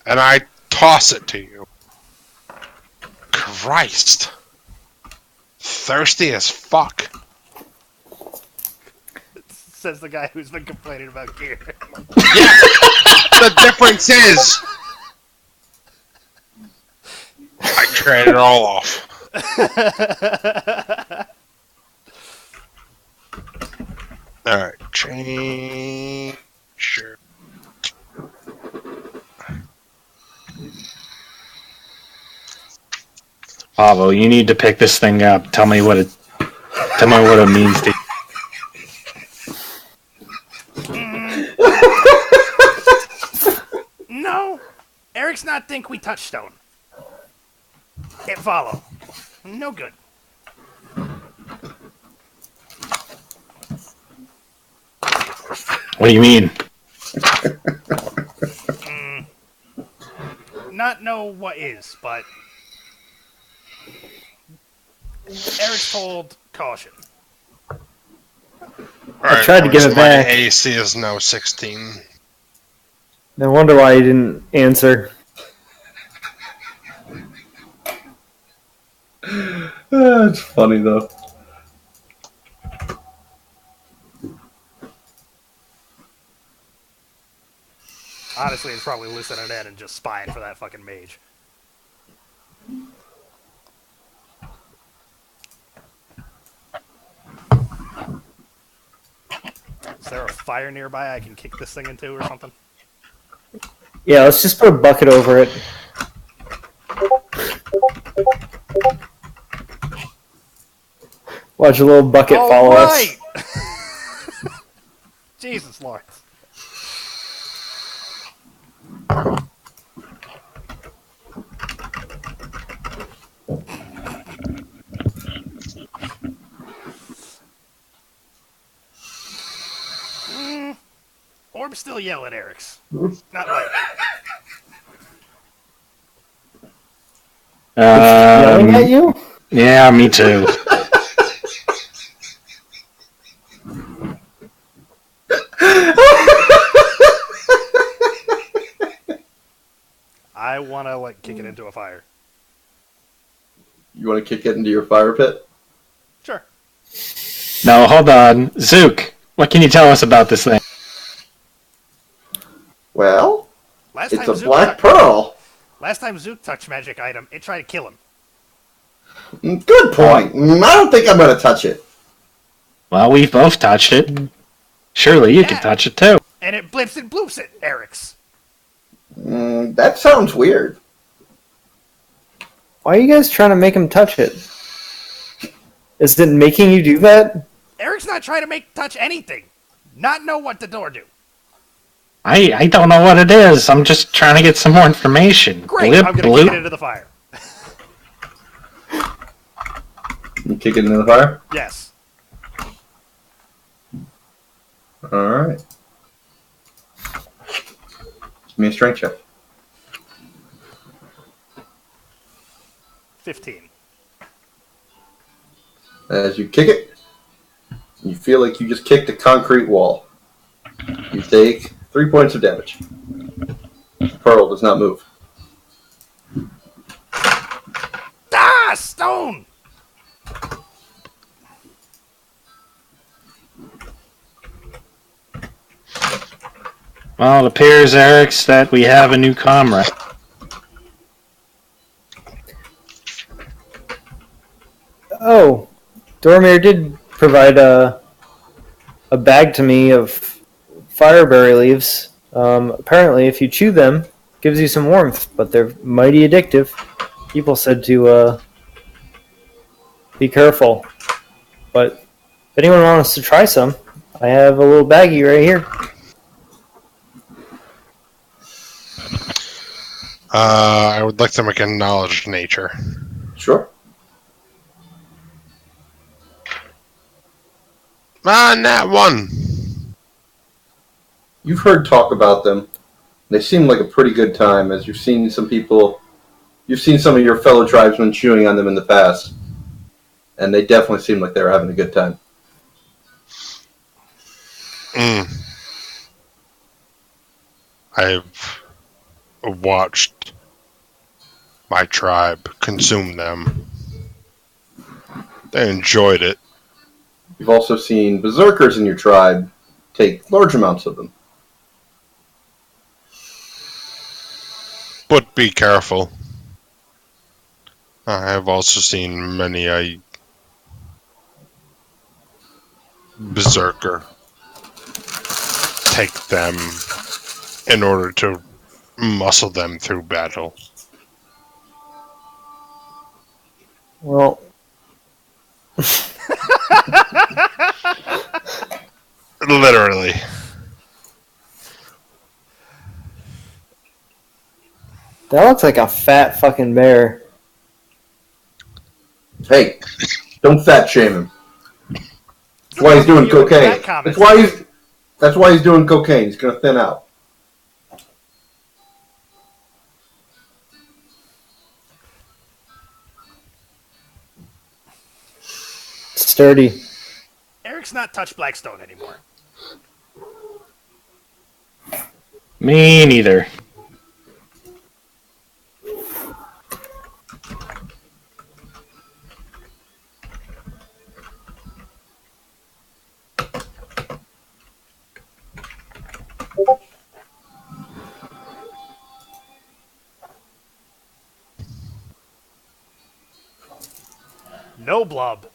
And I toss it to you. Christ. Thirsty as fuck. Says the guy who's been complaining about gear. The difference is... I traded it all off. Alright, change... Sure. Pavo, you need to pick this thing up. Tell me what it means to. No, Eric's not think we touchstone. It follow. No good. What do you mean? Not know what is, but Eric's told caution. Alright, tried to give it my back. AC is now 16. No wonder why you didn't answer. It's funny though. Honestly, it's probably listening in and just spying for that fucking mage. Is there a fire nearby I can kick this thing into or something? Yeah, let's just put a bucket over it. Watch a little bucket follow us. Jesus, Lawrence. Orb's still yelling at Eric's. Not like. Yelling at you? Yeah, me too. I want to like kick it into a fire. You want to kick it into your fire pit? Sure. No, hold on. Zook, what can you tell us about this thing? Well, Last it's time a Zook black tou- pearl. Last time Zook touched magic item, it tried to kill him. Good point. I don't think I'm going to touch it. Well, we've both touched it. Surely you Yeah. can touch it too. And it blips and bloops at Eric's. That sounds weird. Why are you guys trying to make him touch it? Is it making you do that? Eric's not trying to make touch anything. Not know what the door do. I don't know what it is. I'm just trying to get some more information. Great, Blip, I'm gonna bloop. kick it into the fire. You kick it into the fire? Yes. Alright. Give me a strength check. 15. As you kick it, you feel like you just kicked a concrete wall. You take 3 points of damage. Pearl does not move. Ah, stone! Well, it appears, Eric's, that we have a new comrade. Oh, Dormir did provide a bag to me of fireberry leaves. Apparently, if you chew them, it gives you some warmth, but they're mighty addictive. People said to be careful. But if anyone wants to try some, I have a little baggie right here. I would like to make a knowledge nature. Sure. Ah, nat one. You've heard talk about them. They seem like a pretty good time, as you've seen some people. You've seen some of your fellow tribesmen chewing on them in the past, and they definitely seem like they were having a good time. I've watched my tribe consume them. They enjoyed it. You've also seen berserkers in your tribe take large amounts of them. But be careful. I have also seen many a berserker take them in order to muscle them through battle. Well, Literally. that looks like a fat fucking bear. Hey, don't fat shame him. That's why he's doing cocaine. That's why he's doing cocaine. He's gonna thin out. Sturdy. Eric's not touched Blackstone anymore. Me neither. No blub.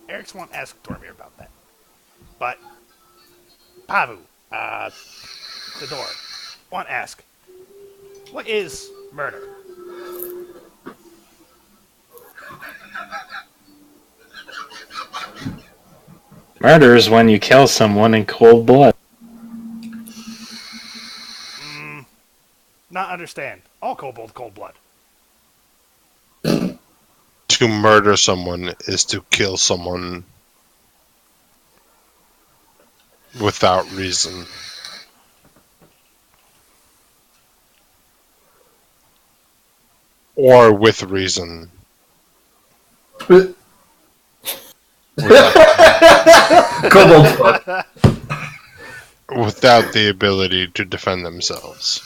Eric's won't ask Dormir about that. But Pavu, the door, want to ask, what is murder? Murder is when you kill someone in cold blood. Not understand. All cold blood. To murder someone is to kill someone without reason. Or with reason. Kobold fuck. Without the ability to defend themselves.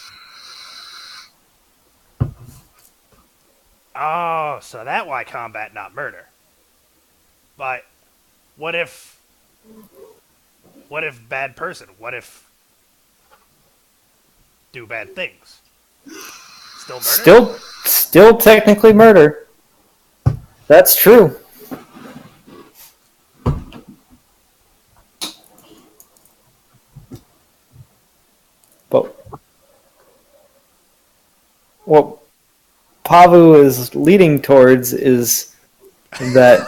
Oh, so that why combat, not murder. But what if bad person? What if do bad things? Still murder? Still technically murder. That's true. But what Pavu is leading towards is that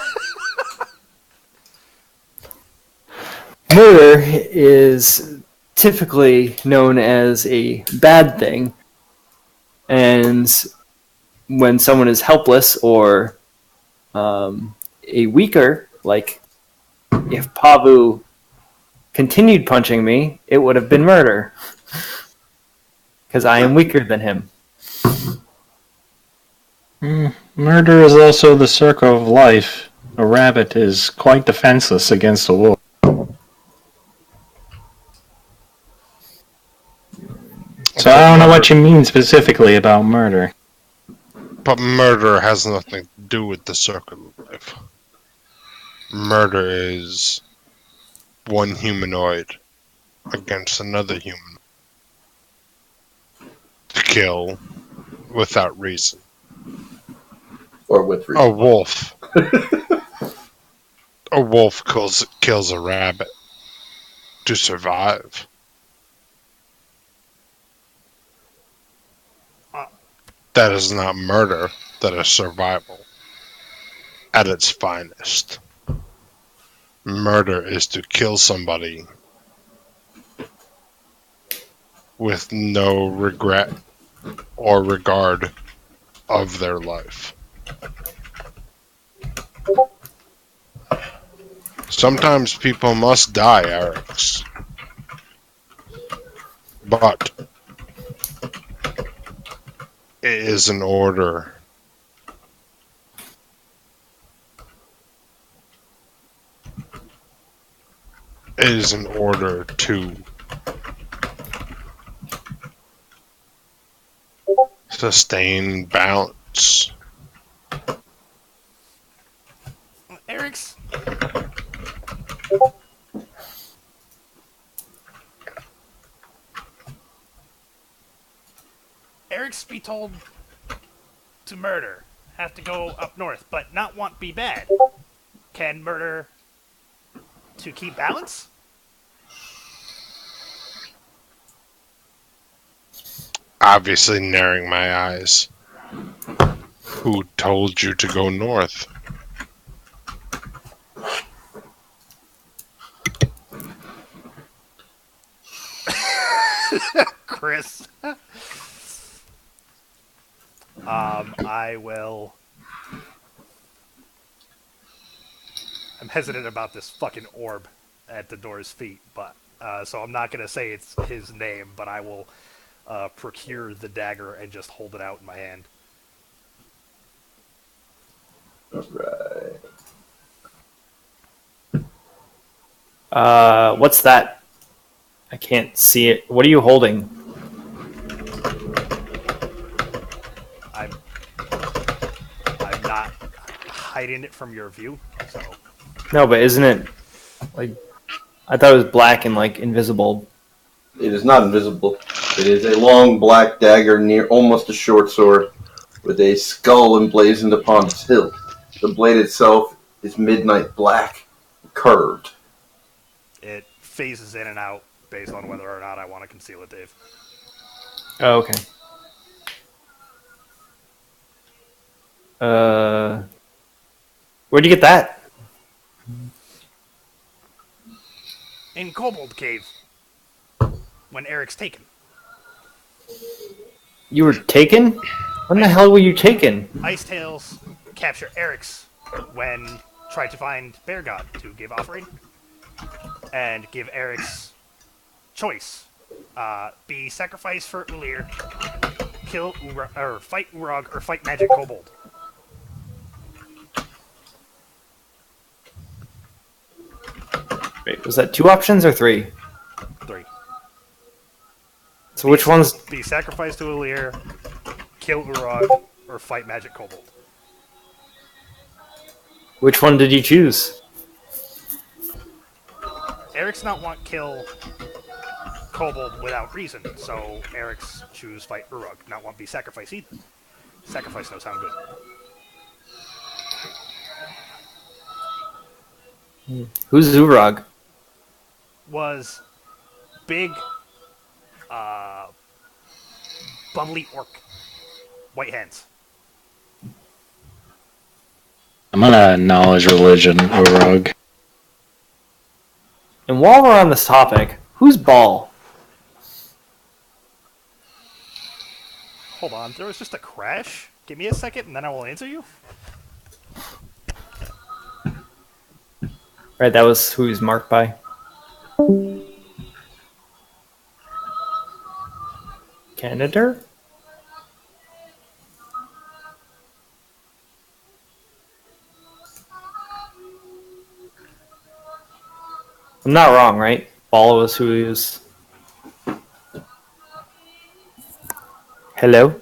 murder is typically known as a bad thing, and when someone is helpless or a weaker, like if Pavu continued punching me, it would have been murder. Because I am weaker than him. Murder is also the circle of life. A rabbit is quite defenseless against a wolf. So I don't know what you mean specifically about murder. But murder has nothing to do with the circle of life. Murder is one humanoid against another human. To kill without reason. Or with reason. A wolf. A wolf kills a rabbit to survive. That is not murder. That is survival. At its finest. Murder is to kill somebody with no regret or regard of their life. Sometimes people must die, Eric's. But it is an order. It is an order to sustain balance. Eric's. Eric's be told to murder. Have to go up north, but not want be bad. Can murder to keep balance? Obviously narrowing my eyes. Who told you to go north? Chris. I will. I'm hesitant about this fucking orb at the door's feet, but so I'm not gonna say it's his name, but I will procure the dagger and just hold it out in my hand. Alright. What's that? I can't see it. What are you holding? I'm not hiding it from your view, so No, but isn't it like I thought it was black and like invisible. It is not invisible. It is a long black dagger near almost a short sword with a skull emblazoned upon its hilt. The blade itself is midnight black, curved. it phases in and out based on whether or not I want to conceal it, Dave. Oh, okay. Where'd you get that? In Kobold Cave, when Eric's taken. You were taken? When the hell were you taken? Ice Tails capture Eric's when tried to find Bear God to give offering and give Eric's choice. Be sacrificed for Ulir, kill or fight Urag, or fight Magic Kobold. Wait, was that 2 options or 3? 3. So which one's Be sacrificed to Ulir, kill Urag, or fight Magic Kobold. which one did you choose? Eric's not want kill Kobold without reason, so Eric's choose fight Urug, not want be sacrificed either. Sacrifice no sound good. Who's Zurag? Was big, bubbly orc. White hands. I'm gonna knowledge religion, Urug. And while we're on this topic, who's Ball? Hold on, there was just a crash? Give me a second and then I will answer you. Right, that was who he's marked by. Canada? I'm not wrong, right? Ball was who he was. Hello?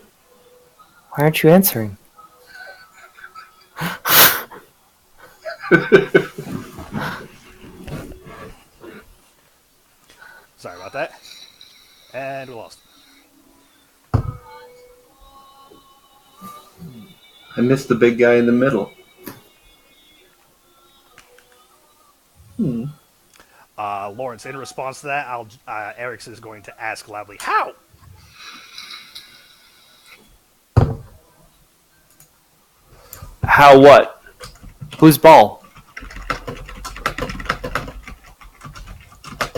Why aren't you answering? Sorry about that. And we lost. I missed the big guy in the middle. Lawrence, in response to that, Eric's is going to ask loudly, how? How what? Who's Ball?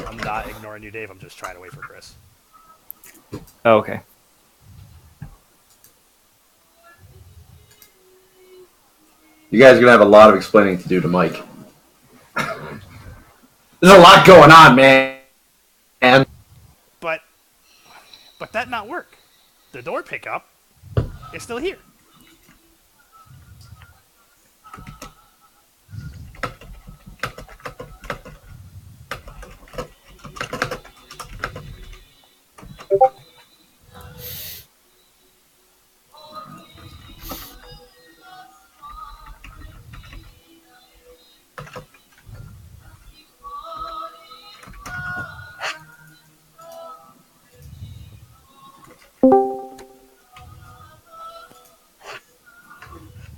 I'm not ignoring you, Dave. I'm just trying to wait for Chris. Oh, okay. You guys are gonna have a lot of explaining to do to Mike. There's a lot going on, man. And But that not work. The door pickup is still here.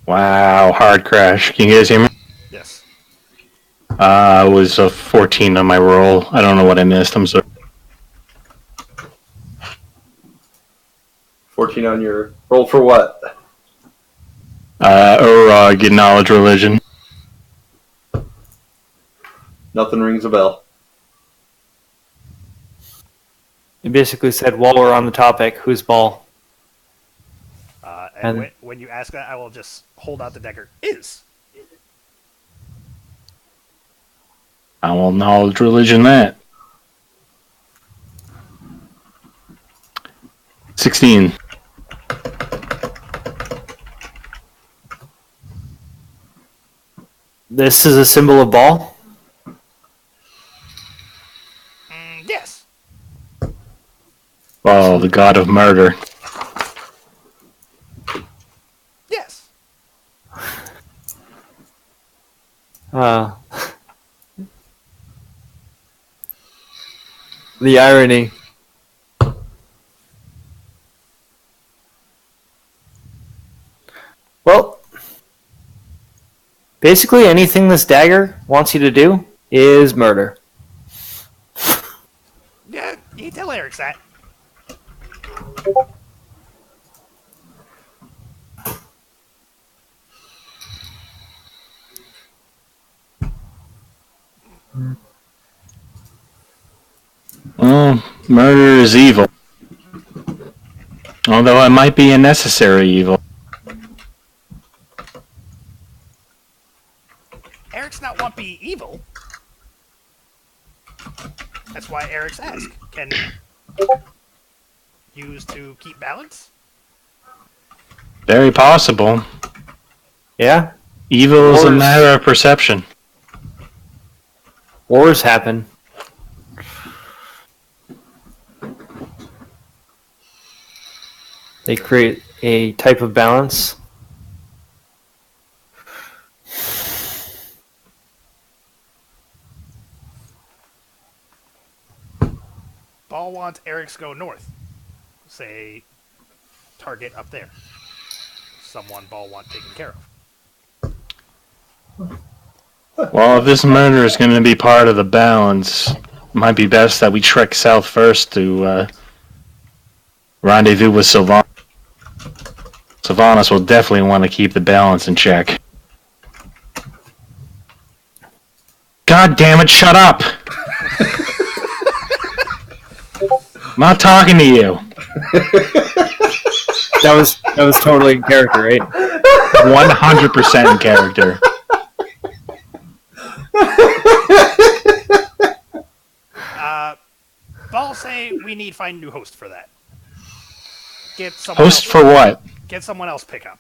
Wow, hard crash. Can you guys hear me? Yes. It was a 14 on my roll. I don't know what I missed. I'm sorry. 14 on your roll for what? Get knowledge religion. Nothing rings a bell. It basically said, while we're on the topic, whose ball? And And- when you ask that, I will just hold out the dagger. Is. I will knowledge religion that. 16. This is a symbol of ball? Yes. Oh, the god of murder. Yes. The irony. Well, basically anything this dagger wants you to do is murder. Yeah, you tell Eric that. Well, murder is evil. Although it might be a necessary evil. Eric's not want be evil. That's why Eric's ask. Can use to keep balance? Very possible. Yeah? Evil is a Wars. matter of perception. Wars happen. They create a type of balance. Ball wants Eric's go north. Say, target up there. Someone Ball want taken care of. Well, if this murder is going to be part of the balance, it might be best that we trek south first to rendezvous with Sylvanas. Sylvanas will definitely want to keep the balance in check. God damn it, shut up! I'm not talking to you. That was totally in character, right? 100% in character. Ball say we need find a new host for that. Get someone Host else, for what? get someone else pick up.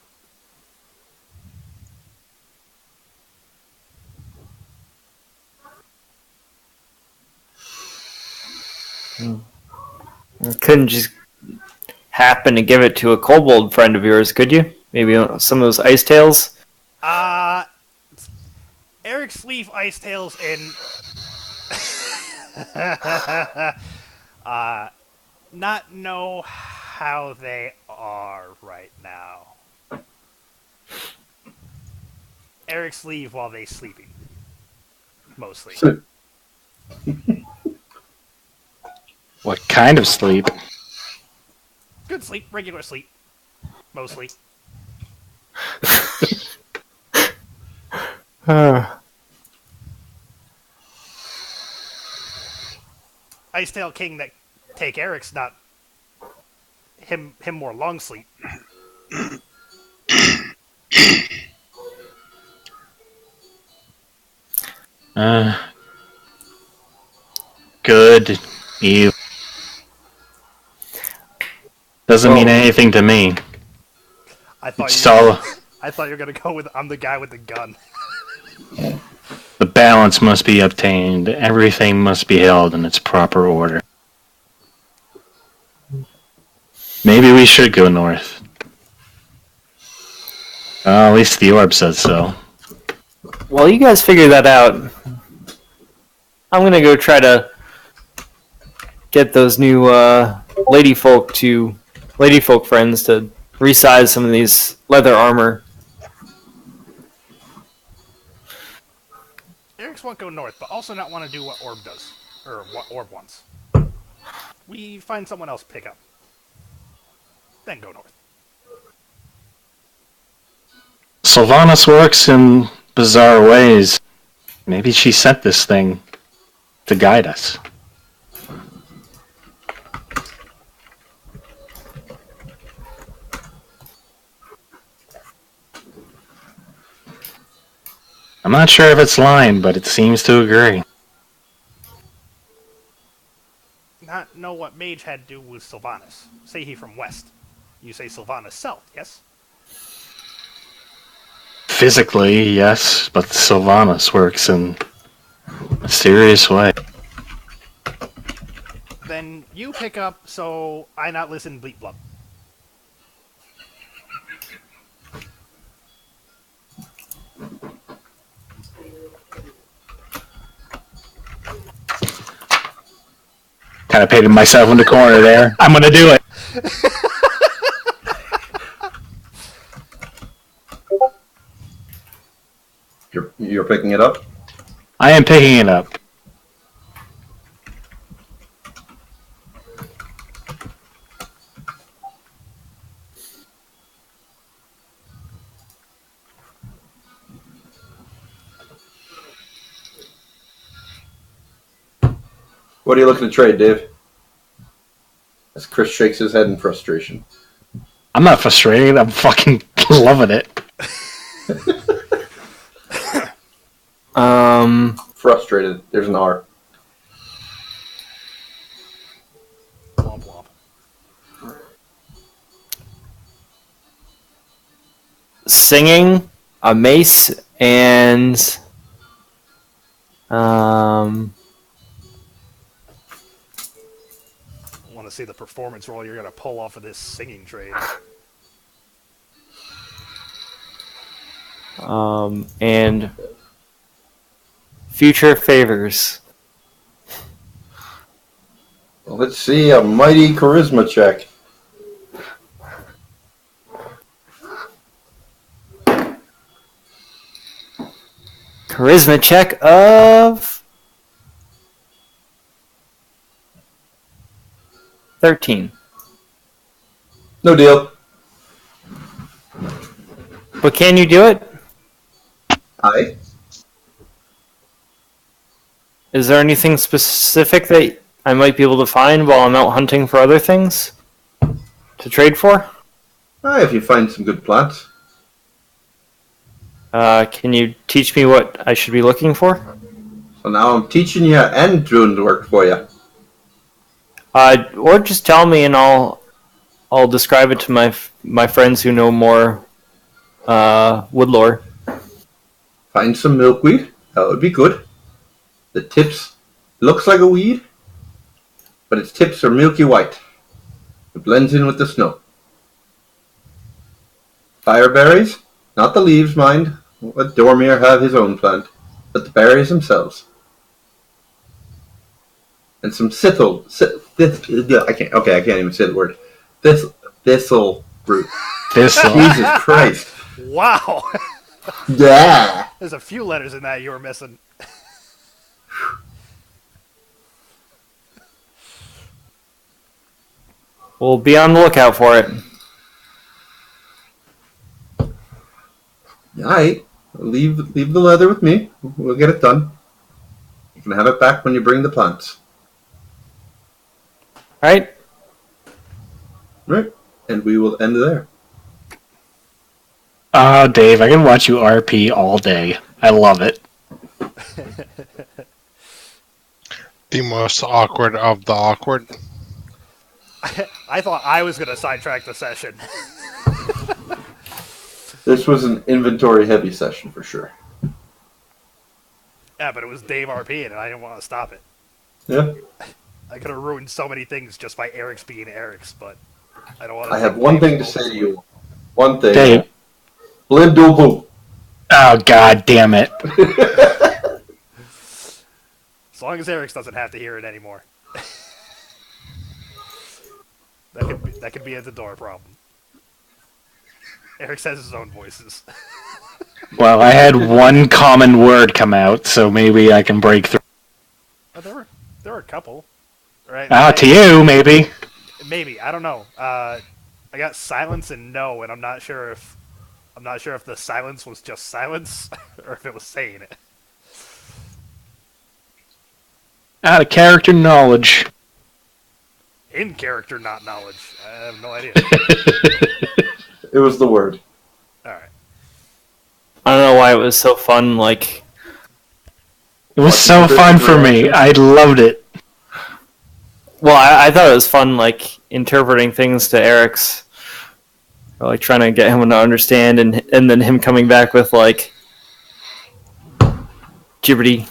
You couldn't just happen to give it to a kobold friend of yours, could you? Maybe some of those ice tails? Eric's leave Ice Tails in not know how they are right now. Eric's leave while they sleeping. Mostly. What kind of sleep? Good sleep, regular sleep. Mostly. Icetail King that take Eric's not him more long sleep. Uh, good. You doesn't mean anything to me. I thought So I thought you were gonna go with I'm the guy with the gun. the balance must be obtained. Everything must be held in its proper order. Maybe we should go north. At least the orb says so. While you guys figure that out, I'm gonna go try to get those new lady folk friends to resize some of these leather armor. Eric's won't go north, but also not want to do what Orb does. Or what Orb wants. We find someone else pick up. Then go north. Sylvanas works in bizarre ways. Maybe she sent this thing to guide us. I'm not sure if it's lying, but it seems to agree. Not know what Mage had to do with Sylvanas. Say he from west. You say Sylvanas south, yes? Physically, yes, but Sylvanas works in a mysterious way. Then you pick up, so I not listen bleep blub. Kind of painted myself in the corner there. I'm gonna do it. You're picking it up? I am picking it up. What are you looking to trade, Dave? As Chris shakes his head in frustration. I'm not frustrated. I'm fucking loving it. Frustrated. There's an R. Blomp blomp. Singing, a mace, and I want to see the performance roll you're gonna pull off of this singing trade. and future favors. Well, let's see a mighty charisma check. Charisma check of 13. No deal. But can you do it? Aye. Is there anything specific that I might be able to find while I'm out hunting for other things to trade for? Aye, if you find some good plants. Can you teach me what I should be looking for? So now I'm teaching you and doing the work for you. Or just tell me and I'll describe it to my friends who know more wood lore. Find some milkweed. That would be good. The tips looks like a weed, but its tips are milky white. It blends in with the snow. Fireberries, not the leaves, mind. Let Dormir have his own plant, but the berries themselves. And some I can't even say the word. Thistle root. Thistle. Jesus Christ. Wow! Yeah. There's a few letters in that you were missing. We'll be on the lookout for it. Alright. Leave the leather with me. We'll get it done. You can have it back when you bring the plants. Right? Right. And we will end there. Dave, I can watch you RP all day. I love it. The most awkward of the awkward. I thought I was gonna sidetrack the session. This was an inventory heavy session for sure. Yeah, but it was Dave RP, and I didn't want to stop it. Yeah. I could have ruined so many things just by Eric's being Eric's, but I don't want to. I have one thing to say to you. One thing. Dave. Blindooboo. Oh, god damn it. As long as Eric's doesn't have to hear it anymore. that could be a door problem. Eric has his own voices. Well, I had one common word come out, so maybe I can break through. Oh, there were a couple, right? Ah, to you, maybe. Maybe, I don't know. I got silence and no, and I'm not sure if the silence was just silence or if it was saying it. Out of character knowledge. In character, not knowledge. I have no idea. It was the word. All right. I don't know why it was so fun. Like, It was so fun for me. I loved it. well, I thought it was fun, like interpreting things to Eric's, or, like trying to get him to understand, and then him coming back with like gibberty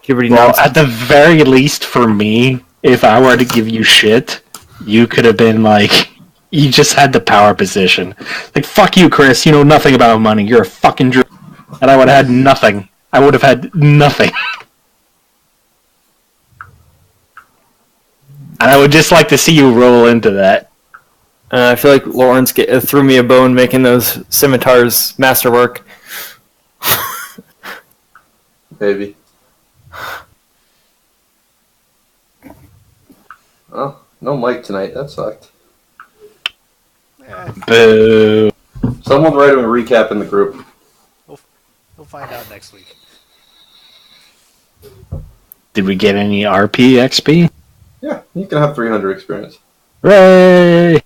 Well, nonsense. at the very least for me, if I were to give you shit, you could have been like, you just had the power position. Like, fuck you, Chris, you know nothing about money, you're a fucking jerk. And I would have had nothing. I would have had nothing. And I would just like to see you roll into that. I feel like Lawrence threw me a bone making those scimitars masterwork. Maybe. Oh, no Mike tonight. That sucked. Boo. Someone write him a recap in the group. We'll find out next week. Did we get any RP XP? Yeah, you can have 300 experience. Hooray!